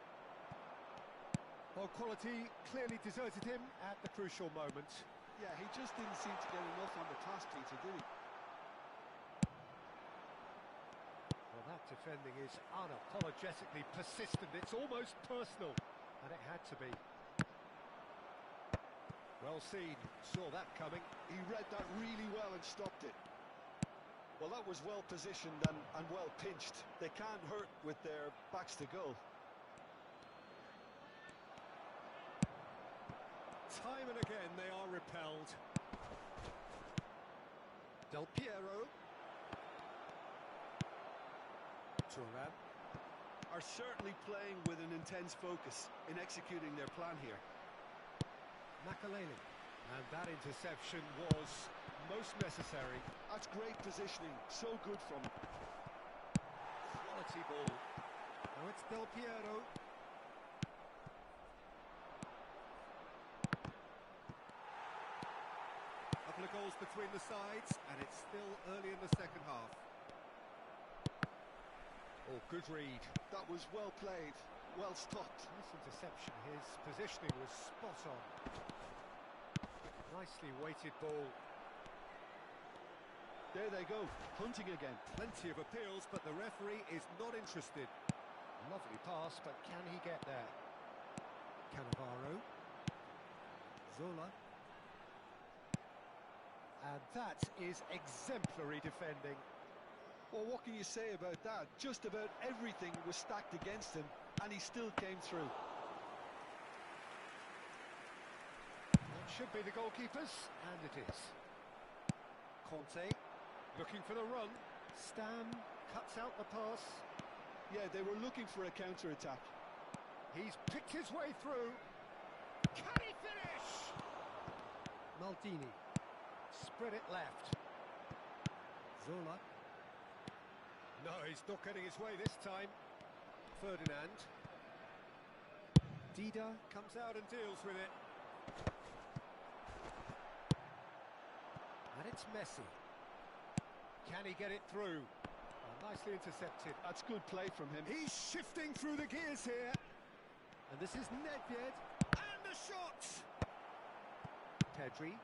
Well, quality clearly deserted him at the crucial moment. Yeah, he just didn't seem to get enough on the task, Peter, did he? Well, that defending is unapologetically persistent. It's almost personal, and it had to be. Well seen, saw that coming. He read that really well and stopped it. Well, that was well positioned and well pinched. They can't hurt with their backs to goal. Time and again they are repelled. Del Piero. Turan. Are certainly playing with an intense focus in executing their plan here. Makaleli. And that interception was most necessary. That's great positioning, so good from him. Quality ball. Now it's Del Piero. Couple of goals between the sides, and it's still early in the second half. Oh, good read. That was well played, well stopped. Nice interception. His positioning was spot on. Nicely weighted ball. There they go, hunting again. Plenty of appeals, but the referee is not interested. Lovely pass, but can he get there? Cannavaro. Zola. And that is exemplary defending. Well, what can you say about that? Just about everything was stacked against him, and he still came through. That should be the goalkeepers, and it is. Conte, looking for the run. Stam cuts out the pass. Yeah, they were looking for a counter-attack. He's picked his way through. Can he finish? Maldini. Spread it left. Zola. No, he's not getting his way this time. Ferdinand. Dida comes out and deals with it. And it's Messi. Can he get it through? Nicely intercepted. That's good play from him. He's shifting through the gears here. And this is Nedved. And the shot! Pedri.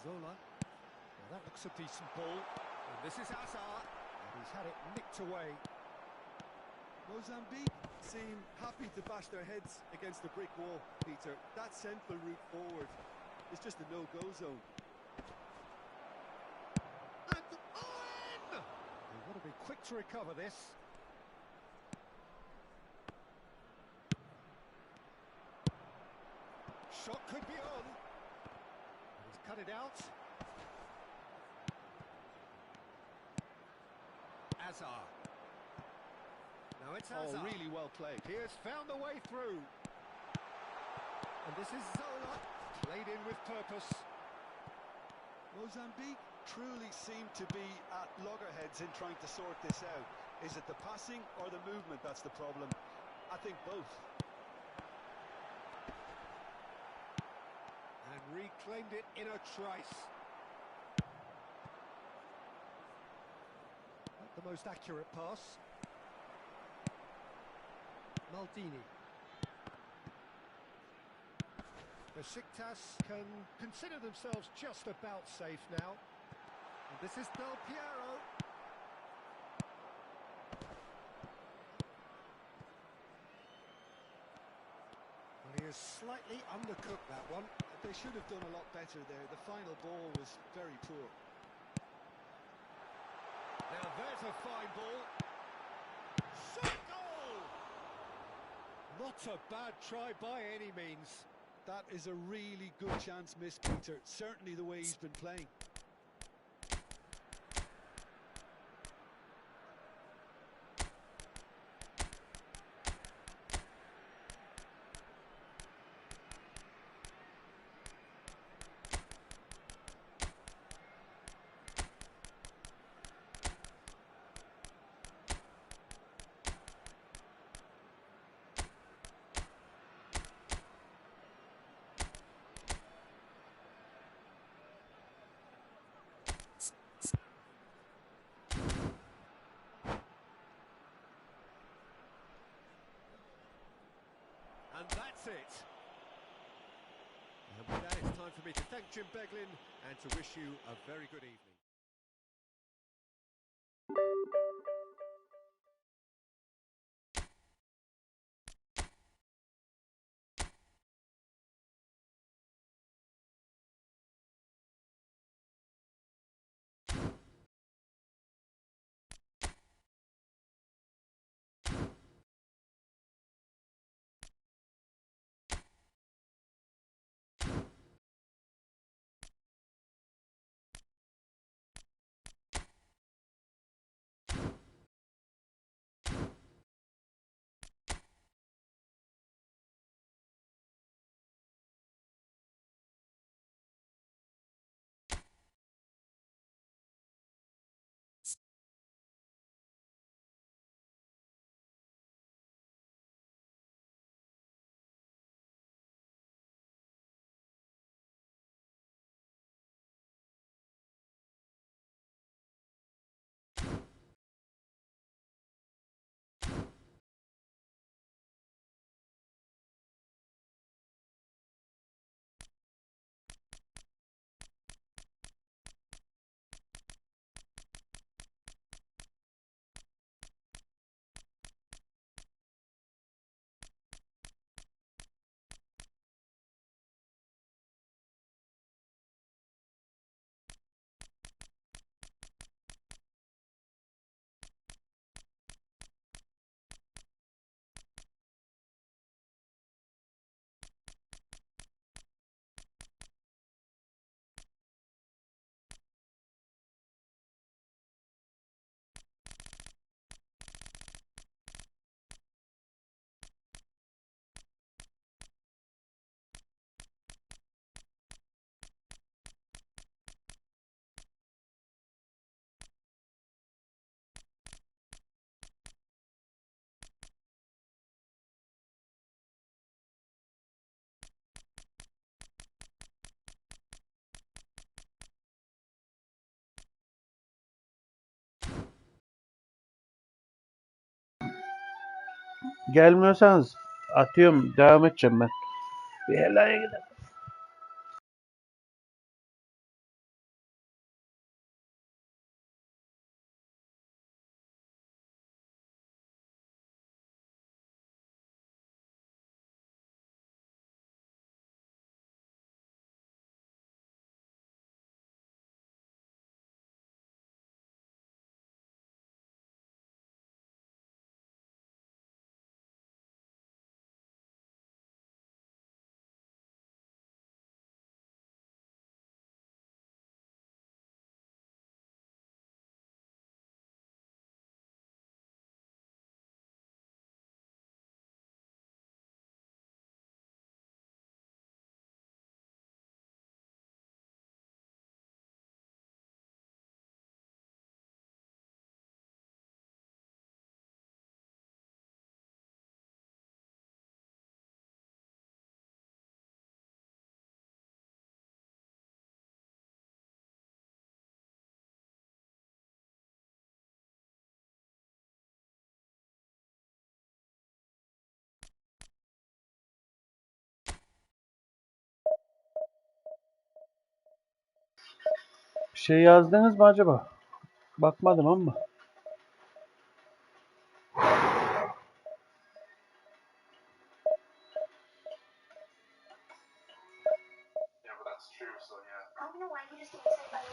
Zola. Well, that looks a decent ball. And this is Hazard. And he's had it nicked away. Mozambique seem happy to bash their heads against the brick wall, Peter. That central route forward is just a no-go zone. And Owen! They've got to be quick to recover this. Shot could be on. And he's cut it out. Hazard. Now it's Hazard. Oh, really well played. He has found a way through. And this is Zola, played in with purpose. Mozambique truly seem to be at loggerheads in trying to sort this out. Is it the passing or the movement that's the problem? I think both. And reclaimed it in a trice. Not the most accurate pass. Maldini. Besiktas can consider themselves just about safe now. And this is Del Piero. Well, he has slightly undercooked that one. They should have done a lot better there. The final ball was very poor. Now there's a fine ball. Shot goal! Not a bad try by any means. That is a really good chance missed, Peter. Certainly the way he's been playing. And that's it. And with that, it's time for me to thank Jim Beglin and to wish you a very good evening. Gelmiyorsanız atıyorum, devam edeceğim ben. Bir helaya gidelim. Bir şey yazdınız mı acaba? Bakmadım ama.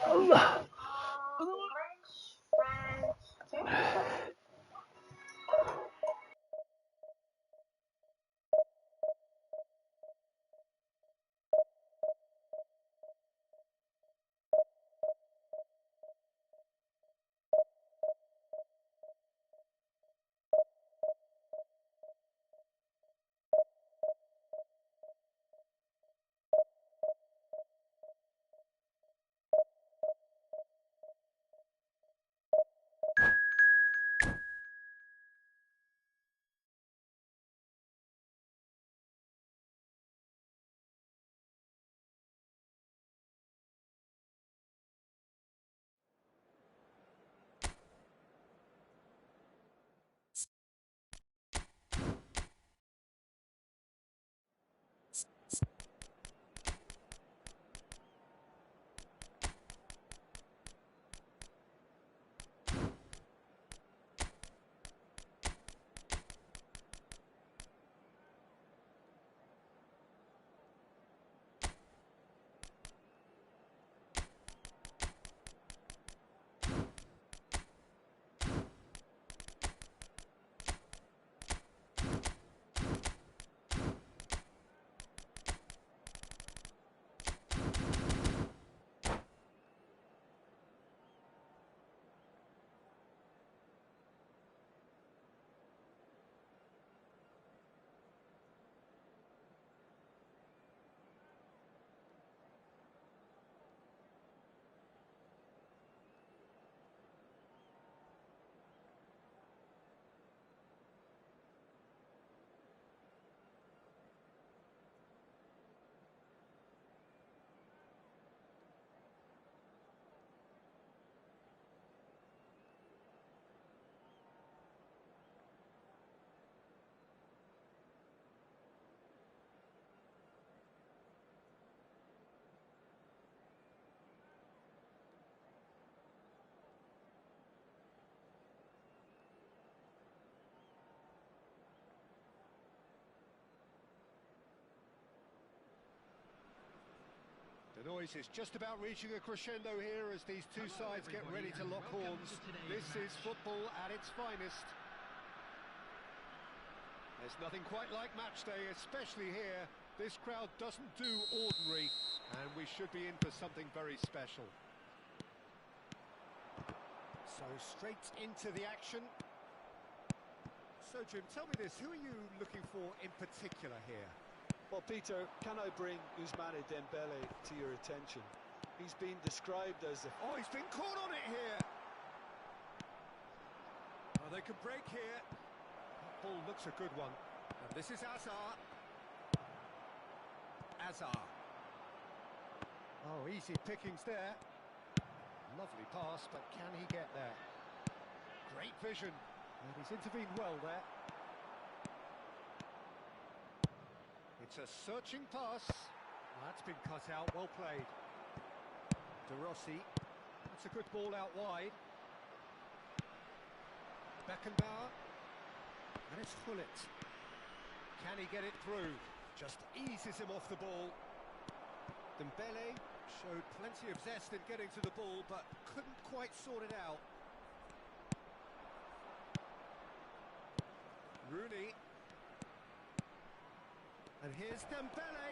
Allah. The noise is just about reaching a crescendo here as these two sides get ready to lock horns. This is football at its finest. There's nothing quite like match day, especially here. This crowd doesn't do ordinary, and we should be in for something very special. So straight into the action. So Jim, tell me this, who are you looking for in particular here? Well, Peter, can I bring Ousmane Dembele to your attention? He's been described as a... Oh, he's been caught on it here. Oh, they could break here. That ball looks a good one. And this is Azar. Azar. Oh, easy pickings there. Lovely pass, but can he get there? Great vision. And he's intervened well there. It's a searching pass. That's been cut out, well played. De Rossi. That's a good ball out wide. Beckenbauer. And it's Hullet. Can he get it through? Just eases him off the ball. Dembele showed plenty of zest in getting to the ball, but couldn't quite sort it out. Rooney. And here's Dembele.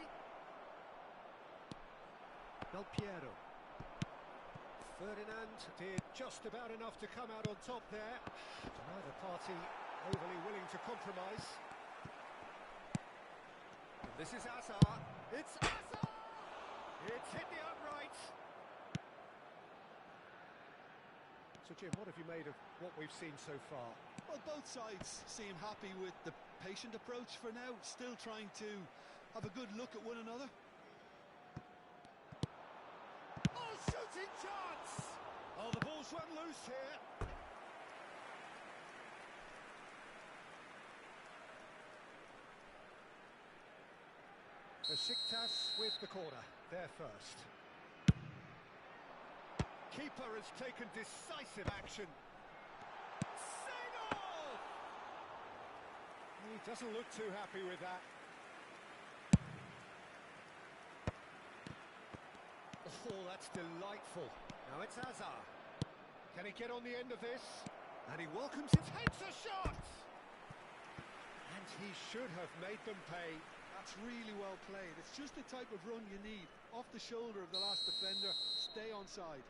Del Piero. Ferdinand did just about enough to come out on top there. Neither party overly willing to compromise. And this is Azar. It's Azar! It's hit the upright. So Jim, what have you made of what we've seen so far? Well, both sides seem happy with the patient approach for now, still trying to have a good look at one another. Oh, shooting chance! Oh, the ball's run loose here. Besiktas with the corner, there first. keeper has taken decisive action. Save! He doesn't look too happy with that. Oh, that's delightful. Now it's Hazard. Can he get on the end of this? And he welcomes it, takes a shot! And he should have made them pay. That's really well played. It's just the type of run you need. Off the shoulder of the last defender, stay onside.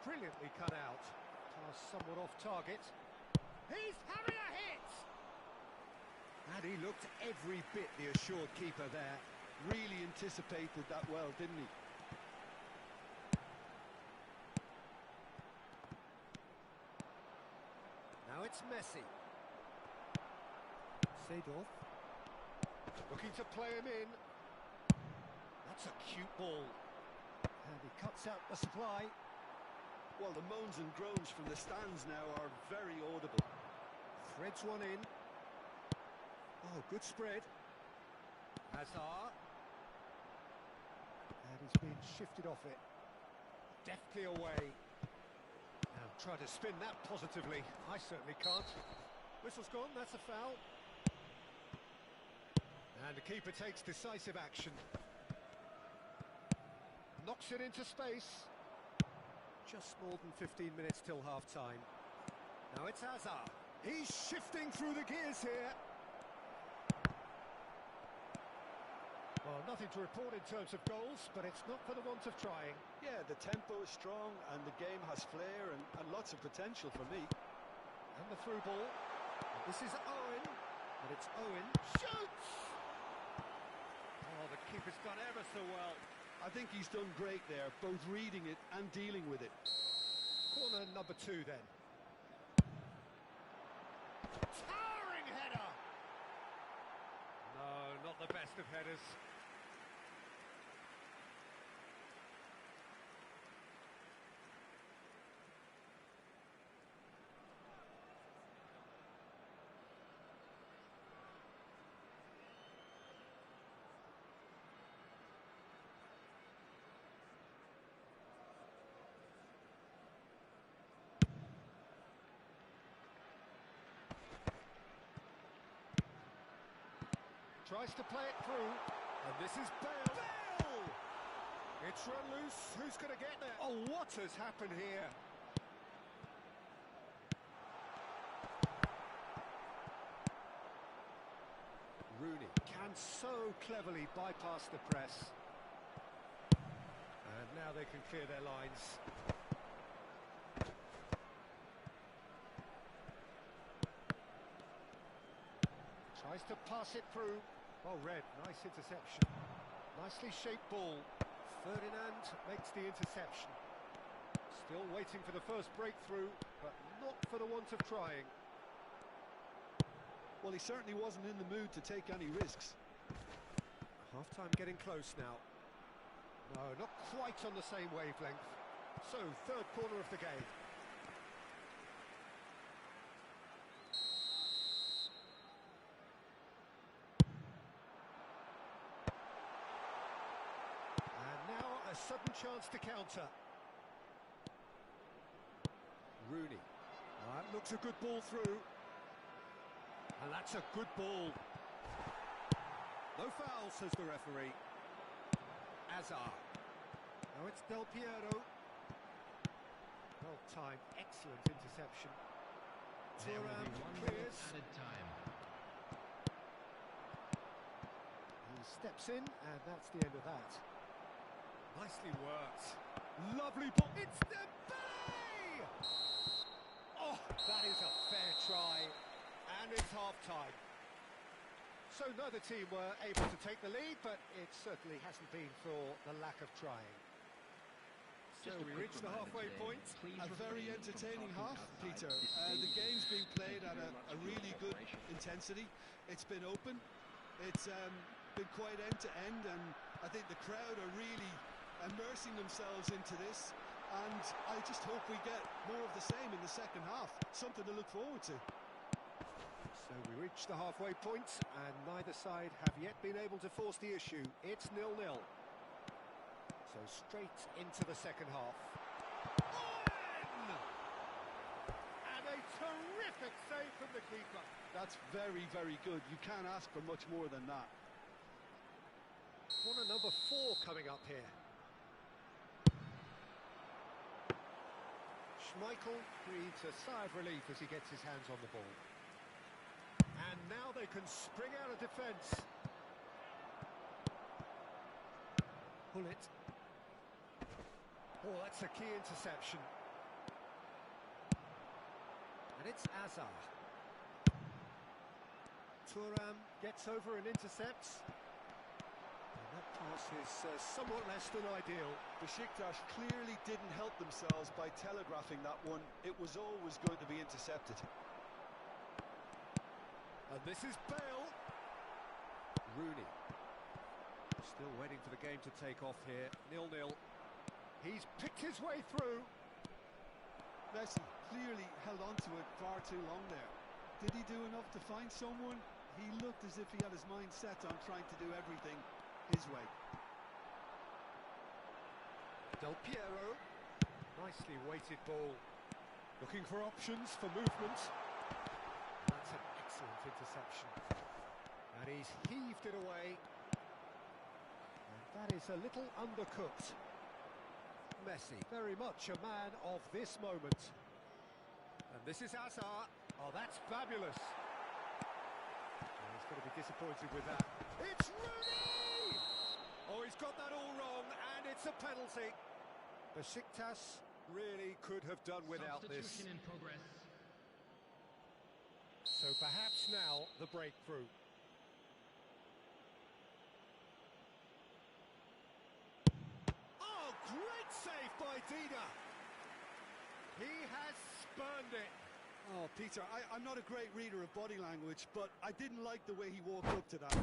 Brilliantly cut out. Pass somewhat off target. He's having a hit! And he looked every bit the assured keeper there. Really anticipated that well, didn't he? Now it's Messi. Seedorf. Looking to play him in. That's a cute ball. And he cuts out the supply. Well, the moans and groans from the stands now are very audible. Threads one in. Oh, good spread. Hazard. And he's been shifted off it. Deftly away. Now try to spin that positively. I certainly can't. Whistle's gone, that's a foul. And the keeper takes decisive action. Knocks it into space. Just more than 15 minutes till half-time. Now it's Hazard. He's shifting through the gears here. Well, nothing to report in terms of goals, but it's not for the want of trying. Yeah, the tempo is strong and the game has flair and lots of potential for me. And the through ball. This is Owen, but it's Owen. Shoots! Oh, the keeper's done ever so well. I think he's done great there, both reading it and dealing with it. Corner number 2 then. Towering header! No, not the best of headers. Tries to play it through, and this is Bale. Bale! It's run loose. Who's going to get there? Oh, what has happened here? Rooney can so cleverly bypass the press. And now they can clear their lines. Tries to pass it through. Oh, Red, nice interception. Nicely shaped ball. Ferdinand makes the interception. Still waiting for the first breakthrough, but not for the want of trying. Well, he certainly wasn't in the mood to take any risks. Half-time getting close now. No, not quite on the same wavelength. So, third corner of the game. A sudden chance to counter. Rooney. That looks a good ball through. And that's a good ball. No foul, says the referee. Hazard. Now it's Del Piero. Well timed, excellent interception. Thuram clears. Added time. He steps in, and that's the end of that. Nicely worked. Lovely ball. It's Dembele! Oh, that is a fair try. And it's half-time. So neither team were able to take the lead, but it certainly hasn't been for the lack of trying. So we reach the halfway point. A very entertaining half, Peter. The game's being played at a really good intensity. It's been open. It's been quite end-to-end, and I think the crowd are really immersing themselves into this, and I just hope we get more of the same in the second half. Something to look forward to. So we reach the halfway point, and neither side have yet been able to force the issue. It's 0-0. So straight into the second half. And a terrific save from the keeper. That's very, very good. You can't ask for much more than that. Corner number 4 coming up here. Schmeichel breathes a sigh of relief as he gets his hands on the ball. And now they can spring out of defence. Hullet. Oh, that's a key interception. And it's Azar. Thuram gets over and intercepts. And that pass is somewhat less than ideal. Besiktas clearly didn't help themselves by telegraphing that one. It was always going to be intercepted. And this is Bale. Rooney. Still waiting for the game to take off here. 0-0. He's picked his way through. Messi clearly held on to it far too long there. Did he do enough to find someone? He looked as if he had his mind set on trying to do everything his way. Del Piero. Nicely weighted ball. Looking for options for movement. That's an excellent interception. And he's heaved it away. And that is a little undercooked. Messi, very much a man of this moment. And this is Azar. Oh, that's fabulous. Oh, he's going to be disappointed with that. It's Rooney! Oh, he's got that all wrong, and it's a penalty. Besiktas really could have done without this. Substitution in progress. So perhaps now the breakthrough. Oh, great save by Dida. He has spurned it. Oh, Peter, I'm not a great reader of body language, but I didn't like the way he walked up to that.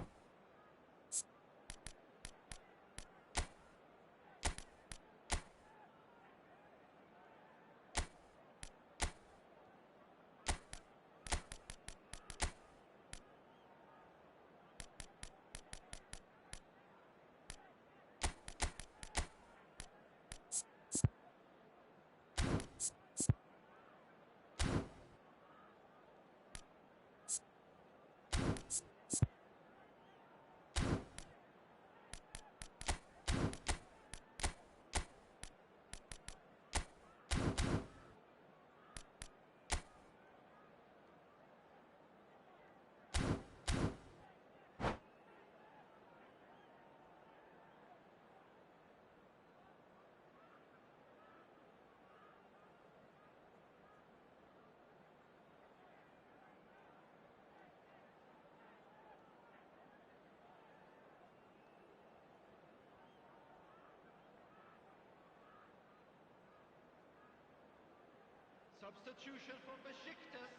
Substitution for Besiktas.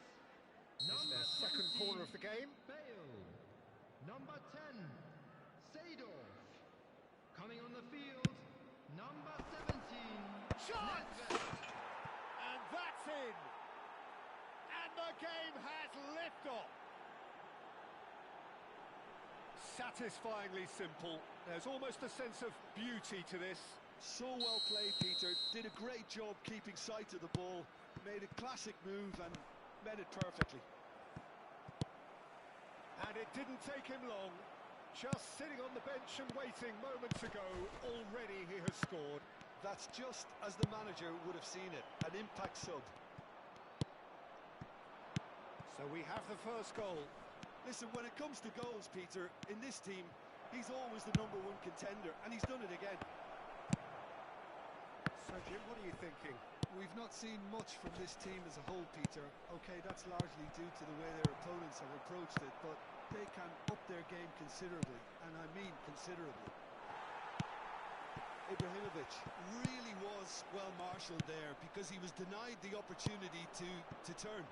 It's their second corner of the game. Bale. Number 10, Seedorf. Coming on the field, number 17. Shot! And that's in. And the game has liftoff. Satisfyingly simple. There's almost a sense of beauty to this. So well played, Peter. Did a great job keeping sight of the ball. Made a classic move and met it perfectly. And it didn't take him long. Just sitting on the bench and waiting moments ago, already he has scored. That's just as the manager would have seen it, an impact sub. So we have the first goal. Listen, when it comes to goals, Peter, in this team, he's always the #1 contender, and he's done it again. So Jim, what are you thinking? We've not seen much from this team as a whole, Peter. Okay, that's largely due to the way their opponents have approached it, but they can up their game considerably, and I mean considerably. Ibrahimovic really was well marshalled there because he was denied the opportunity to turn.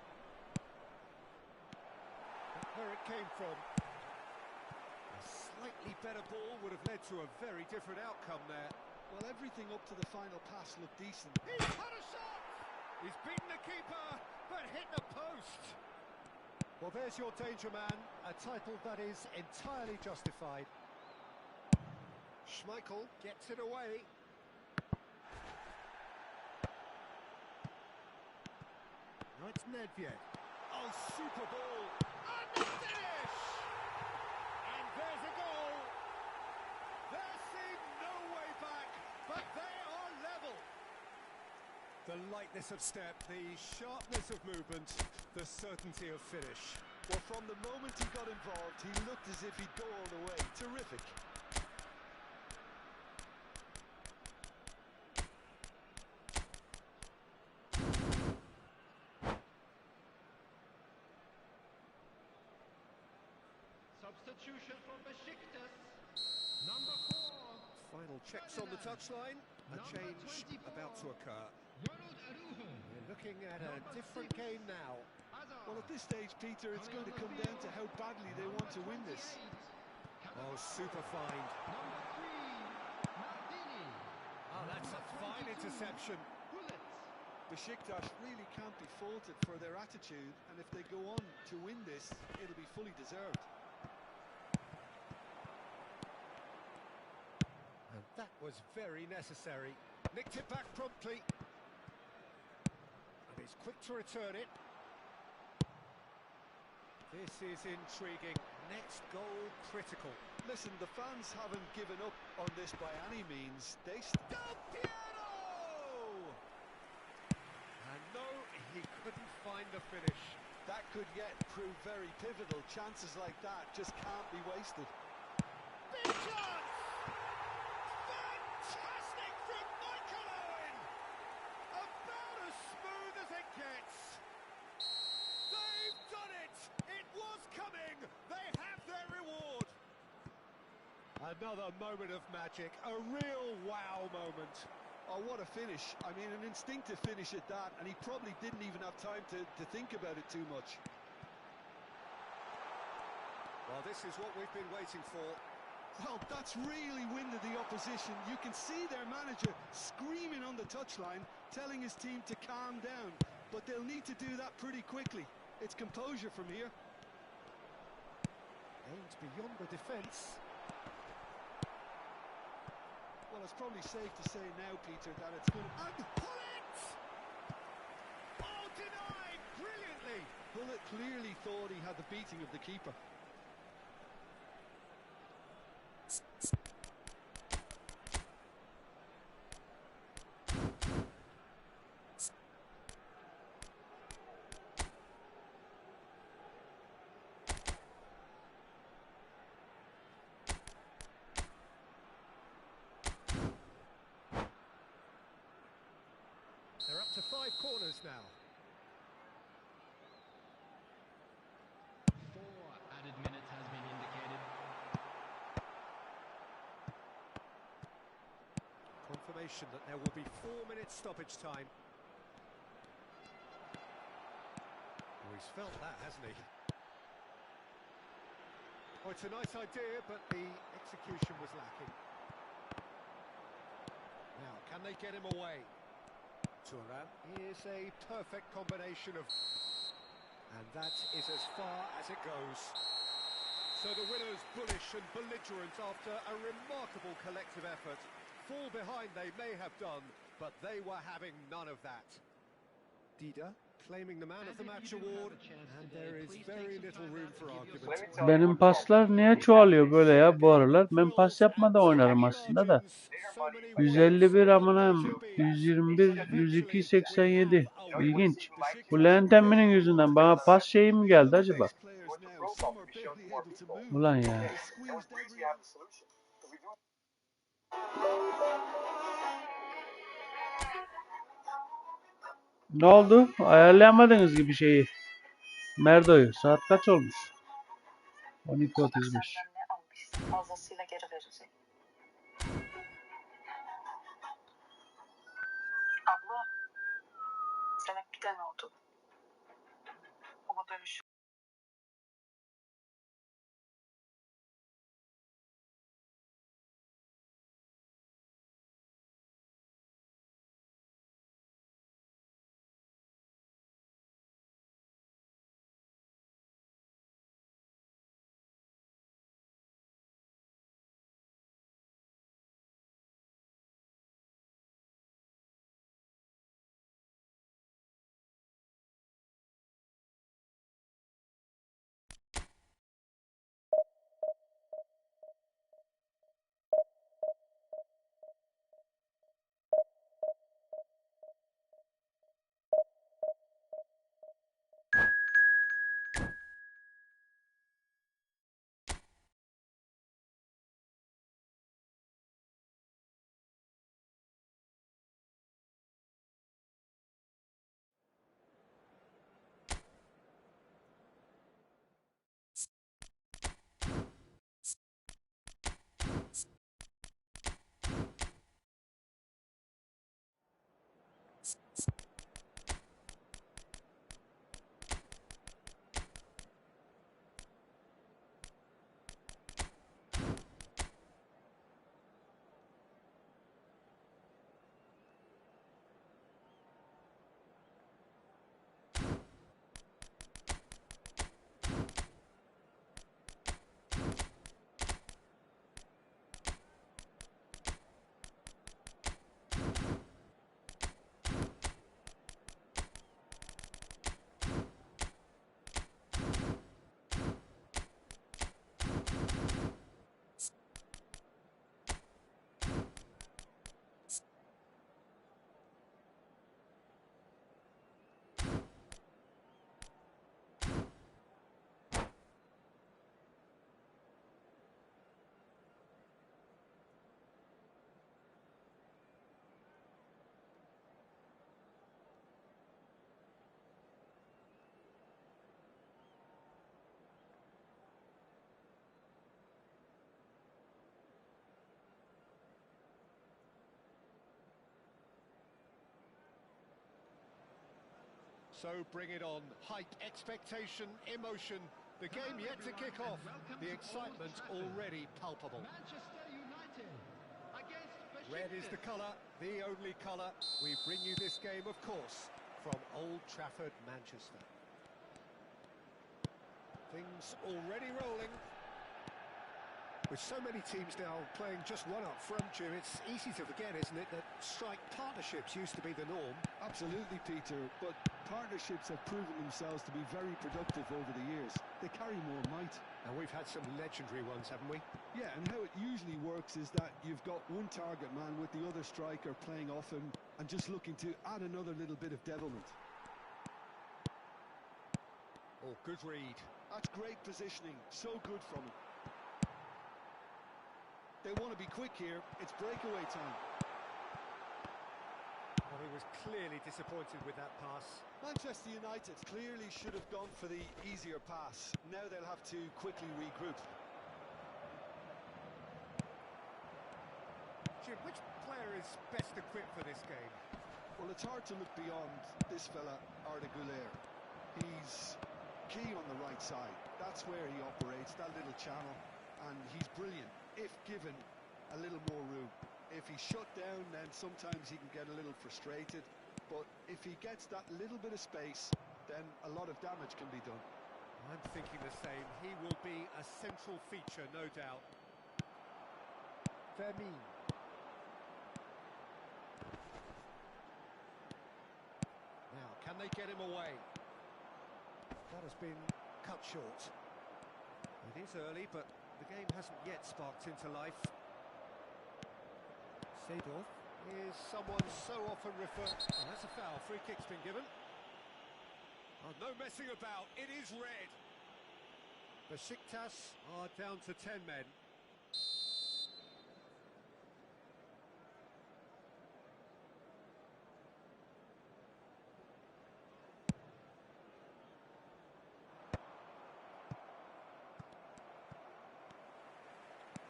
Where it came from. A slightly better ball would have led to a very different outcome there. Well, everything up to the final pass looked decent. He's had a shot! He's beaten the keeper, but hit the post. Well, there's your danger man, a title that is entirely justified. Schmeichel gets it away. Now it's Nedved. Oh, super ball. And the finish! And there's a goal. There seemed no way back, but they are level. The lightness of step, the sharpness of movement, the certainty of finish. Well, from the moment he got involved, he looked as if he'd go all the way. Terrific. Substitution from Besiktas. Number 4. Final checks on the touchline. A change about to occur. Ronald Araujo. We're looking at a different game now. Well, at this stage, Peter, it's going to come down to how badly they want to win this. Oh, super find. Number 3. Maldini. Oh, that's a fine interception. Bullets. Besiktas really can't be faulted for their attitude, and if they go on to win this, it'll be fully deserved. And that was very necessary. Nicked it back promptly. And he's quick to return it. This is intriguing. Next goal critical. Listen, the fans haven't given up on this by any means. They Del Piero! And no, he couldn't find the finish. that could yet prove very pivotal. Chances like that just can't be wasted. Big chance! Fantastic from Michael Owen! About as smooth as it gets. They've done it! It was coming! They have their reward! Another moment of magic, a real wow moment. Oh, what a finish. I mean, an instinctive finish at that, and he probably didn't even have time to think about it too much. Well, this is what we've been waiting for. Well, that's really winded the opposition. You can see their manager screaming on the touchline, telling his team to calm down. But they'll need to do that pretty quickly. It's composure from here. Aimed beyond the defence. Well, it's probably safe to say now, Peter, that it's going to... And Hullet! Oh, denied brilliantly! Bullet clearly thought he had the beating of the keeper. They're up to 5 corners now. 4 added minutes has been indicated. Confirmation that there will be 4 minutes stoppage time. Oh, he's felt that, hasn't he? Oh, it's a nice idea, but the execution was lacking. Now, can they get him away? Turan is a perfect combination of... And that is as far as it goes. So the winners bullish and belligerent after a remarkable collective effort. Fall behind they may have done, but they were having none of that. Dida claiming the man of the match award, and there is very little room for argument. Benim paslar niye çoğalıyor böyle ya bu aralar? Ben pas yapmadan oynarım aslında da. 151 amına 121, 102, 87. İlginç. Bu Lentemmi'nin yüzünden bana pas şeyi mi geldi acaba? Ulan ya. Ne oldu? Ayarlayamadınız gibi şeyi. Merdo'yu. Saat kaç olmuş? 12:35. Fazlasıyla geri verecek. Abla, demek giden oldu. Ama dönüş So bring it on. Hype, expectation, emotion. The game yet to kick off. The excitement already palpable. Manchester United against Red is the colour, the only colour. We bring you this game, of course, from Old Trafford, Manchester. Things already rolling. With so many teams now playing just one up front, Jim, it's easy to forget, isn't it, that strike partnerships used to be the norm. Absolutely, Peter, but partnerships have proven themselves to be very productive over the years. They carry more might. And we've had some legendary ones, haven't we? Yeah, and how it usually works is that you've got one target man with the other striker playing off him and just looking to add another little bit of devilment. Oh, good read. That's great positioning, so good from him. They want to be quick here, it's breakaway time. Well, he was clearly disappointed with that pass. Manchester United clearly should have gone for the easier pass. Now they'll have to quickly regroup. Jim, which player is best equipped for this game? Well, it's hard to look beyond this fella, Arda Güler. He's key on the right side. That's where he operates, that little channel. And he's brilliant, if given a little more room. If he's shut down, then sometimes he can get a little frustrated. But if he gets that little bit of space, then a lot of damage can be done. I'm thinking the same. He will be a central feature, no doubt. Vermin. Now, can they get him away? That has been cut short. It is early, but the game hasn't yet sparked into life. Seedorf is someone so often referred... Oh, that's a foul. Free kick's been given. Oh, no messing about. It is red. Besiktas are down to 10 men.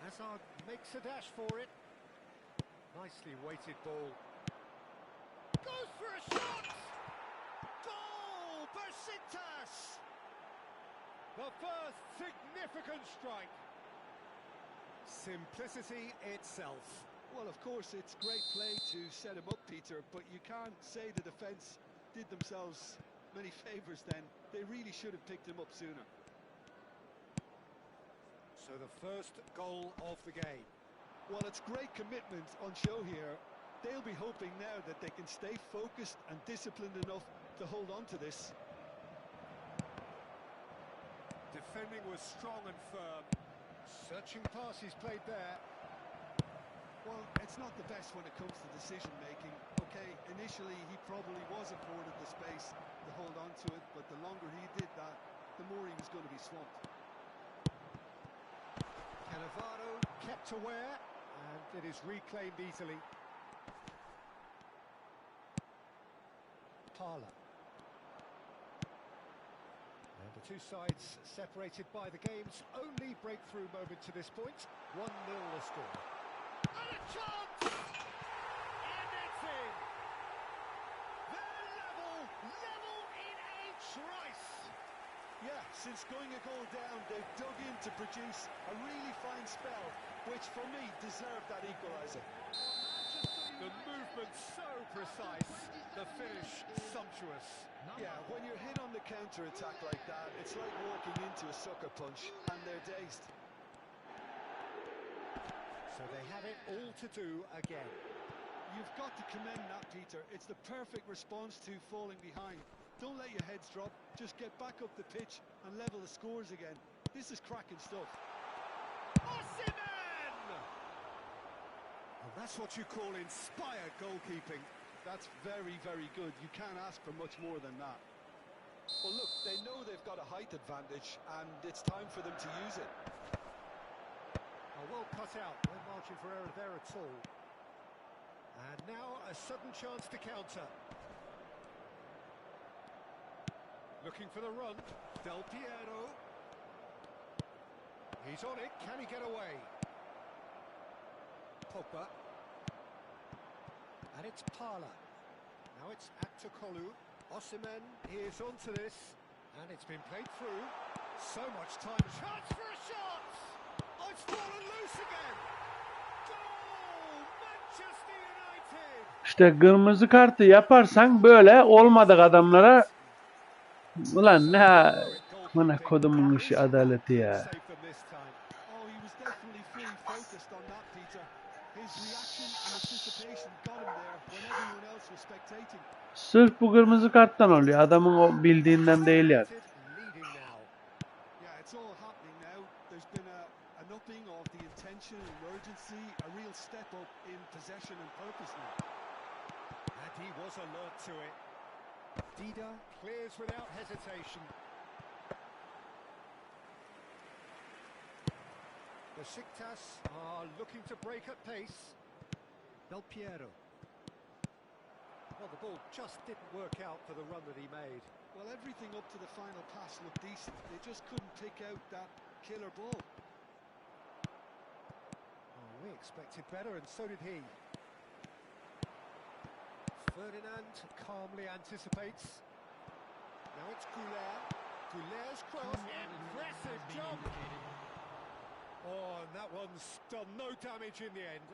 Hazard makes a dash for it. Nicely weighted ball. Goes for a shot! Goal! Besiktas! The first significant strike. Simplicity itself. Well, of course, it's great play to set him up, Peter, but you can't say the defence did themselves many favours then. They really should have picked him up sooner. So the first goal of the game. Well, it's great commitment on show here. They'll be hoping now that they can stay focused and disciplined enough to hold on to this. Defending was strong and firm. Searching pass he's played there. Well, it's not the best when it comes to decision making. Okay, initially he probably was afforded the space to hold on to it, but the longer he did that, the more he was going to be swamped. Cannavaro kept aware, and it is reclaimed easily. Parla. And the two sides separated by the game's only breakthrough moment to this point. 1-0 the score. And a chance! And it's in! Trice! Yeah, since going a goal down, they've dug in to produce a really fine spell, which for me deserved that equaliser. The movement so precise, the finish sumptuous. Yeah, when you're hit on the counter-attack like that, it's like walking into a sucker punch, and they're dazed. So they have it all to do again. You've got to commend that, Peter. It's the perfect response to falling behind. Don't let your heads drop. Just get back up the pitch and level the scores again. This is cracking stuff. Osimhen! Well, that's what you call inspired goalkeeping. That's very, very good. You can't ask for much more than that. Well, look, they know they've got a height advantage, and it's time for them to use it. Oh, well cut out. No margin for error there at all. And now a sudden chance to counter. Looking for the run. Del Piero. He's on it. Can he get away? Pogba. And it's Parla. Now it's Aktakolu. Osimhen is onto this. And it's been played through. So much time. Chance for a shot! Oh, it's fallen loose again! Goal! Manchester United! İşte kırmızı kartı yaparsan böyle olmadık adamlara. Ulan ne bana kodumun işi adaleti ya. Oh, he was definitely fully focused on that, Peter. His reaction and anticipation got him there when everyone else was spectating. Sırf bu kırmızı karttan oluyor. Adamın o bildiğinden değil yani. Yeah, it's all happening now. There's been an upping of the intention and urgency, a real step up in possession and purpose now. And he was alert to it. Dida clears without hesitation. Besiktas are looking to break at pace. Del Piero. Well, the ball just didn't work out for the run that he made. Well, everything up to the final pass looked decent. They just couldn't pick out that killer ball. Oh, we expected better, and so did he. Ferdinand calmly anticipates. Now it's Goulet. Goulet's cross. Impressive jump. Oh, and that one's done no damage in the end.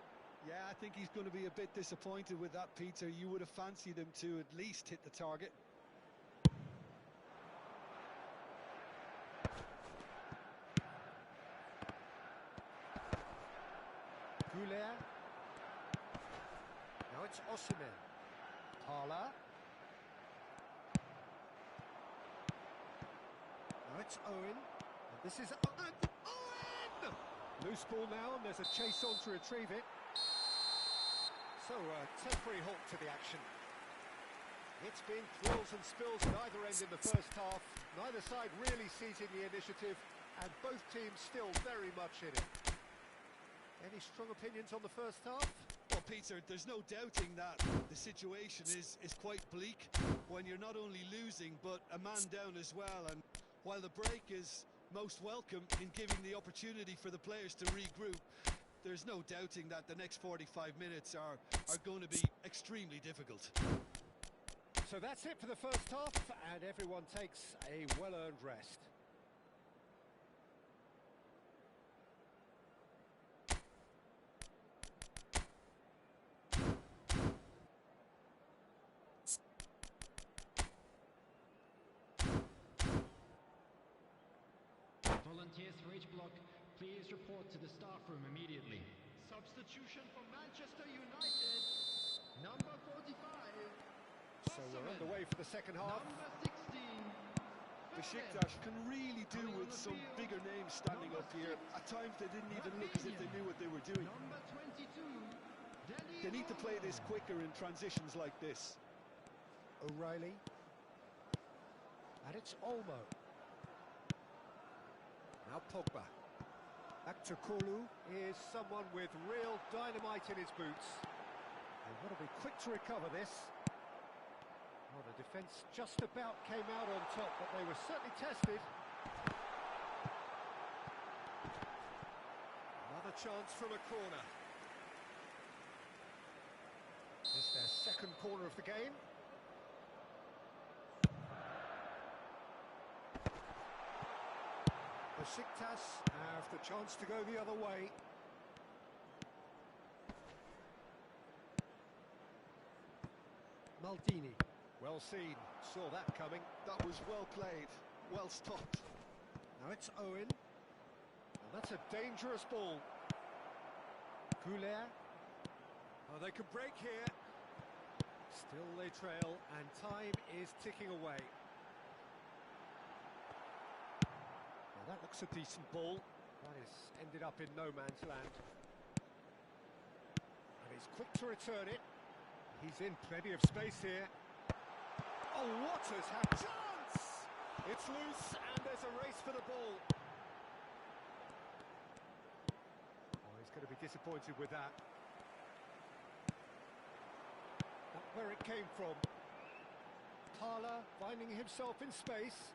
Yeah, I think he's going to be a bit disappointed with that, Peter. You would have fancied him to at least hit the target. Goulet. Now it's Osimhen. Parla. Now it's Owen. And this is Owen! Owen! Loose ball now, and there's a chase on to retrieve it. So a temporary halt to the action. It's been thrills and spills at either end in the first half. Neither side really seizing the initiative, and both teams still very much in it. Any strong opinions on the first half? Well, Peter, there's no doubting that the situation is quite bleak when you're not only losing, but a man down as well. And while the break is most welcome in giving the opportunity for the players to regroup, there's no doubting that the next 45 minutes are going to be extremely difficult. So that's it for the first half, and everyone takes a well-earned rest. Volunteers for each block, please report to the staff room immediately. Substitution for Manchester United, number 45. So we're underway for the second half. Number 16. Besiktas can really do with some bigger names standing up here. At times they didn't even look as if they knew what they were doing. Number 22. They need to play this quicker in transitions like this. O'Reilly. And it's Olmo. Now Pogba. Aktakolu is someone with real dynamite in his boots. They want to be quick to recover this. Well, the defence just about came out on top, but they were certainly tested. Another chance from a corner. It's their second corner of the game. Besiktas have the chance to go the other way. Maldini, well seen, saw that coming. That was well played, well stopped. Now it's Owen, and that's a dangerous ball. Goulet, oh, they could break here. Still they trail, and time is ticking away. Now that looks a decent ball. That has ended up in no man's land. And he's quick to return it. He's in plenty of space here. Oh, what has happened? Chance! It's loose, and there's a race for the ball. Oh, he's going to be disappointed with that. Not where it came from. Thala finding himself in space.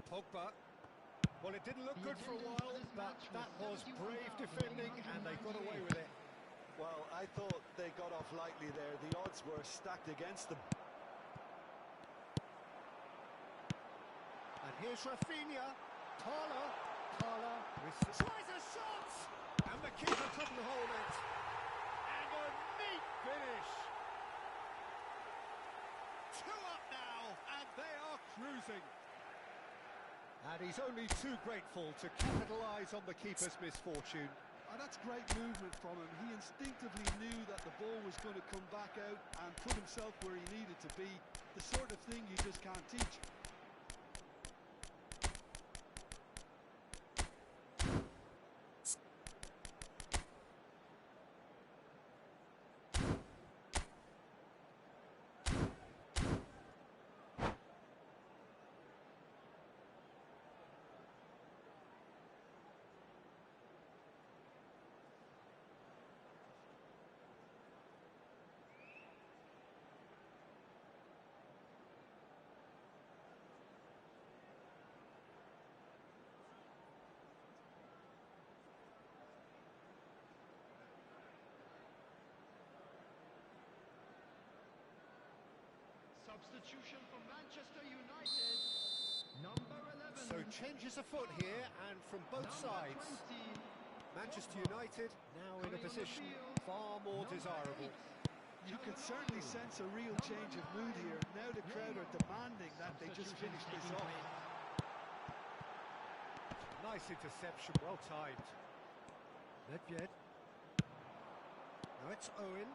Pogba. Well, it didn't look good for a while, but that was brave defending, and they got away with it. Well, I thought they got off lightly there. The odds were stacked against them. And here's Rafinha. Thala tries a shot, and the keeper couldn't hold it. And a neat finish. 2 up now, and they are cruising. And he's only too grateful to capitalise on the keeper's misfortune. Oh, that's great movement from him. He instinctively knew that the ball was going to come back out and put himself where he needed to be. The sort of thing you just can't teach. Substitution for Manchester United. Number 11. So changes afoot here, and from both sides. 20. Manchester United now in a position far more desirable. You can certainly sense a real change of mood here. Now the crowd are demanding that they just finish this off. Nice interception, well timed. Nedved. Now it's Owen.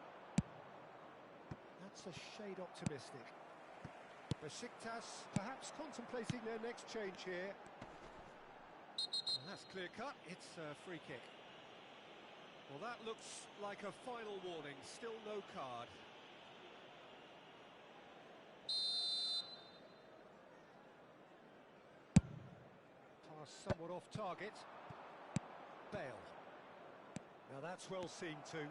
That's a shade optimistic. Besiktas perhaps contemplating their next change here. And that's clear cut, it's a free kick. Well, that looks like a final warning, still no card. Pass somewhat off target. Bale. Now that's well seen too.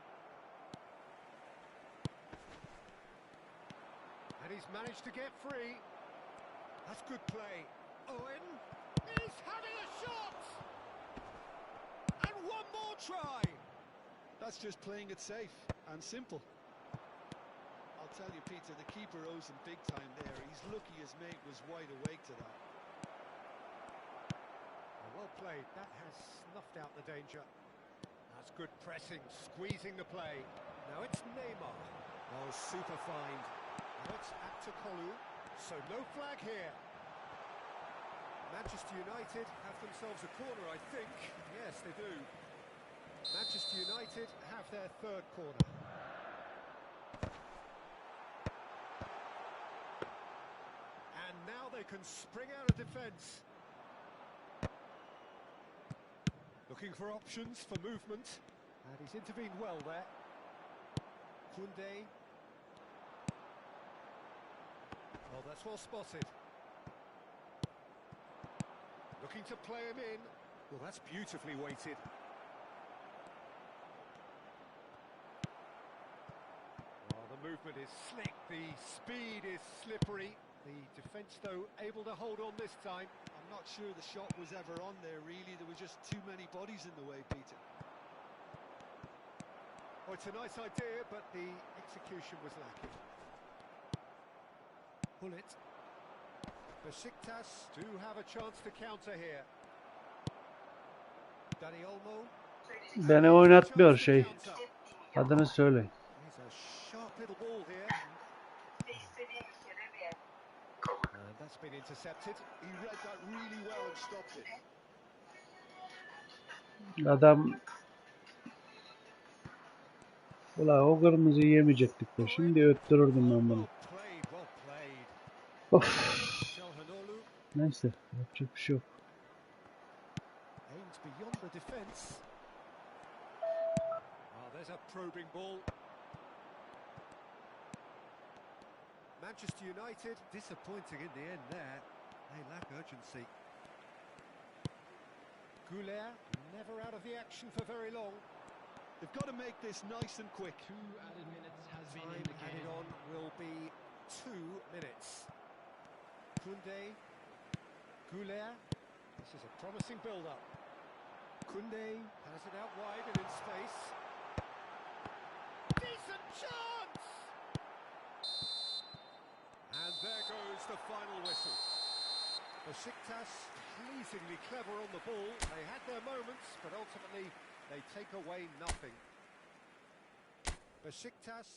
And he's managed to get free. That's good play. Owen is having a shot! And one more try! That's just playing it safe and simple. I'll tell you, Peter, the keeper owes him big time there. He's lucky his mate was wide awake to that. Well played. That has snuffed out the danger. That's good pressing, squeezing the play. Now it's Neymar. Oh, super fine. Now it's Aktakolu, so no flag here. Manchester United have themselves a corner, I think. Yes, they do. Manchester United have their third corner. And now they can spring out of defence. Looking for options for movement. And he's intervened well there. Koundé. Oh, that's well spotted. Looking to play him in. Well, that's beautifully weighted. Oh, the movement is slick. The speed is slippery. The defence, though, able to hold on this time. I'm not sure the shot was ever on there, really. There were just too many bodies in the way, Peter. Oh, it's a nice idea, but the execution was lacking. Bullet. Besiktas do have a chance to counter here. Dani Olmo. Beni oynatmıyor şey. Adını söyle. He's a sharp little ball here. And that's been intercepted. He read that really well and stopped it. Adam... Ula o kırmızıyı yemeyecektik de. Şimdi öttürürdüm ben bunu. Well played, well played. Of. Çalhanoğlu Neyse. Yapacak bir şey yok. aims beyond the defence. Oh, there's a probing ball. Manchester United disappointing in the end there. They lack urgency. Goulet never out of the action for very long. They've got to make this nice and quick. 2 added minutes has been Time indicated. added on will be 2 minutes. Koundé, Goulet. This is a promising build-up. Koundé has it out wide and in space. Decent chance! And there goes the final whistle. Besiktas pleasingly clever on the ball. They had their moments, but ultimately they take away nothing. Besiktas.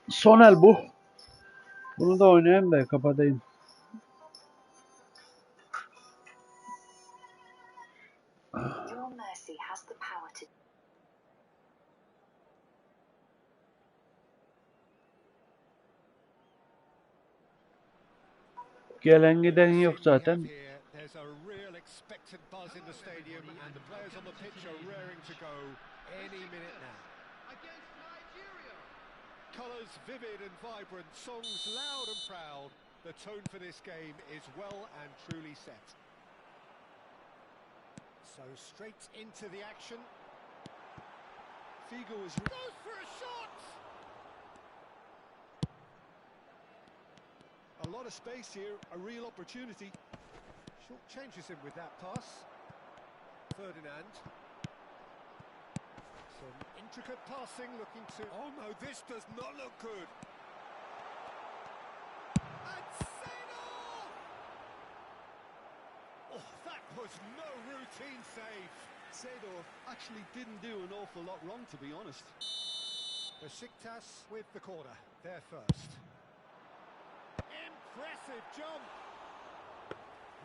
Son el bu. Bunu da oynayayım da kapatayım. Your mercy has the power to Gelen giden yok zaten. There's a real expectant buzz in the stadium and the players on the pitch are raring to go any minute now. Against Nigeria. Colours vivid and vibrant, songs loud and proud. The tone for this game is well and truly set. So straight into the action. Figo is... Goes for a shot! A lot of space here, a real opportunity. Short changes him with that pass. Ferdinand. Some intricate passing, looking to... Oh no, this does not look good. And Seedorf! Oh, that was no routine save. Seedorf actually didn't do an awful lot wrong, to be honest. Besiktas with the corner, there first. Impressive jump.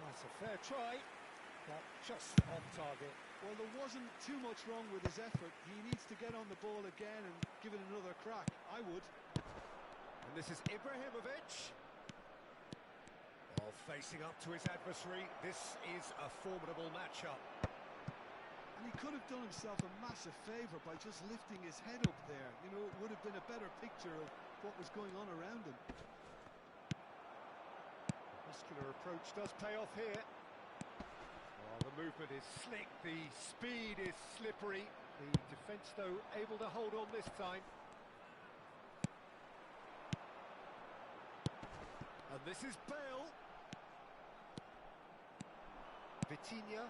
That's a fair try, but just off target. Well, there wasn't too much wrong with his effort. He needs to get on the ball again and give it another crack. I would. And this is Ibrahimovic. Oh, facing up to his adversary. This is a formidable matchup. And he could have done himself a massive favour by just lifting his head up there. You know, it would have been a better picture of what was going on around him. Muscular approach does pay off here. Oh, the movement is slick, the speed is slippery. The defence, though, able to hold on this time. And this is Bale. Vitinha.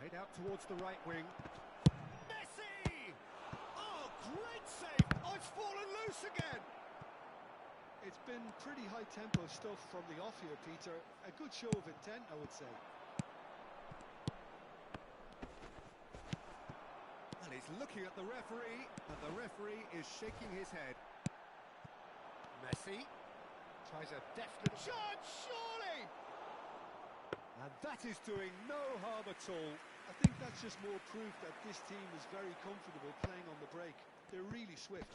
Played out towards the right wing. Messi! Oh, great save! Oh, it's fallen loose again! It's been pretty high-tempo stuff from the off here, Peter. A good show of intent, I would say. And he's looking at the referee, and the referee is shaking his head. Messi tries a deft little shot, surely! And that is doing no harm at all. I think that's just more proof that this team is very comfortable playing on the break. They're really swift.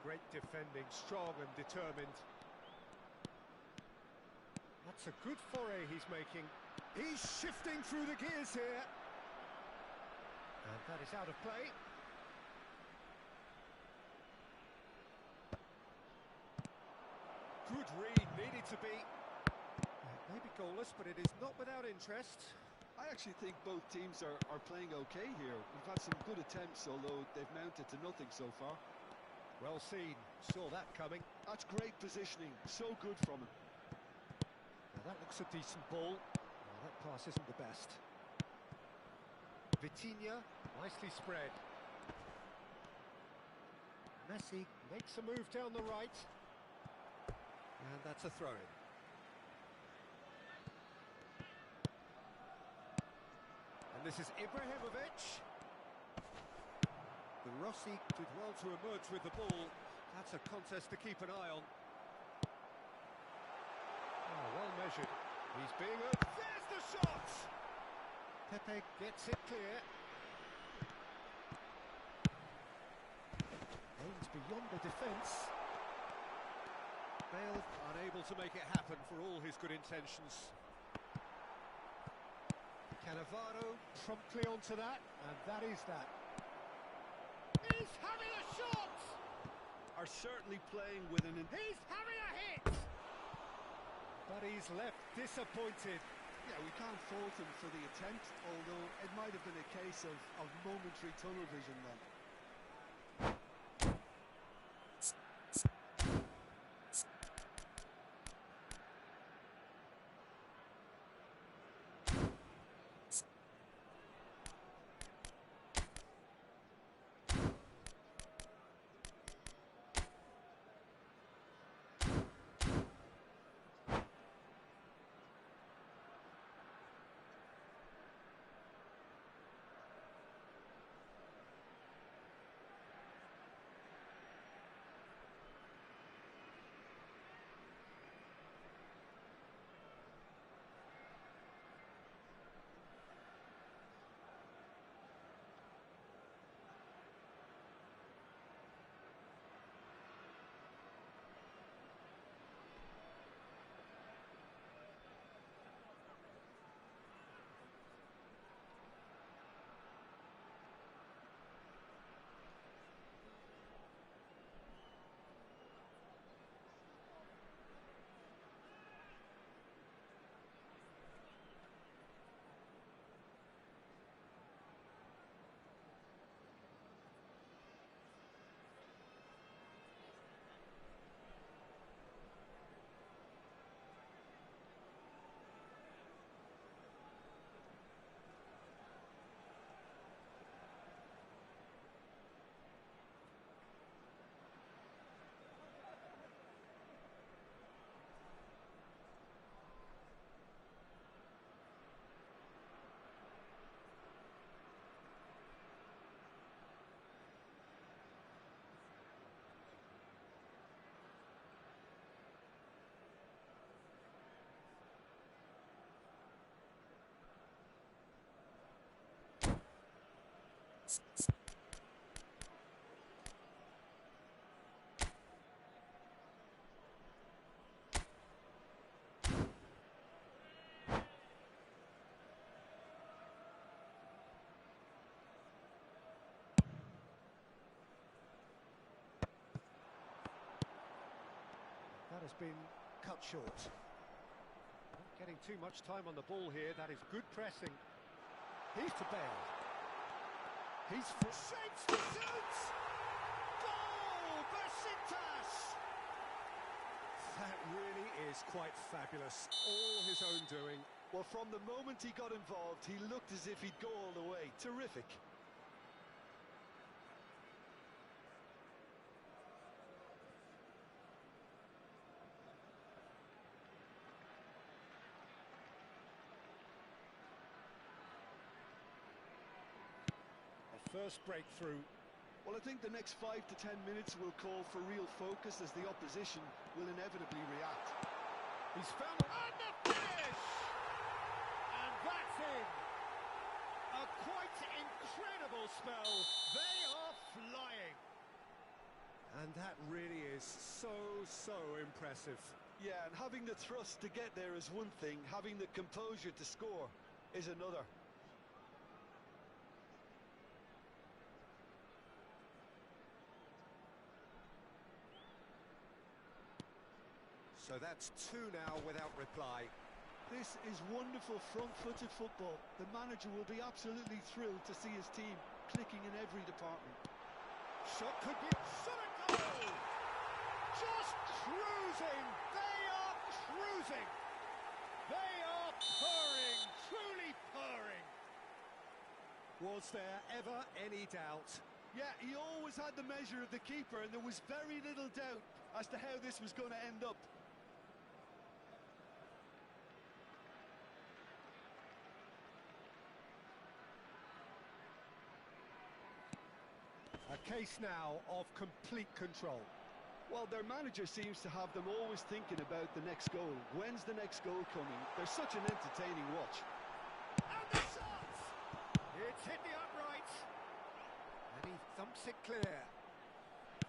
Great defending, strong and determined. That's a good foray he's making. He's shifting through the gears here. And that is out of play. Good read, needed to be. Maybe goalless, but it is not without interest. I actually think both teams are playing okay here. We've had some good attempts, although they've mounted to nothing so far. Well seen, saw that coming. That's great positioning, so good from him. Now that looks a decent ball. Well, that pass isn't the best. Vitinha, nicely spread. Messi makes a move down the right. And that's a throw-in. And this is Ibrahimovic. The Rossi did well to emerge with the ball. That's a contest to keep an eye on. Oh, well measured. He's being there's the shot! Pepe gets it clear. Aims beyond the defence. Bale unable to make it happen for all his good intentions. Cannavaro promptly onto that, and that is that. He's having a shot! Are certainly playing with an... He's having a hit! But he's left disappointed. Yeah, we can't fault him for the attempt, although it might have been a case of momentary tunnel vision then. That has been cut short. Not getting too much time on the ball here. That is good pressing. He's to bail. He's shapes to shoot. Goal! Besiktas! That really is quite fabulous. All his own doing. Well, from the moment he got involved, he looked as if he'd go all the way. Terrific. First breakthrough. Well, I think the next 5 to 10 minutes will call for real focus as the opposition will inevitably react. He's found and the finish! And that's in! A quite incredible spell. They are flying. And that really is so impressive. Yeah, and having the thrust to get there is one thing, having the composure to score is another. So that's 2 now without reply. This is wonderful front-footed football. The manager will be absolutely thrilled to see his team clicking in every department. Shot could be shot and goal! Just cruising! They are cruising! They are purring, truly purring. Was there ever any doubt? Yeah, he always had the measure of the keeper, and there was very little doubt as to how this was going to end up. A case now of complete control. Well, their manager seems to have them always thinking about the next goal. When's the next goal coming? They're such an entertaining watch. And the shot! It's hit the upright. And he thumps it clear.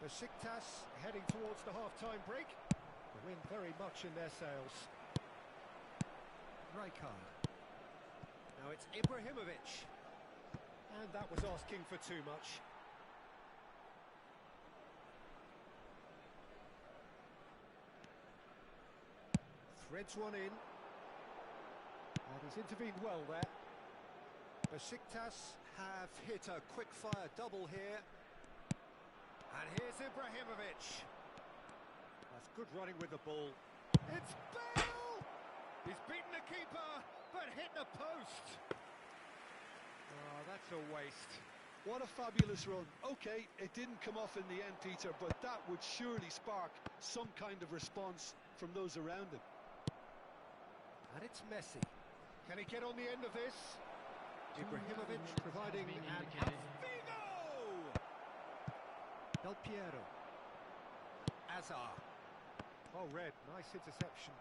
Besiktas heading towards the half-time break. The wind very much in their sails. Rijkaard. Now it's Ibrahimovic. And that was asking for too much. Threads one in. And he's intervened well there. Besiktas have hit a quick-fire double here. And here's Ibrahimovic. That's good running with the ball. It's Bale! He's beaten the keeper, but hit the post. Oh, that's a waste. What a fabulous run. Okay, it didn't come off in the end, Peter, but that would surely spark some kind of response from those around him. And it's Messi. Can he get on the end of this? Ibrahimovic providing an Figo! Del Piero. Azar. Oh, Red, nice interception.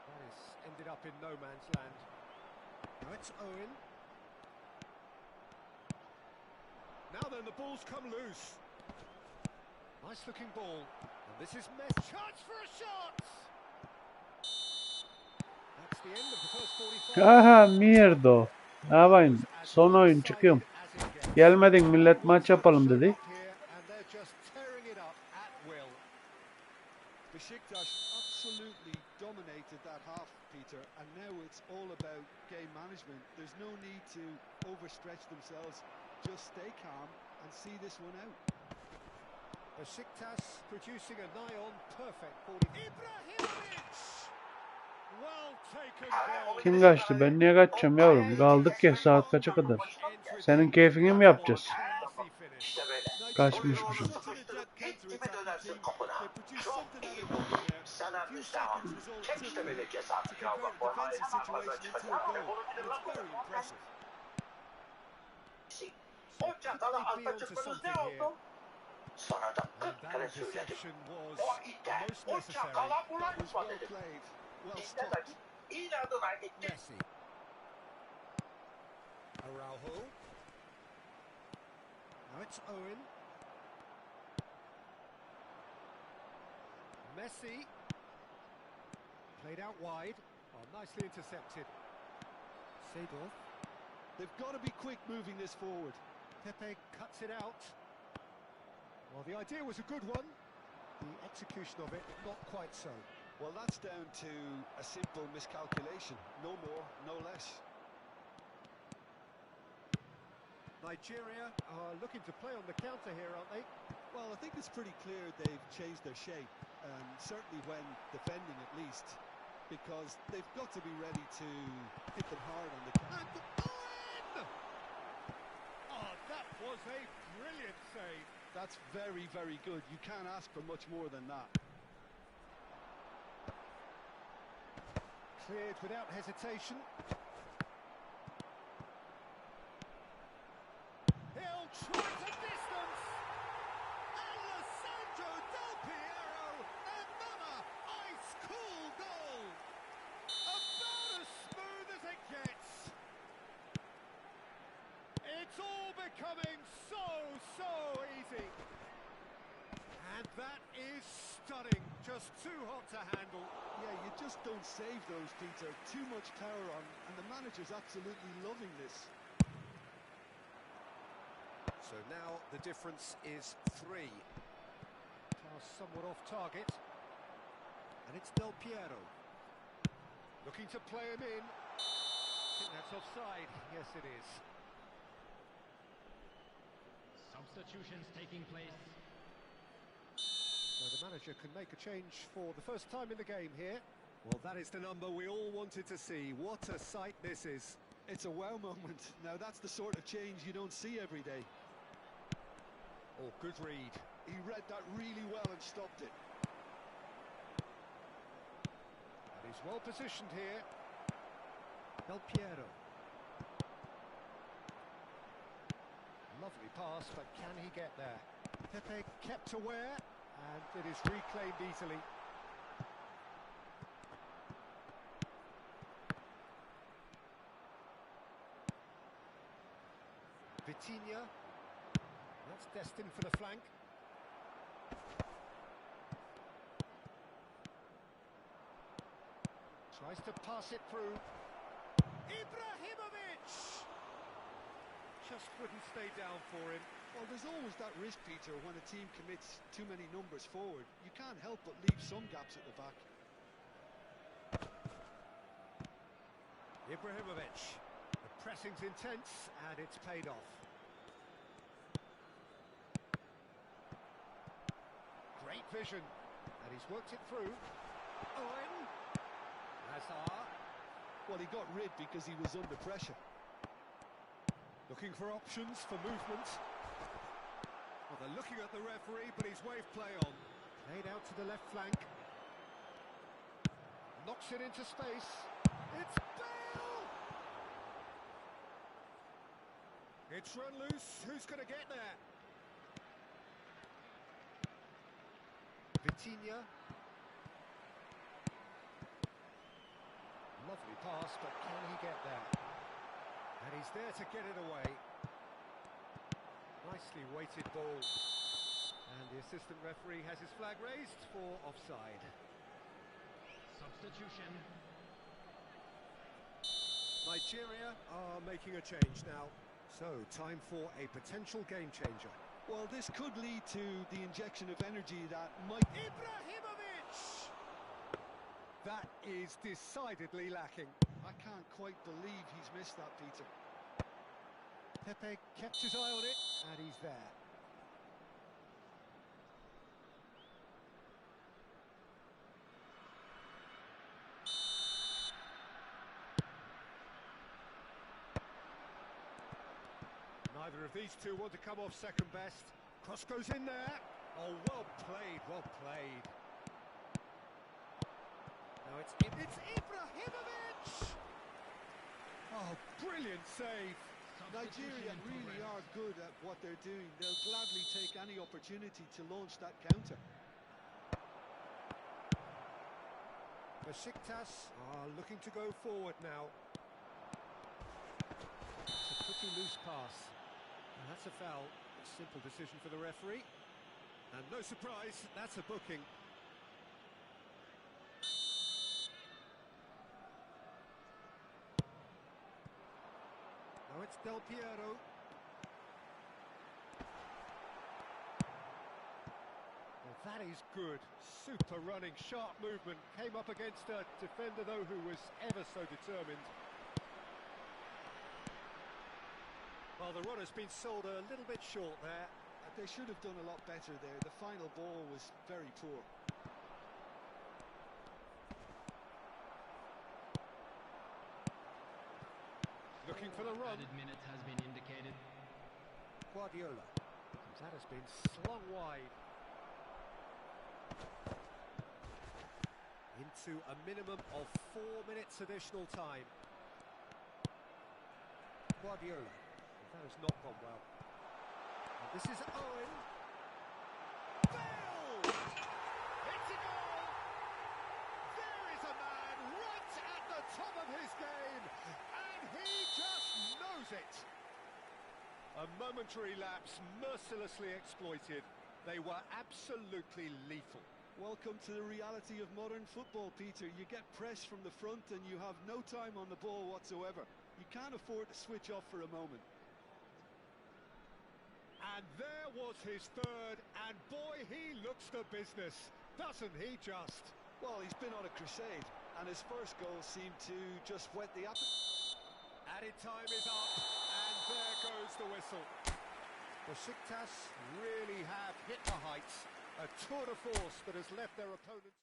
That has ended up in no man's land. Now it's Owen. Now then, the ball's come loose. Nice looking ball. And this is Messi. Chance for a shot! That's the end of the first 45. Aha mierda. Ne yapayım? Son oyun çıkıyorum. Gelmedin millet maç yapalım dedi. Besiktas absolutely dominated that half, Peter, and now it's all about game management. There's no need to overstretch themselves. Just stay calm and see this one out. Besiktas producing a nigh-on perfect 40. Ibrahimovic! Well taken goal. Kim kaçtı? Ben niye kaçacağım yavrum? Kaldık ya saat kaça kadar? Senin keyfini mi yapacağız? Kaçmışmışım. Eğitime dönersin kapına. Çok iyi vurdun. Sana müstahak. Çekişlemeli cezası kavga formayı fazla çıkacak. Bunu gidin lan bunu. O çatalı alta çıkmanız ne oldu? Sana da 40 kere söyledim. O ite, o çakala bulaşma dedim. İşte de inadına gitti. Araujo. Now it's Owen. Messi. Played out wide. Oh, nicely intercepted. Seedorf. They've got to be quick moving this forward. Pepe cuts it out. Well, the idea was a good one. The execution of it, not quite so. Well, that's down to a simple miscalculation. No more, no less. Nigeria are looking to play on the counter here, aren't they? Well, I think it's pretty clear they've changed their shape, and certainly when defending at least, because they've got to be ready to hit them hard on the And Owen! Oh, that was a brilliant save. That's very, very good. You can't ask for much more than that. Cleared without hesitation. He'll try to distance. Alessandro Del Piero, another ice-cool goal. About as smooth as it gets. It's all becoming so easy. And that is stunning. Just too hot to handle. Yeah, you just don't save those, Peter. Too much power on, and the manager's absolutely loving this. So now the difference is 3. Pass somewhat off target. And it's Del Piero. Looking to play him in. I think that's offside. Yes, it is. Substitutions taking place. So the manager can make a change for the first time in the game here. Well, that is the number we all wanted to see. What a sight this is. It's a wow moment. Now, that's the sort of change you don't see every day. Oh, good read. He read that really well and stopped it. And he's well positioned here. Del Piero. Lovely pass, but can he get there? Pepe kept aware, and it is reclaimed easily. Vitinha. That's destined for the flank. Tries to pass it through. Ibrahimovic! Just wouldn't stay down for him. Well, there's always that risk, Peter, when a team commits too many numbers forward. You can't help but leave some gaps at the back. Ibrahimovic. The pressing's intense, and it's paid off. Great vision, and he's worked it through. Owen. Hazard. Well, he got rid because he was under pressure. Looking for options for movement. Well, they're looking at the referee, but he's waved play on. Played out to the left flank. Knocks it into space. It's Bale! It's run loose. Who's going to get there? Vitinha. Lovely pass, but can he get there? And he's there to get it away. Nicely weighted ball. And the assistant referee has his flag raised for offside. Substitution. Nigeria are making a change now. So, time for a potential game changer. Well, this could lead to the injection of energy that might... Ibrahimovic! That is decidedly lacking. I can't quite believe he's missed that, Peter. Pepe kept his eye on it, and he's there. Neither of these two want to come off second best. Cross goes in there. Oh, well played, well played. Now it's Ibrahimovic! Oh, brilliant save. Nigeria really are good at what they're doing. They'll gladly take any opportunity to launch that counter. Besiktas are looking to go forward now. It's a pretty loose pass. And that's a foul. Simple decision for the referee. And no surprise, that's a booking. Now it's Del Piero. Well, that is good. Super running, sharp movement. Came up against a defender, though, who was ever so determined. Well, the run has been sold a little bit short there. They should have done a lot better there. The final ball was very poor. Looking for the run. Added minute has been indicated. Guardiola. That has been slung wide. Into a minimum of 4 minutes additional time. Guardiola. That has not gone well. And this is Owen. Bale! It's a goal! There is a man right at the top of his game, and he just knows it. A momentary lapse, mercilessly exploited. They were absolutely lethal. Welcome to the reality of modern football, Peter. You get pressed from the front and you have no time on the ball whatsoever. You can't afford to switch off for a moment. And there was his third, and boy, he looks the business, doesn't he just? Well, he's been on a crusade, and his first goal seemed to just whet the appetite. Added time is up, and there goes the whistle. Besiktas really have hit the heights, a tour de force that has left their opponents.